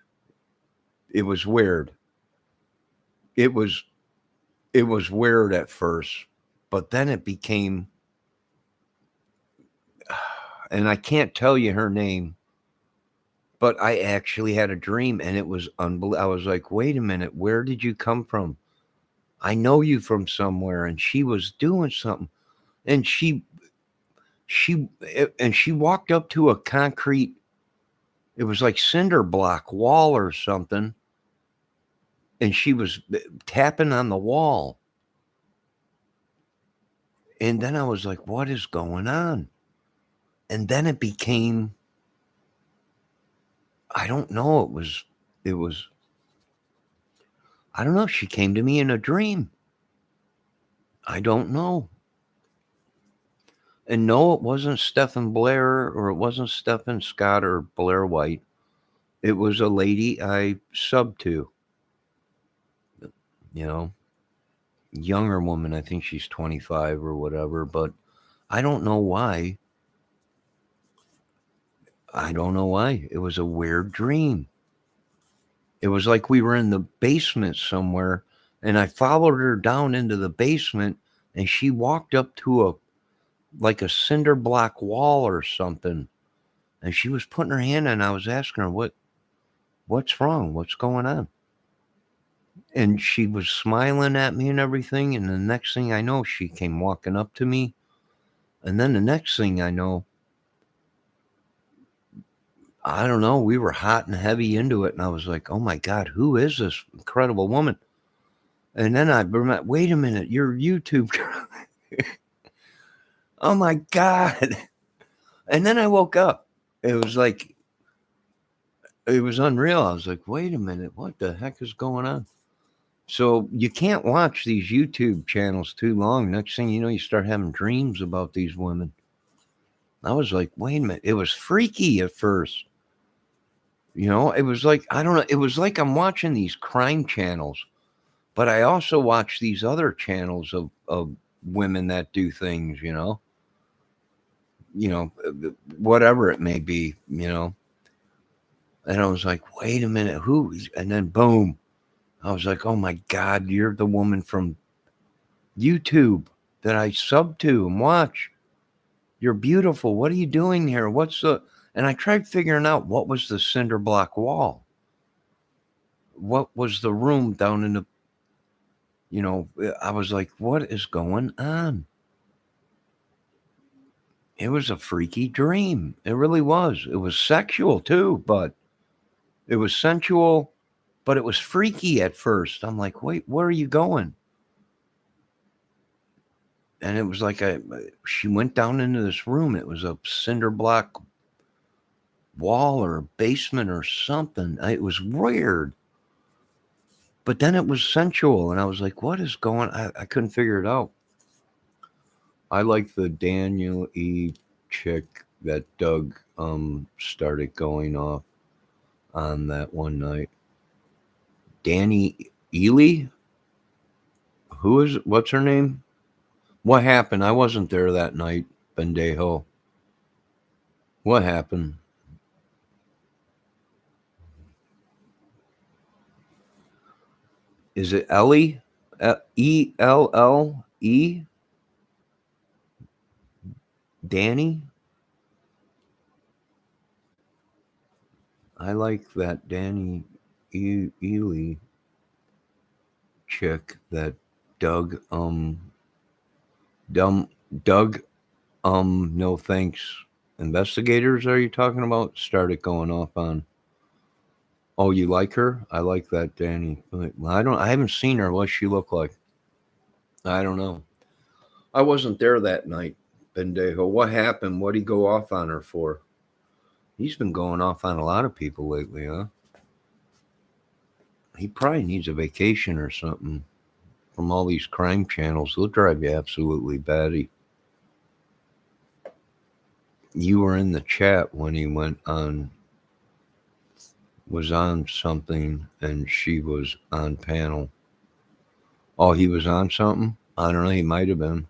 It was weird. It was weird at first, but then it became, and I can't tell you her name, but I actually had a dream, and it was unbelievable. I was like, wait a minute, where did you come from? I know you from somewhere. And she was doing something, and she walked up to a concrete, it was like cinder block wall or something, and she was tapping on the wall. And then I was like, what is going on? And then it became, I don't know, it was, I don't know, she came to me in a dream. I don't know. And no, it wasn't Stephen Blair, or it wasn't Stephen Scott or Blair White. It was a lady I subbed to, younger woman. I think she's 25 or whatever, but I don't know why. I don't know why. It was a weird dream. It was like we were in the basement somewhere, and I followed her down into the basement, and she walked up to like a cinder block wall or something, and she was putting her hand in, and I was asking her, what's wrong? What's going on? And she was smiling at me and everything, and the next thing I know, she came walking up to me, and then the next thing I know, I don't know, we were hot and heavy into it, and I was like, oh my God, who is this incredible woman? And then I remember, wait a minute, you're YouTube girl. Oh my God. And then I woke up. It was unreal. I was like, wait a minute, what the heck is going on? So you can't watch these YouTube channels too long. Next thing you know, you start having dreams about these women. I was like, wait a minute. It was freaky at first. It was like, I don't know. It was like I'm watching these crime channels, but I also watch these other channels of women that do things, whatever it may be, And I was like, wait a minute, who? And then boom, I was like, oh my God, you're the woman from YouTube that I sub to and watch. You're beautiful. What are you doing here? And I tried figuring out what was the cinder block wall. What was the room down in I was like, what is going on? It was a freaky dream. It really was. It was sexual too, but it was sensual, but it was freaky at first. I'm like, wait, where are you going? And it was like she went down into this room. It was a cinder block wall or a basement or something. It was weird. But then it was sensual, and I was like, what is going on? I couldn't figure it out. I like the Daniel E. chick that Doug started going off on that one night. Danny Ely? What's her name? What happened? I wasn't there that night, Bendejo. What happened? Is it Ellie? ELLE? Danny? I like that Danny Ely chick that Doug no thanks investigators, are you talking about? Started going off on. Oh, you like her? I like that Danny. I haven't seen her. What she look like? I don't know. I wasn't there that night, Bendejo. What happened? What'd he go off on her for? He's been going off on a lot of people lately, huh? He probably needs a vacation or something from all these crime channels. They'll drive you absolutely batty. You were in the chat when he was on something, and she was on panel. Oh, he was on something? I don't know. He might have been.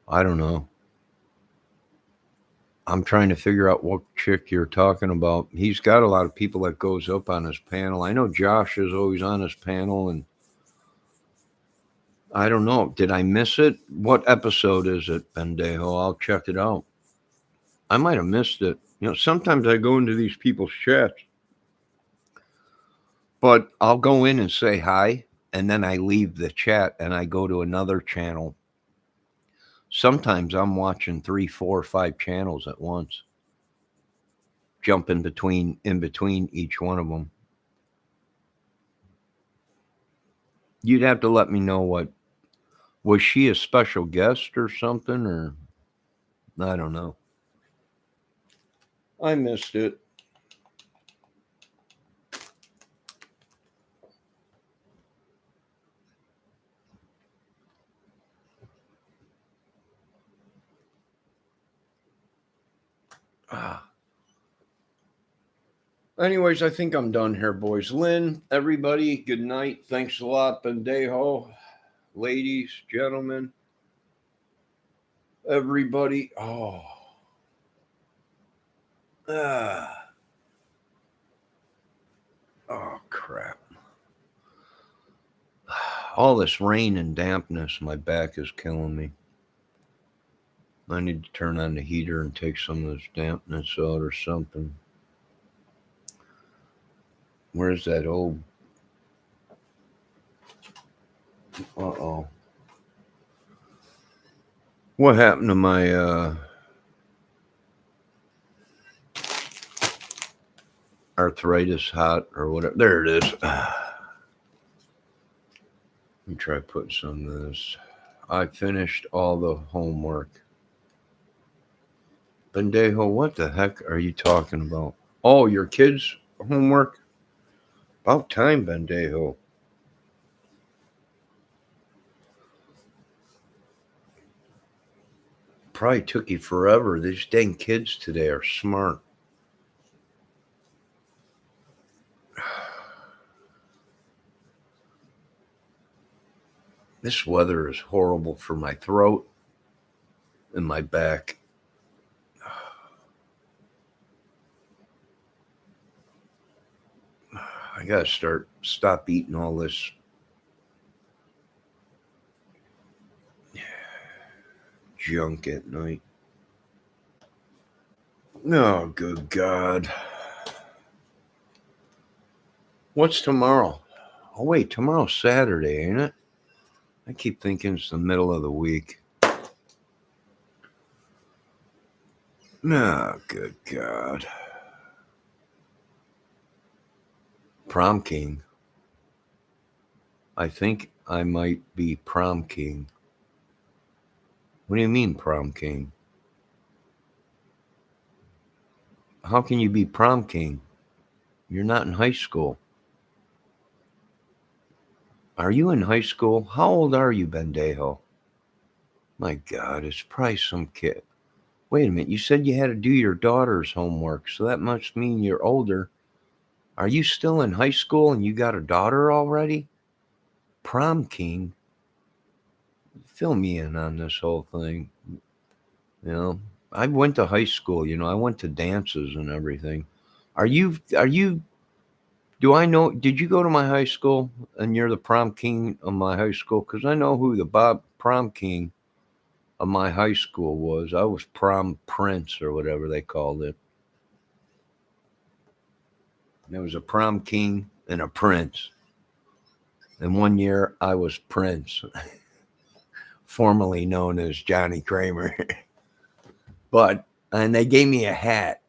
I don't know. I'm trying to figure out what chick you're talking about. He's got a lot of people that goes up on his panel. I know Josh is always on his panel, and I don't know. Did I miss it? What episode is it, Bendejo? I'll check it out. I might have missed it. Sometimes I go into these people's chats, but I'll go in and say hi, and then I leave the chat and I go to another channel. Sometimes I'm watching 3, 4, 5 channels at once, jumping in between each one of them. You'd have to let me know Was she a special guest or something, or I don't know. I missed it. Ah. Anyways, I think I'm done here, boys. Lynn, everybody, good night. Thanks a lot, Bendejo. Ladies, gentlemen, everybody. Oh. Ah. Oh, crap. All this rain and dampness, my back is killing me. I need to turn on the heater and take some of this dampness out or something. Where's that old... Uh-oh. What happened to my arthritis hot or whatever? There it is. Let me try putting some of this. I finished all the homework. Bendejo, what the heck are you talking about? Oh, your kids' homework? About time, Bendejo. Probably took you forever. These dang kids today are smart. This weather is horrible for my throat and my back. I gotta stop eating all this junk at night. Oh, good God. What's tomorrow? Oh, wait, tomorrow's Saturday, ain't it? I keep thinking it's the middle of the week. Oh, good God. Prom king. I think I might be prom king. What do you mean, prom king? How can you be prom king? You're not in high school. Are you in high school? How old are you, Bendejo? My God, it's probably some kid. Wait a minute, you said you had to do your daughter's homework, so that must mean you're older. Are you still in high school and you got a daughter already? Prom king? Fill me in on this whole thing. You know, I went to high school, I went to dances and everything. Do I know, did you go to my high school and you're the prom king of my high school? Because I know who the prom king of my high school was. I was prom prince or whatever they called it. There was a prom king and a prince. And one year I was prince, formerly known as Johnny Kramer. And they gave me a hat.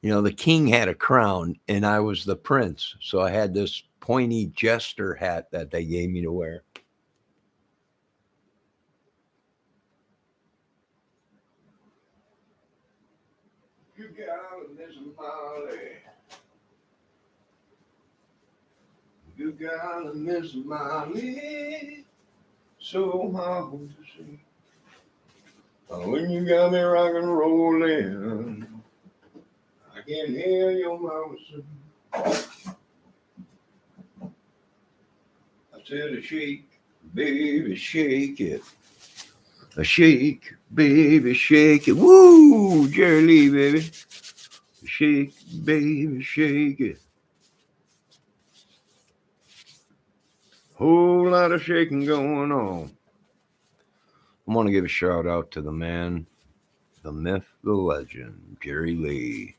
The king had a crown and I was the prince. So I had this pointy jester hat that they gave me to wear. You got Miss Molly. You got Miss Molly. So hard to see. When you got me rock and rolling, I can hear your mama sing. I said, a shake, baby, shake it. A shake, baby, shake it. Woo, Jerry Lee, baby. Shake, baby, shake it. Whole lot of shaking going on. I want to give a shout out to the man, the myth, the legend, Jerry Lee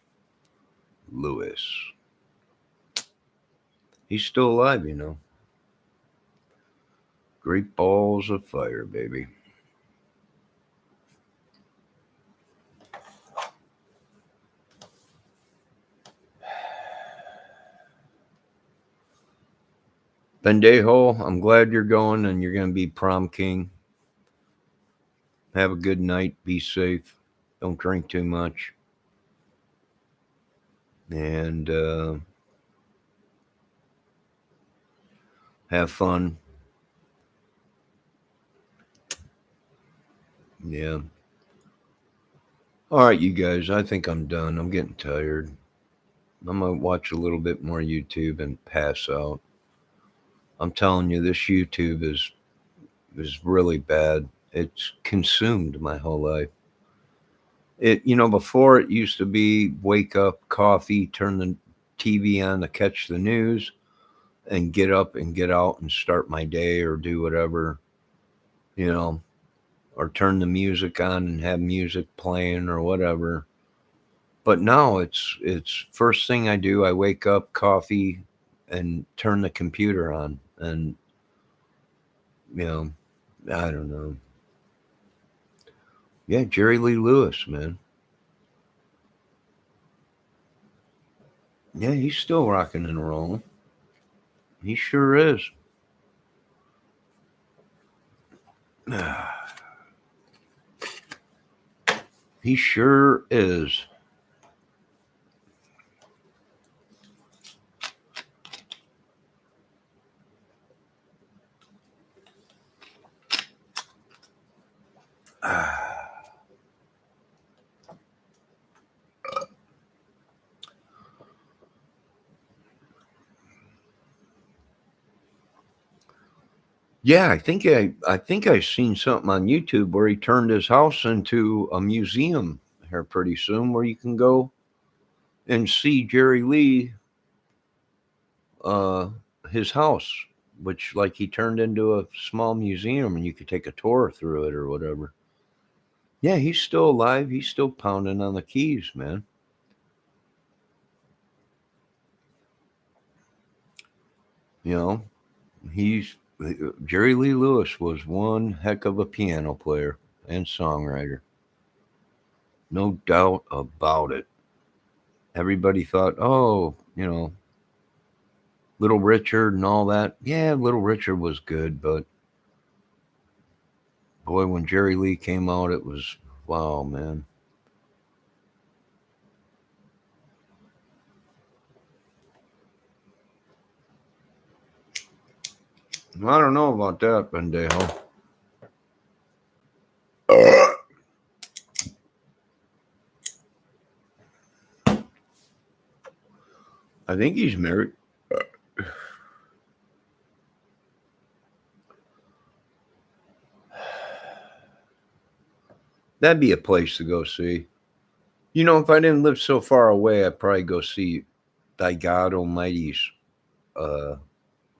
Lewis. He's still alive, Great balls of fire, baby. Bendejo, I'm glad you're going and you're going to be prom king. Have a good night. Be safe. Don't drink too much. And have fun. Yeah. All right, you guys. I think I'm done. I'm getting tired. I'm going to watch a little bit more YouTube and pass out. I'm telling you, this YouTube is really bad. It's consumed my whole life. Before it used to be wake up, coffee, turn the TV on to catch the news, and get up and get out and start my day or do whatever, or turn the music on and have music playing or whatever. But now it's first thing I do, I wake up, coffee, and turn the computer on, and I don't know. Yeah, Jerry Lee Lewis, man. Yeah, he's still rocking and rolling. He sure is. He sure is. Yeah, I think I seen something on YouTube where he turned his house into a museum here pretty soon, where you can go and see Jerry Lee, uh, his house, which like he turned into a small museum, and you could take a tour through it or whatever. Yeah, he's still alive. He's still pounding on the keys, man. You know, he's Jerry Lee Lewis was one heck of a piano player and songwriter. No doubt about it. Everybody thought, oh, Little Richard and all that. Yeah, Little Richard was good, but boy, when Jerry Lee came out, it was wow, man. I don't know about that, Bendejo. I think he's married. That'd be a place to go see. If I didn't live so far away, I'd probably go see Thy God Almighty's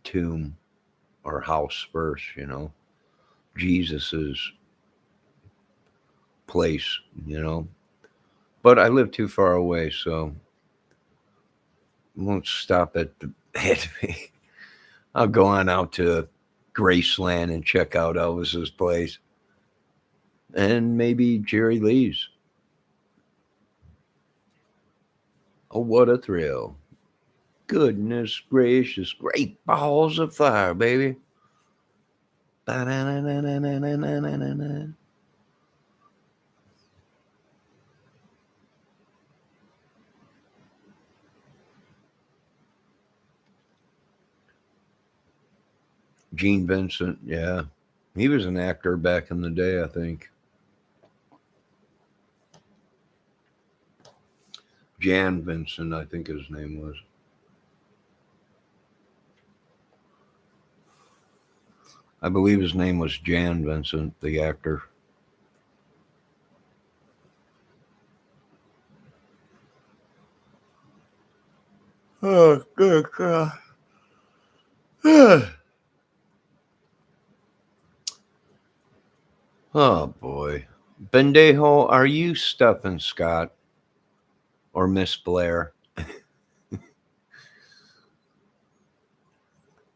tomb or house first, Jesus's place. But I live too far away, so I won't stop at I'll go on out to Graceland and check out Elvis's place. And maybe Jerry Lee's. Oh, what a thrill. Goodness gracious. Great balls of fire, baby. Gene Vincent, yeah. He was an actor back in the day, I think. Jan Vincent, I think his name was. I believe his name was Jan Vincent, the actor. Oh, good God. Oh, boy. Bendejo, are you Stephen Scott or Miss Blair?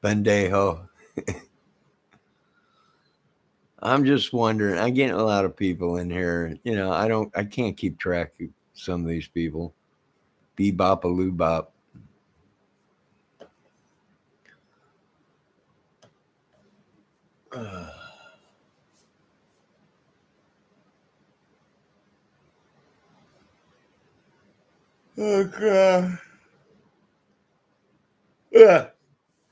Bendejo. I'm just wondering. I get a lot of people in here. I can't keep track of some of these people. Bebop a loobop. Oh, God. Yeah.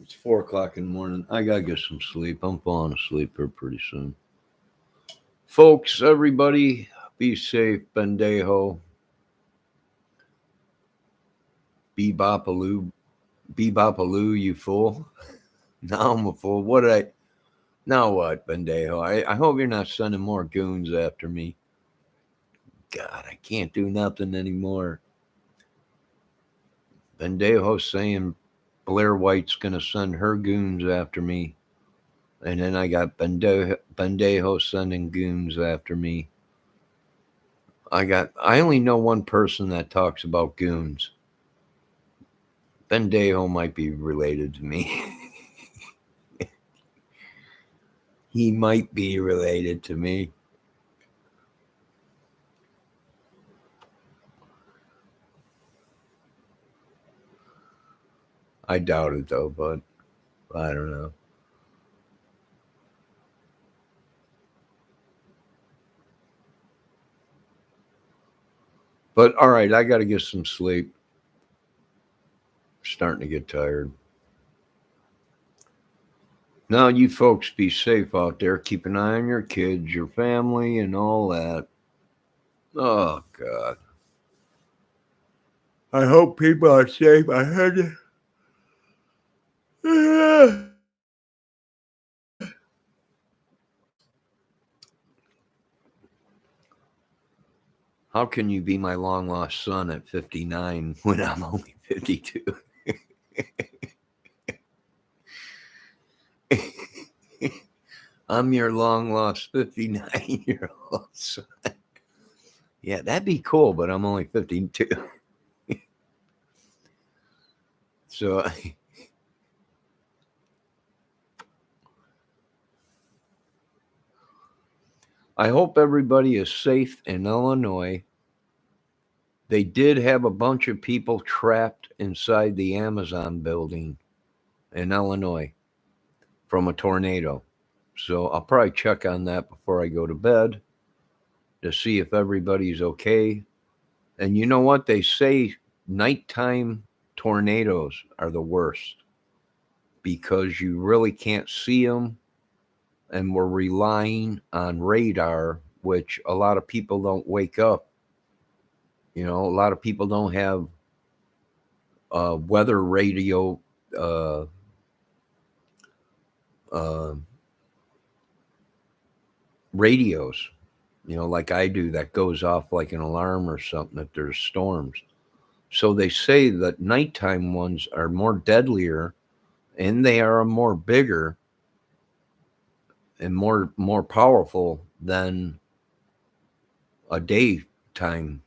It's 4 o'clock in the morning. I got to get some sleep. I'm falling asleep here pretty soon. Folks, everybody, be safe. Bendejo. Bebopaloo. Bebopaloo, you fool. Now I'm a fool. Now what, Bendejo? I hope you're not sending more goons after me. God, I can't do nothing anymore. Bendejo saying Blair White's going to send her goons after me. And then I got Bendejo sending goons after me. I only know one person that talks about goons. Bendejo might be related to me. He might be related to me. I doubt it though, but I don't know. But all right, I got to get some sleep. Starting to get tired. Now, you folks be safe out there. Keep an eye on your kids, your family, and all that. Oh, God. I hope people are safe. I heard it. How can you be my long lost son at 59 when I'm only 52? I'm your long lost 59-year-old son. Yeah, that'd be cool, but I'm only 52. So I hope everybody is safe in Illinois. They did have a bunch of people trapped inside the Amazon building in Illinois from a tornado. So I'll probably check on that before I go to bed to see if everybody's okay. And you know what? They say nighttime tornadoes are the worst because you really can't see them. And we're relying on radar, which a lot of people don't wake up. You know, a lot of people don't have weather radio radios, you know, like I do, that goes off like an alarm or something if there's storms. So they say that nighttime ones are more deadlier and they are more bigger and more powerful than a daytime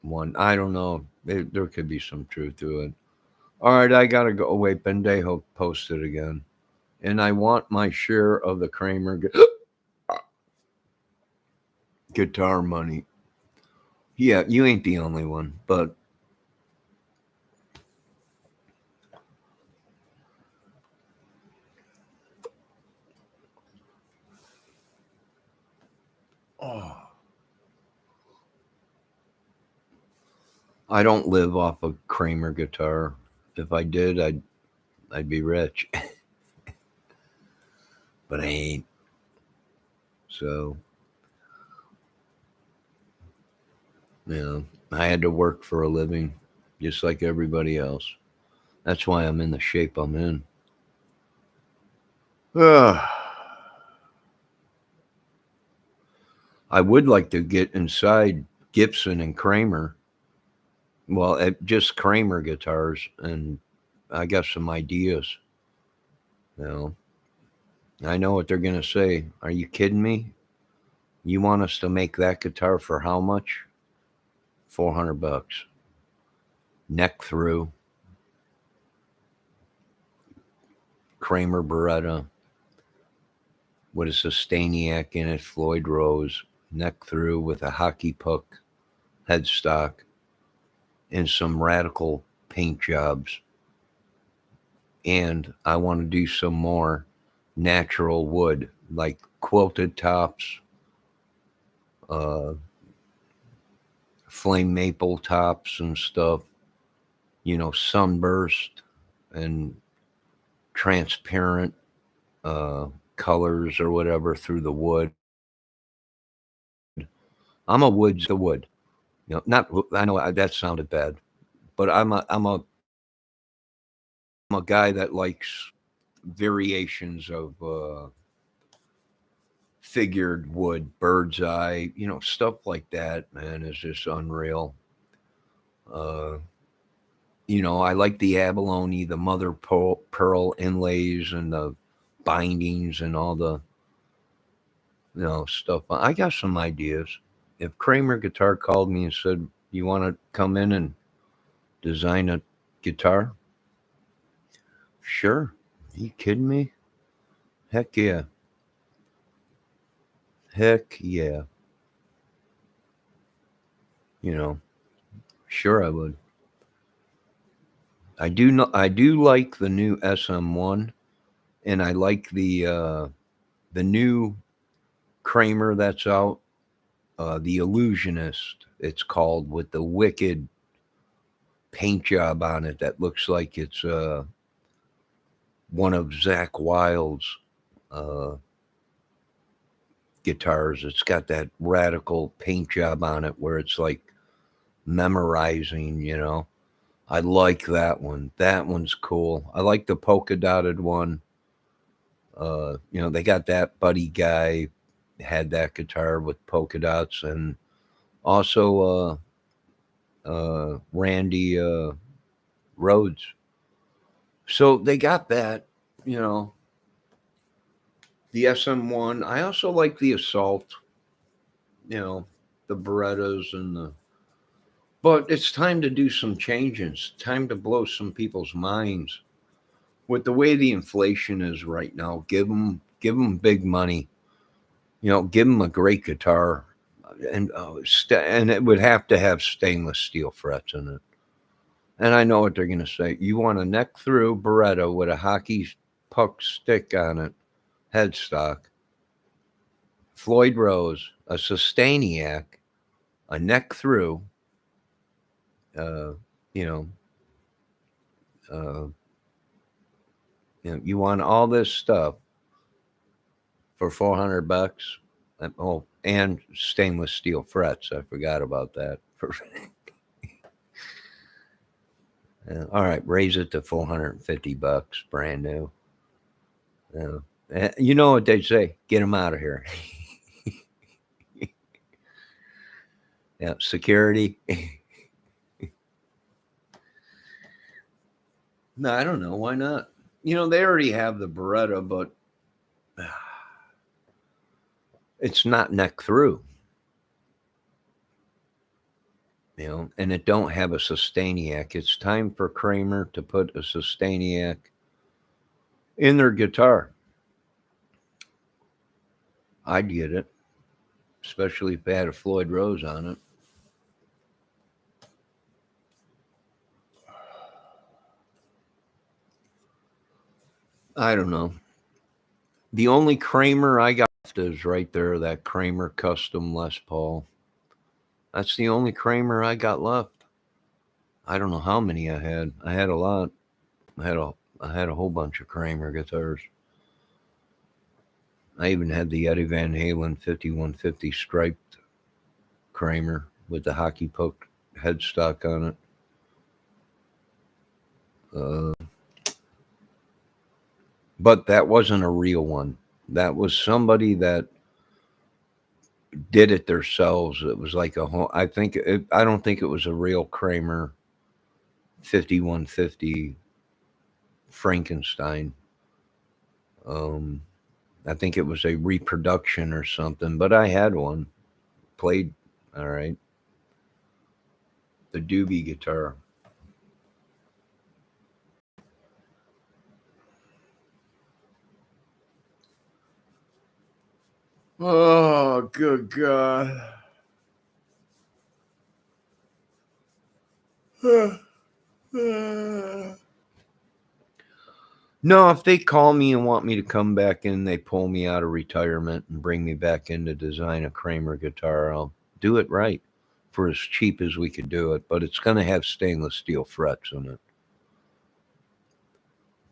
one. I don't know. There could be some truth to it. All right, I gotta go. Oh, wait, Bendejo posted again, and I want my share of the Kramer guitar money. Yeah, you ain't the only one, but I don't live off a Kramer guitar. If I did, I'd be rich, but I ain't. So, you know, I had to work for a living, just like everybody else. That's why I'm in the shape I'm in. I would like to get inside Gibson and Kramer. Well, just Kramer guitars, and I got some ideas. You know, I know what they're gonna say. Are you kidding me? You want us to make that guitar for how much? $400. Neck through. Kramer Beretta with a Sustainiac in it, Floyd Rose, neck through with a hockey puck headstock and some radical paint jobs. And I want to do some more natural wood, like quilted tops, flame maple tops and stuff, sunburst and transparent colors or whatever through the wood. I'm a wood, the wood. Not. I know that sounded bad, but I'm a guy that likes variations of figured wood, bird's eye, stuff like that. Man, is just unreal. Uh, I like the abalone, the mother pearl inlays, and the bindings, and all the stuff. I got some ideas. If Kramer Guitar called me and said, "You want to come in and design a guitar?" Sure. Are you kidding me? Heck yeah. Heck yeah. Sure I would. I do know. I do like the new SM1, and I like the new Kramer that's out, the Illusionist. It's called, with the wicked paint job on it that looks like it's one of Zakk Wylde's uh, guitars. It's got that radical paint job on it where it's like memorizing. I like that one. That one's cool. I like the polka dotted one. They got that Buddy Guy had that guitar with polka dots, and also Randy Rhodes. So they got that, you know, the SM1. I also like the Assault, the Berettas and the. But it's time to do some changes. Time to blow some people's minds with the way the inflation is right now. Give them big money. Give them a great guitar, and and it would have to have stainless steel frets in it. And I know what they're going to say. You want a neck through Beretta with a hockey puck stick on it, headstock, Floyd Rose, a Sustainiac, a neck through, uh, you know, uh, you want all this stuff for $400. Oh, and stainless steel frets. I forgot about that. All right, raise it to $450, brand new. You know what they say? Get them out of here. Yeah, security. No, I don't know. Why not? They already have the Beretta, but it's not neck through. And it don't have a Sustainiac. It's time for Kramer to put a Sustainiac in their guitar. I'd get it, especially if it had a Floyd Rose on it. I don't know. The only Kramer I got is right there, that Kramer Custom Les Paul. That's the only Kramer I got left. I don't know how many I had. I had a lot. I had a whole bunch of Kramer guitars. I even had the Eddie Van Halen 5150 striped Kramer with the hockey puck headstock on it. But that wasn't a real one. That was somebody that did it themselves. It was like a whole. I don't think it was a real Kramer 5150 Frankenstein. I think it was a reproduction or something, but I had one. Played all right. The Doobie guitar. Oh, good God. No, if they call me and want me to come back in, they pull me out of retirement and bring me back in to design a Kramer guitar, I'll do it right for as cheap as we could do it. But it's going to have stainless steel frets in it.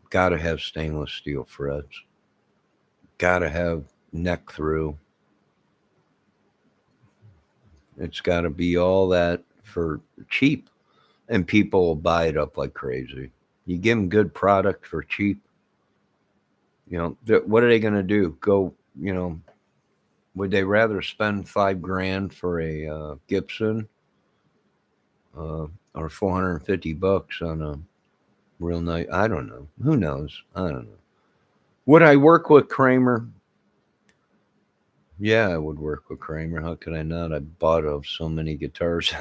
Got to have stainless steel frets. Got to have neck through. It's got to be all that for cheap. And people will buy it up like crazy. You give them good product for cheap. What are they going to do? Go, would they rather spend $5,000 for a Gibson or $450 on a real nice? I don't know. Who knows? I don't know. Would I work with Kramer? Yeah, I would work with Kramer. How could I not? I bought of so many guitars.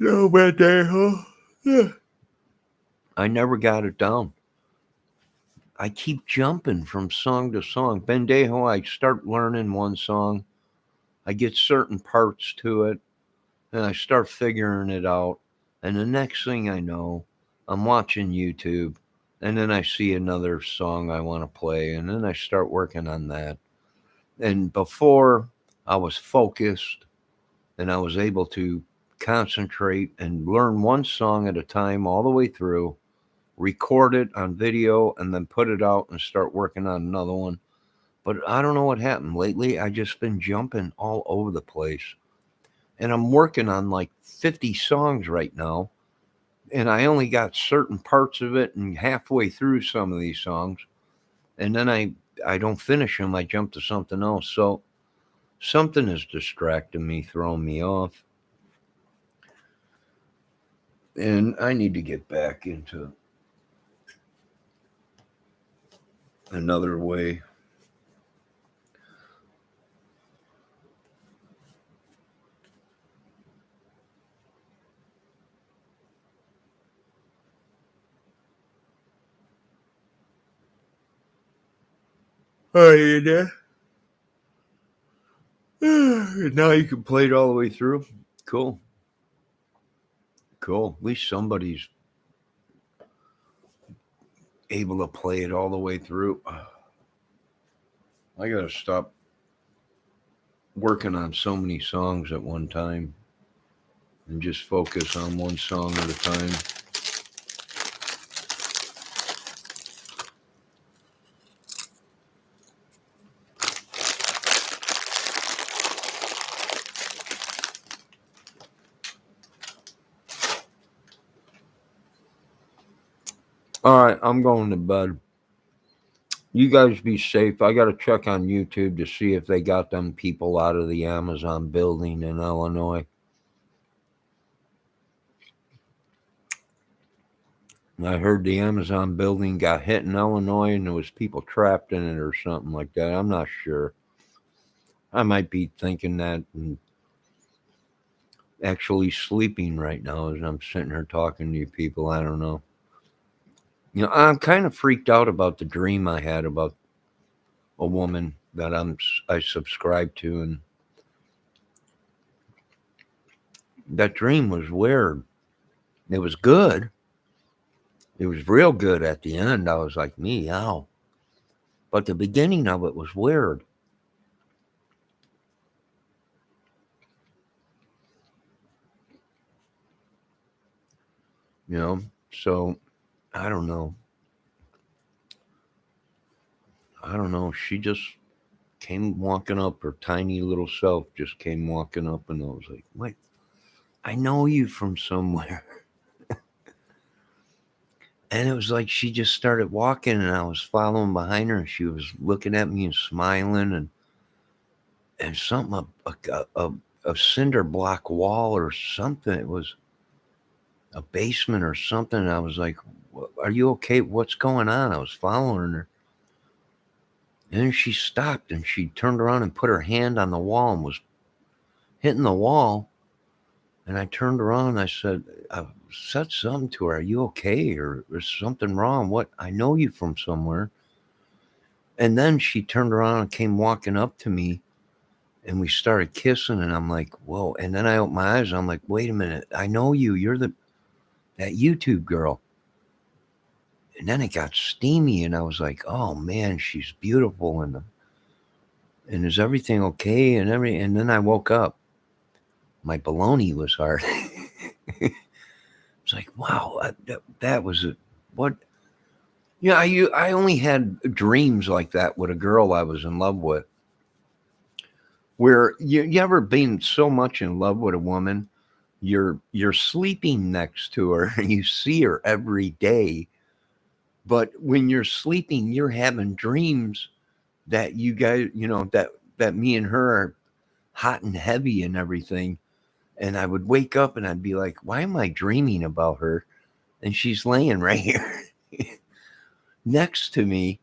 No, bad day, huh? Yeah. I never got it down. I keep jumping from song to song. Bendejo, I start learning one song. I get certain parts to it, and I start figuring it out. And the next thing I know, I'm watching YouTube, and then I see another song I want to play, and then I start working on that. And before, I was focused, and I was able to concentrate and learn one song at a time all the way through, record it on video, and then put it out and start working on another one. But I don't know what happened. Lately, I just been jumping all over the place. And I'm working on like 50 songs right now. And I only got certain parts of it and halfway through some of these songs. And then I don't finish them. I jump to something else. So something is distracting me, throwing me off. And I need to get back into another way. Oh, yeah. Now you can play it all the way through. Cool. Cool. At least somebody's able to play it all the way through. I gotta stop working on so many songs at one time and just focus on one song at a time. All right, I'm going to bed. You guys be safe. I got to check on YouTube to see if they got them people out of the Amazon building in Illinois. I heard the Amazon building got hit in Illinois and there was people trapped in it or something like that. I'm not sure. I might be thinking that and actually sleeping right now as I'm sitting here talking to you people. I don't know. I'm kind of freaked out about the dream I had about a woman that I subscribe to, and that dream was weird. It was good. It was real good at the end. I was like, meow. But the beginning of it was weird. So I don't know. She just came walking up, her tiny little self just came walking up, and I was like, wait, I know you from somewhere. And it was like she just started walking, and I was following behind her, and she was looking at me and smiling, and something, a cinder block wall or something. It was a basement or something. And I was like, are you okay? What's going on? I was following her. And then she stopped, and she turned around and put her hand on the wall and was hitting the wall. And I turned around and I said something to her. Are you okay? Or is something wrong? What? I know you from somewhere. And then she turned around and came walking up to me, and we started kissing, and I'm like, whoa. And then I opened my eyes, and I'm like, wait a minute, I know you. You're that YouTube girl. And then it got steamy, and I was like, oh man, she's beautiful, and is everything okay? And then I woke up. My baloney was hard. It's like, wow, that was what. Yeah, I only had dreams like that with a girl I was in love with. Where you ever been so much in love with a woman, you're sleeping next to her and you see her every day, but when you're sleeping, you're having dreams that you guys, that me and her are hot and heavy and everything. And I would wake up and I'd be like, why am I dreaming about her? And she's laying right here next to me.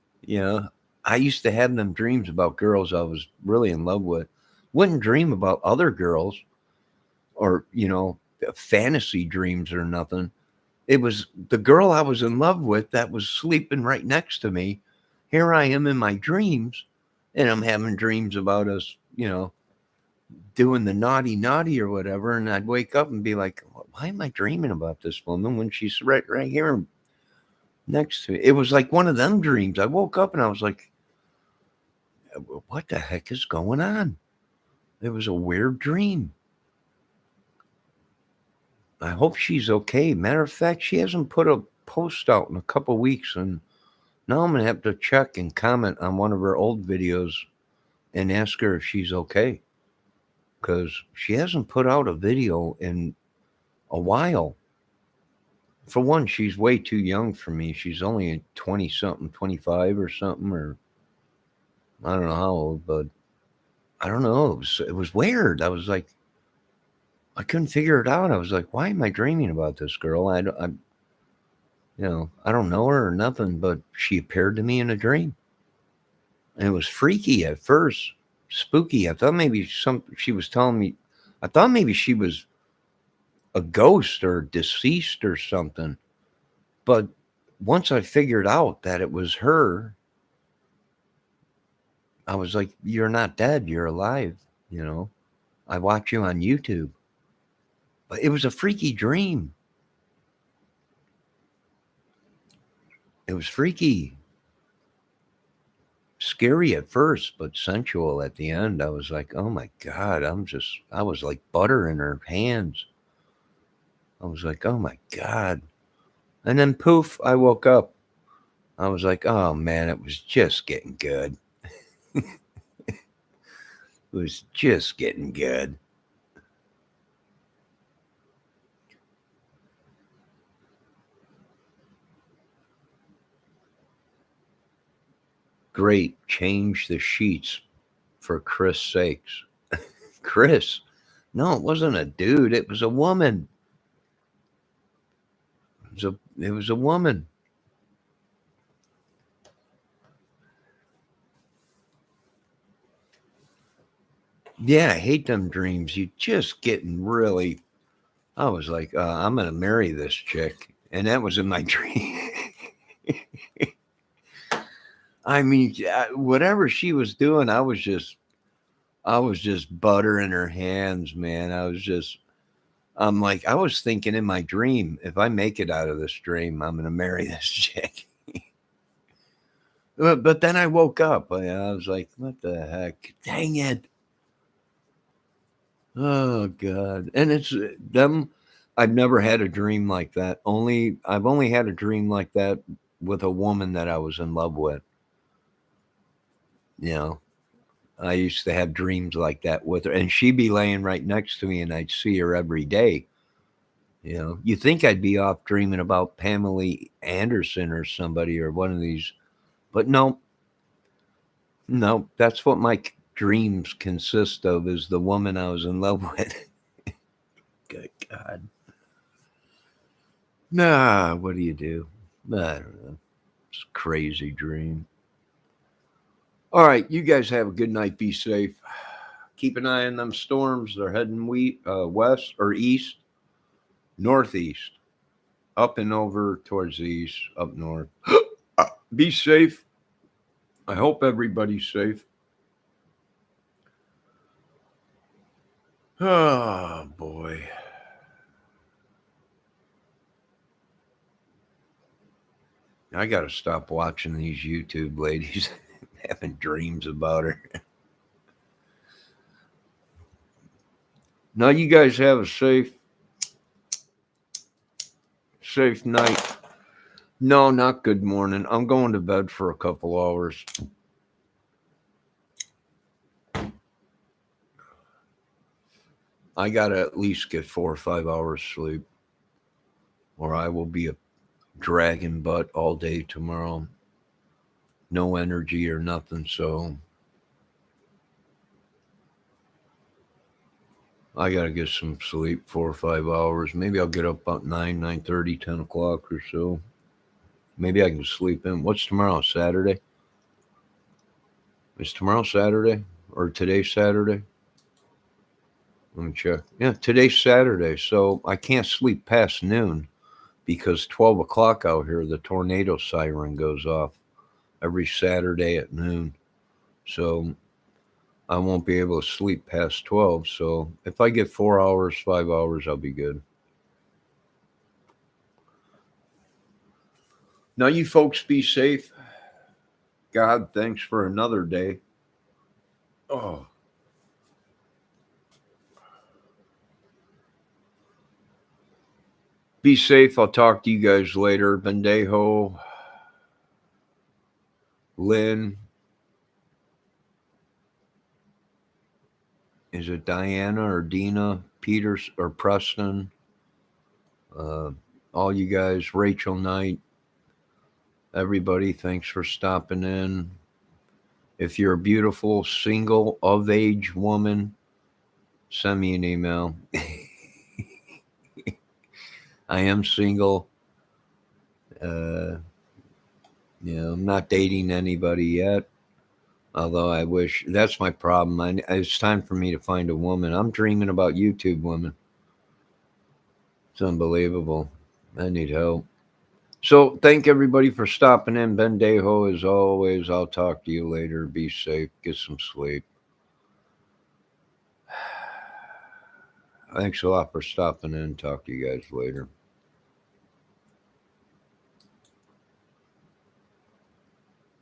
I used to have them dreams about girls I was really in love with. Wouldn't dream about other girls or, fantasy dreams or nothing. It was the girl I was in love with that was sleeping right next to me. Here I am in my dreams, and I'm having dreams about us, doing the naughty or whatever. And I'd wake up and be like, why am I dreaming about this woman when she's right here next to me? It was like one of them dreams. I woke up and I was like, what the heck is going on? It was a weird dream. I hope she's okay. Matter of fact, she hasn't put a post out in a couple weeks, and now I'm going to have to check and comment on one of her old videos and ask her if she's okay, because she hasn't put out a video in a while. For one, she's way too young for me. She's only 20-something, 25 or something, or I don't know how old, but I don't know. It was weird. I was like, I couldn't figure it out. I was like, why am I dreaming about this girl? I don't know her or nothing, but she appeared to me in a dream. And it was freaky at first, spooky. I thought maybe she was telling me, I thought maybe she was a ghost or deceased or something. But once I figured out that it was her, I was like, you're not dead, you're alive. I watch you on YouTube. But it was a freaky dream. It was freaky. Scary at first, but sensual at the end. I was like, oh my God, I was like butter in her hands. I was like, oh my God. And then poof, I woke up. I was like, oh man, it was just getting good. It was just getting good. Great. Change the sheets for Chris' sakes. Chris? No, it wasn't a dude. It was a woman. It was a woman. Yeah, I hate them dreams. You just getting really. I was like, I'm going to marry this chick. And that was in my dream. I mean, whatever she was doing, I was just butter in her hands, man. I'm like, I was thinking in my dream, if I make it out of this dream, I'm going to marry this chick. But then I woke up. I was like, what the heck? Dang it. Oh, God. And it's them. I've never had a dream like that. I've only had a dream like that with a woman that I was in love with. I used to have dreams like that with her, and she'd be laying right next to me, and I'd see her every day. You think I'd be off dreaming about Pamela Anderson or somebody or one of these, but no, that's what my dreams consist of, is the woman I was in love with. Good God. Nah, what do you do? I don't know. It's a crazy dream. All right, you guys have a good night. Be safe. Keep an eye on them storms. They're heading west or east, northeast, up and over towards the east, up north. Be safe. I hope everybody's safe. Oh, boy. I got to stop watching these YouTube ladies having dreams about her. Now, you guys have a safe night. No, not good morning. I'm going to bed for a couple hours. I got to at least get 4 or 5 hours sleep, or I will be a dragging butt all day tomorrow. No energy or nothing, so I got to get some sleep, 4 or 5 hours. Maybe I'll get up about 9:30, 10 o'clock or so. Maybe I can sleep in. What's tomorrow, Saturday? Is tomorrow Saturday? Or today's Saturday? Let me check. Yeah, today's Saturday, so I can't sleep past noon because 12 o'clock out here, the tornado siren goes off every Saturday at noon. So I won't be able to sleep past 12. So if I get 4 hours, 5 hours, I'll be good. Now, you folks be safe. God, thanks for another day. Oh. Be safe. I'll talk to you guys later. Bendejo, Lynn. Is it Diana or Dina? Peters or Preston? All you guys. Rachel Knight. Everybody, thanks for stopping in. If you're a beautiful, single, of-age woman, send me an email. I am single. I'm not dating anybody yet. Although I wish, that's my problem. It's time for me to find a woman. I'm dreaming about YouTube women. It's unbelievable. I need help. So thank everybody for stopping in. Bendejo, as always. I'll talk to you later. Be safe. Get some sleep. Thanks a lot for stopping in. Talk to you guys later.